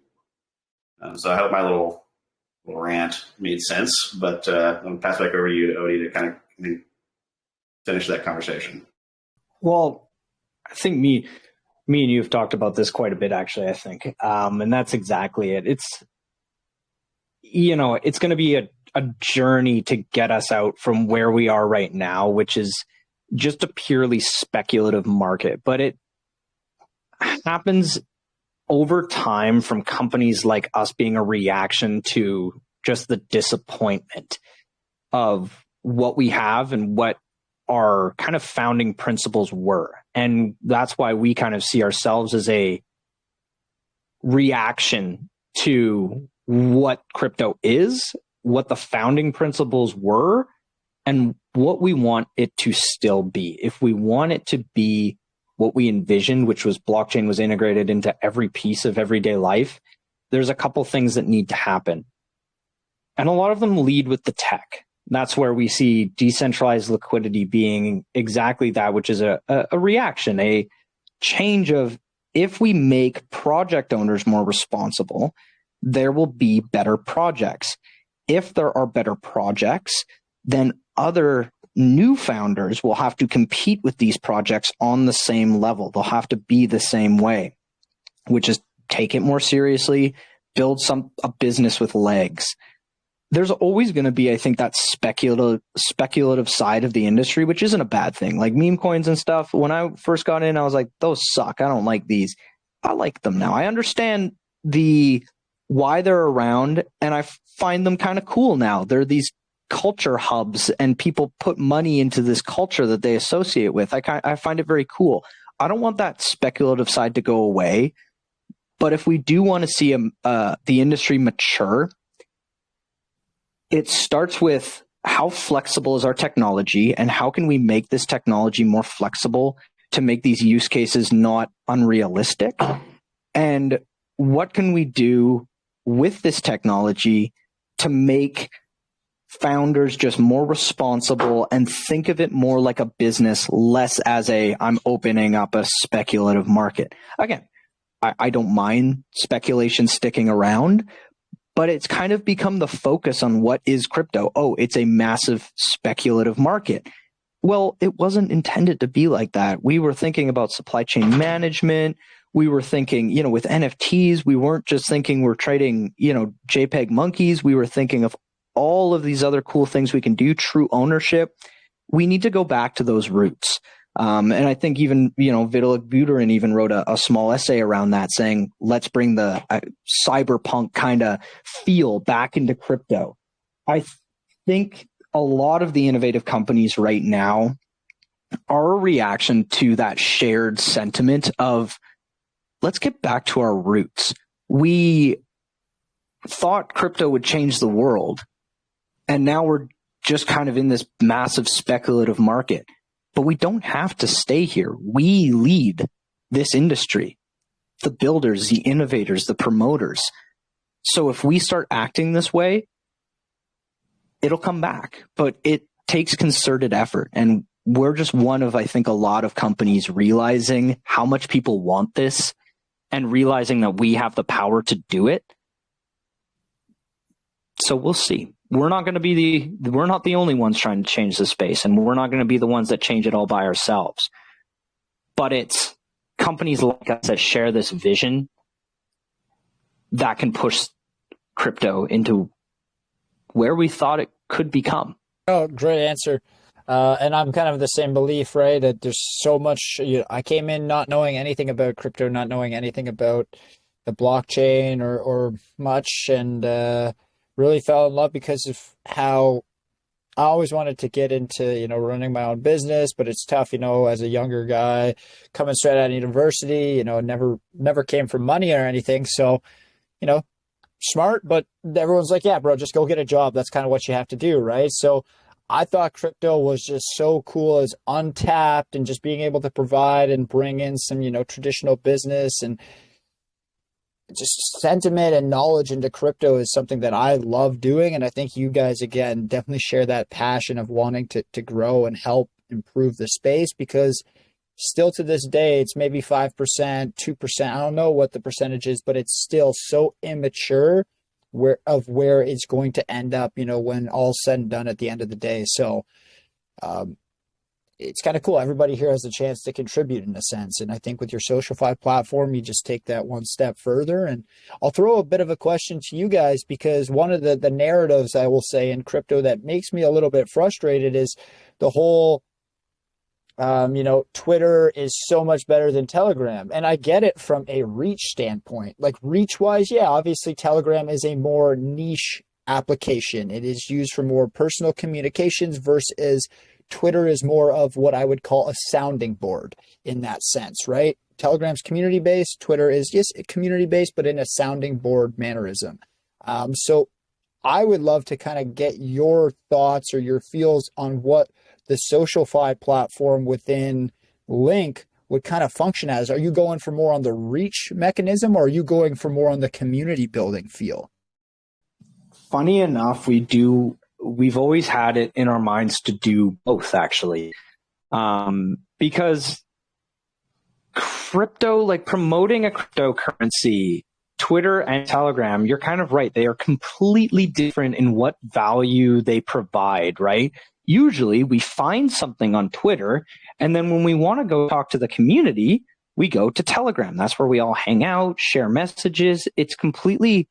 So I hope my little rant made sense, but I'm going to pass back over to you, Odie, to kind of finish that conversation. Well, I think me and you have talked about this quite a bit, actually, I think. And that's exactly it. It's, it's going to be a journey to get us out from where we are right now, which is just a purely speculative market. But it happens over time from companies like us being a reaction to just the disappointment of what we have and what our kind of founding principles were. And that's why we kind of see ourselves as a reaction to what crypto is, what the founding principles were, and what we want it to still be. If we want it to be what we envisioned, which was blockchain was integrated into every piece of everyday life, there's a couple things that need to happen. And a lot of them lead with the tech. That's where we see decentralized liquidity being exactly that, which is a reaction, a change of, if we make project owners more responsible, there will be better projects. If there are better projects, then other new founders will have to compete with these projects on the same level. They'll have to be the same way, which is take it more seriously, build a business with legs. There's always going to be, I think, that speculative side of the industry, which isn't a bad thing. Like meme coins and stuff. When I first got in, I was like, those suck. I don't like these. I like them now. I understand why they're around, and I find them kind of cool now. They're these culture hubs, and people put money into this culture that they associate with. I find it very cool. I don't want that speculative side to go away, but if we do want to see the industry mature, it starts with how flexible is our technology, and how can we make this technology more flexible to make these use cases not unrealistic? And what can we do with this technology to make founders just more responsible and think of it more like a business, less as I'm opening up a speculative market? Again, I don't mind speculation sticking around, but it's kind of become the focus on what is crypto. Oh, it's a massive speculative market. Well, it wasn't intended to be like that. We were thinking about supply chain management. We were thinking, with NFTs, we weren't just thinking we're trading, JPEG monkeys. We were thinking of all of these other cool things we can do, true ownership. We need to go back to those roots. And I think even, Vitalik Buterin even wrote a small essay around that saying, let's bring the cyberpunk kind of feel back into crypto. I think a lot of the innovative companies right now are a reaction to that shared sentiment of, let's get back to our roots. We thought crypto would change the world, and now we're just kind of in this massive speculative market. But we don't have to stay here. We lead this industry, the builders, the innovators, the promoters. So if we start acting this way, it'll come back. But it takes concerted effort. And we're just one of, I think, a lot of companies realizing how much people want this and realizing that we have the power to do it. So we'll see. We're not the only ones trying to change the space, and we're not going to be the ones that change it all by ourselves. But it's companies like us that share this vision that can push crypto into where we thought it could become. Oh, great answer. And I'm kind of the same belief, right? That there's so much, I came in not knowing anything about crypto, not knowing anything about the blockchain or much, and really fell in love because of how I always wanted to get into, running my own business, but it's tough, as a younger guy coming straight out of university, never came from money or anything. So, smart, but everyone's like, yeah, bro, just go get a job. That's kind of what you have to do. Right. So I thought crypto was just so cool as untapped, and just being able to provide and bring in some, traditional business and just sentiment and knowledge into crypto is something that I love doing. And I think you guys, again, definitely share that passion of wanting to grow and help improve the space, because still to this day, it's maybe 5%, 2%. I don't know what the percentage is, but it's still so immature where it's going to end up, when all's said and done at the end of the day. So it's kind of cool. Everybody here has a chance to contribute in a sense. And I think with your SocialFi platform, you just take that one step further. And I'll throw a bit of a question to you guys, because one of the narratives, I will say, in crypto that makes me a little bit frustrated is the whole Twitter is so much better than Telegram. And I get it from a reach standpoint. Like reach wise, yeah, obviously Telegram is a more niche application. It is used for more personal communications versus Twitter is more of what I would call a sounding board in that sense, right? Telegram's community based, Twitter is yes, community based, but in a sounding board mannerism. So I would love to kind of get your thoughts or your feels on what the SocialFi platform within Linq would kind of function as. Are you going for more on the reach mechanism, or are you going for more on the community building feel? Funny enough, we've always had it in our minds to do both, actually. Because crypto, like promoting a cryptocurrency, Twitter and Telegram, you're kind of right. They are completely different in what value they provide, right? Usually we find something on Twitter, and then when we want to go talk to the community, we go to Telegram. That's where we all hang out, share messages. It's completely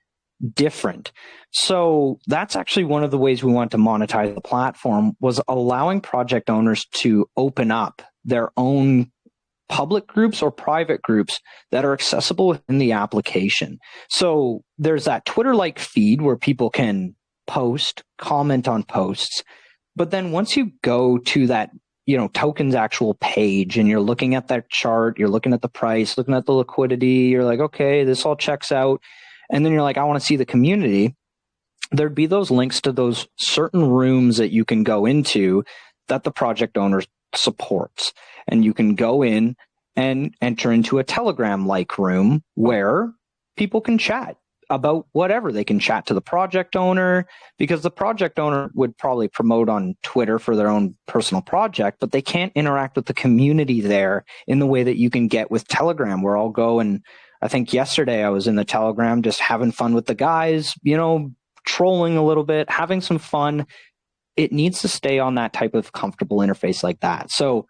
different. So that's actually one of the ways we want to monetize the platform, was allowing project owners to open up their own public groups or private groups that are accessible within the application. So there's that Twitter-like feed where people can post, comment on posts. But then once you go to that, token's actual page and you're looking at that chart, you're looking at the price, looking at the liquidity, you're like, okay, this all checks out. And then you're like, I want to see the community. There'd be those links to those certain rooms that you can go into that the project owner supports. And you can go in and enter into a Telegram-like room where people can chat about whatever. They can chat to the project owner, because the project owner would probably promote on Twitter for their own personal project, but they can't interact with the community there in the way that you can get with Telegram, where I'll go, and I think yesterday I was in the Telegram just having fun with the guys, trolling a little bit, having some fun. It needs to stay on that type of comfortable interface like that. So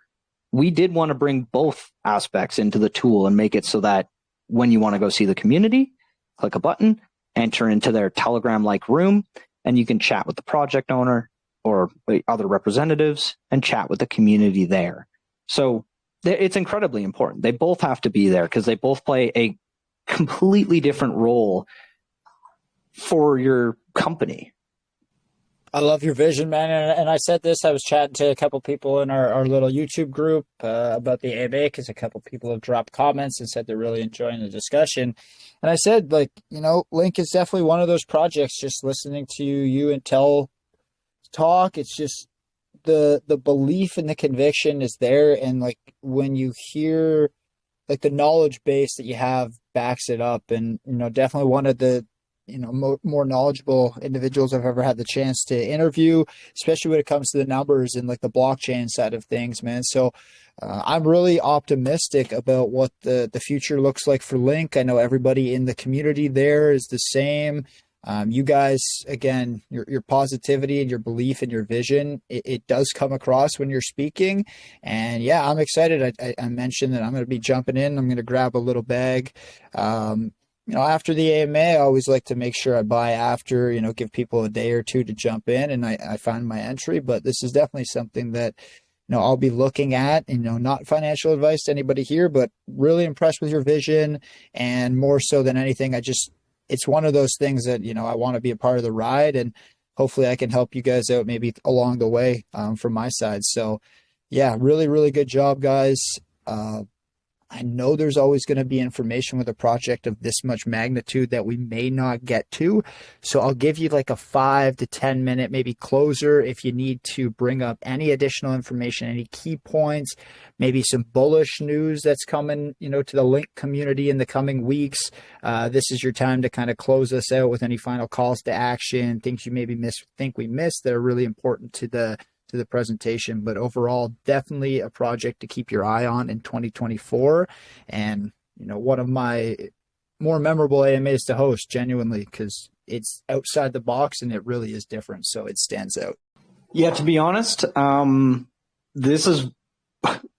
we did want to bring both aspects into the tool and make it so that when you want to go see the community, click a button, enter into their Telegram-like room, and you can chat with the project owner or the other representatives and chat with the community there. So it's incredibly important. They both have to be there because they both play a completely different role for your company. I love your vision, man. And I said this, I was chatting to a couple people in our little YouTube group about the AMA, because a couple people have dropped comments and said they're really enjoying the discussion. And I said, Linq is definitely one of those projects. Just listening to you and Tel talk, it's just the belief and the conviction is there. And when you hear the knowledge base that you have backs it up. And, definitely one of the more knowledgeable individuals I've ever had the chance to interview, especially when it comes to the numbers and the blockchain side of things, man. So I'm really optimistic about what the future looks like for Linq. I know everybody in the community there is the same. You guys, again, your positivity and your belief and your vision, it does come across when you're speaking. And yeah, I'm excited. I mentioned that I'm going to be jumping in. I'm going to grab a little bag. After the AMA, I always like to make sure I buy after, give people a day or two to jump in, and I find my entry. But this is definitely something that, I'll be looking at, not financial advice to anybody here, but really impressed with your vision. And more so than anything, it's one of those things that, I want to be a part of the ride, and hopefully I can help you guys out maybe along the way from my side. So yeah, really, really good job, guys. I know there's always going to be information with a project of this much magnitude that we may not get to. So I'll give you a 5 to 10 minute maybe closer if you need to bring up any additional information, any key points, maybe some bullish news that's coming, to the Linq community in the coming weeks. This is your time to kind of close us out with any final calls to action, things you maybe think we missed that are really important to the presentation. But overall, definitely a project to keep your eye on in 2024. And, one of my more memorable AMAs to host, genuinely, because it's outside the box and it really is different. So it stands out. Yeah, to be honest, this is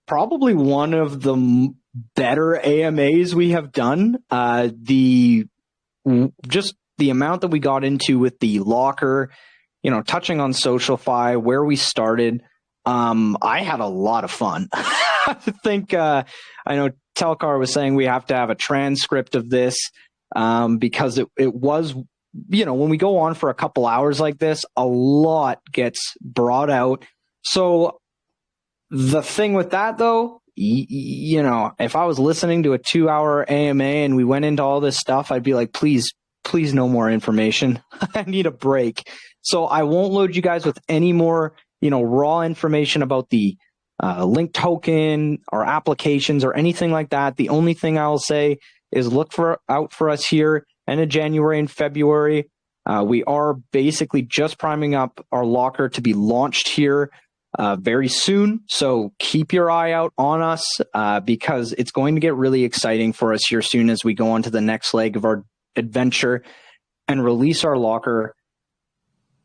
probably one of the better AMAs we have done. Just the amount that we got into with the LocQer, touching on SocialFi, where we started, I had a lot of fun. I think I know Telcar was saying we have to have a transcript of this because it was, when we go on for a couple hours like this, a lot gets brought out. So the thing with that, though, if I was listening to a 2-hour AMA and we went into all this stuff, I'd be like, please, no more information. I need a break. So I won't load you guys with any more, raw information about the Linq token or applications or anything like that. The only thing I'll say is look out for us here end of January and February. We are basically just priming up our LocQer to be launched here very soon. So keep your eye out on us because it's going to get really exciting for us here soon as we go on to the next leg of our adventure and release our LocQer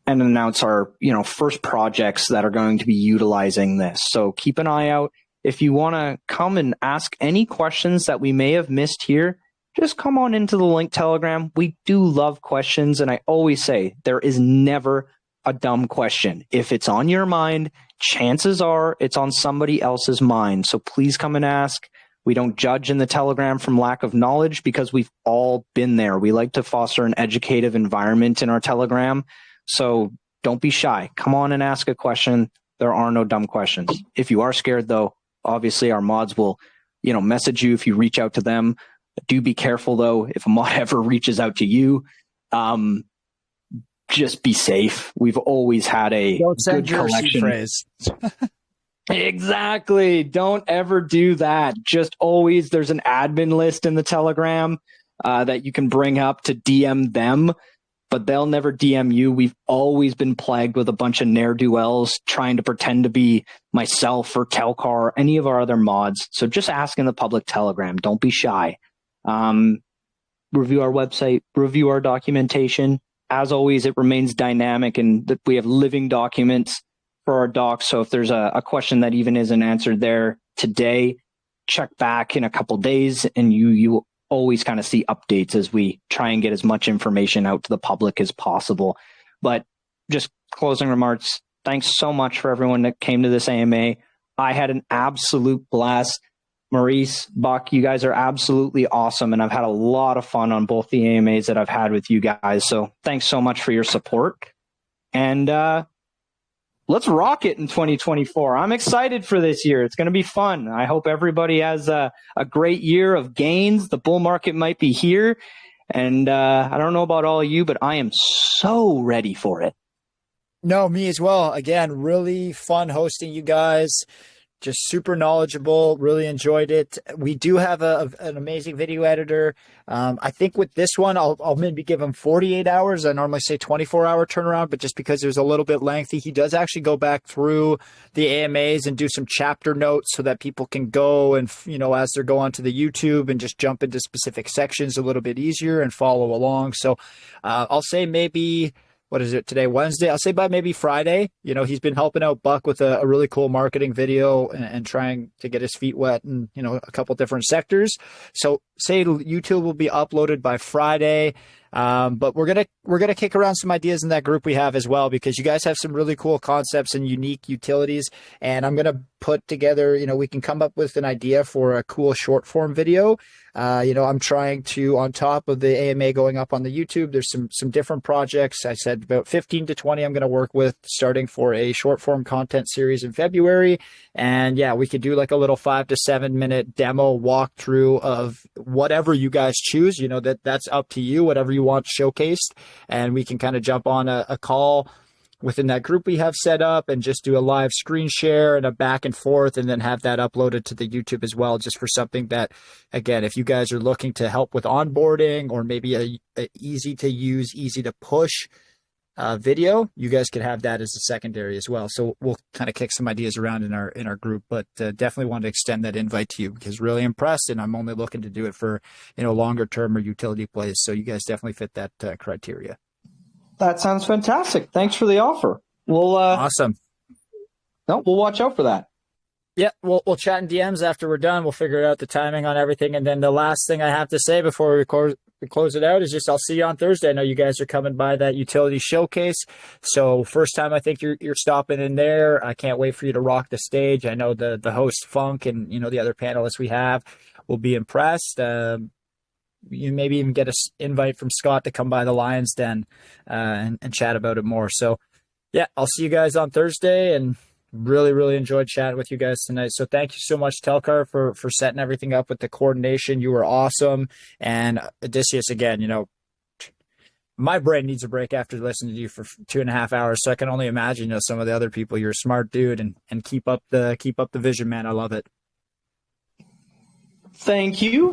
and announce our, first projects that are going to be utilizing this. So keep an eye out. If you want to come and ask any questions that we may have missed here, just come on into the Linq Telegram. We do love questions. And I always say there is never a dumb question. If it's on your mind, chances are it's on somebody else's mind. So please come and ask. We don't judge in the Telegram from lack of knowledge because we've all been there. We like to foster an educative environment in our Telegram. So don't be shy. Come on and ask a question. There are no dumb questions. If you are scared, though, obviously our mods will, message you if you reach out to them. Do be careful, though. If a mod ever reaches out to you, just be safe. We've always had a good collection. Phrase. Exactly. Don't ever do that. Just always, there's an admin list in the Telegram that you can bring up to DM them, but they'll never DM you. We've always been plagued with a bunch of ne'er-do-wells trying to pretend to be myself or Telcar or any of our other mods. So just ask in the public Telegram. Don't be shy. Review our website, review our documentation. As always, it remains dynamic and we have living documents for our docs. So if there's a question that even isn't answered there today, check back in a couple days and you always kind of see updates as we try and get as much information out to the public as possible. But just closing remarks, thanks so much for everyone that came to this AMA. I had an absolute blast. Maurice, Buck, you guys are absolutely awesome. And I've had a lot of fun on both the AMAs that I've had with you guys. So thanks so much for your support. And let's rock it in 2024. I'm excited for this year. It's going to be fun. I hope everybody has a great year of gains. The bull market might be here. And I don't know about all of you, but I am so ready for it. No, me as well. Again, really fun hosting you guys. Just super knowledgeable. Really enjoyed it. We do have an amazing video editor. I think with this one, I'll maybe give him 48 hours. I normally say 24-hour turnaround, but just because it was a little bit lengthy, he does actually go back through the AMAs and do some chapter notes so that people can go and, as they're going to the YouTube and just jump into specific sections a little bit easier and follow along. So I'll say maybe... what is it today? Wednesday. I'll say by maybe Friday. He's been helping out Buck with a really cool marketing video and trying to get his feet wet in, a couple different sectors. So say YouTube will be uploaded by Friday. But we're gonna kick around some ideas in that group we have as well, because you guys have some really cool concepts and unique utilities. And I'm gonna put together, we can come up with an idea for a cool short form video. I'm trying to, on top of the AMA going up on the YouTube, there's some different projects. I said about 15 to 20 I'm going to work with, starting for a short form content series in February. And yeah, we could do like a little 5 to 7 minute demo walkthrough of whatever you guys choose. That's up to you, whatever you want showcased. And we can kind of jump on a call within that group we have set up and just do a live screen share and a back and forth, and then have that uploaded to the YouTube as well, just for something that, again, if you guys are looking to help with onboarding or maybe a easy to use, easy to push video, you guys could have that as a secondary as well. So we'll kind of kick some ideas around in our group, but definitely want to extend that invite to you because really impressed, and I'm only looking to do it for longer term or utility plays. So you guys definitely fit that criteria. That sounds fantastic. Thanks for the offer. We'll awesome. No, we'll watch out for that. Yeah, we'll chat in DMs after we're done. We'll figure out the timing on everything. And then the last thing I have to say before we to close it out is just I'll see you on Thursday. I know you guys are coming by that utility showcase. So first time I think you're stopping in there. I can't wait for you to rock the stage. I know the host Funk and the other panelists we have will be impressed. You maybe even get an invite from Scott to come by the Lions Den and chat about it more. So yeah, I'll see you guys on Thursday, and really enjoyed chatting with you guys tonight. So thank you so much, Telcar, for setting everything up with the coordination. You were awesome. And Odysseus, again, my brain needs a break after listening to you for 2.5 hours. So I can only imagine, some of the other people. You're a smart dude, and keep up the vision, man. I love it. Thank you.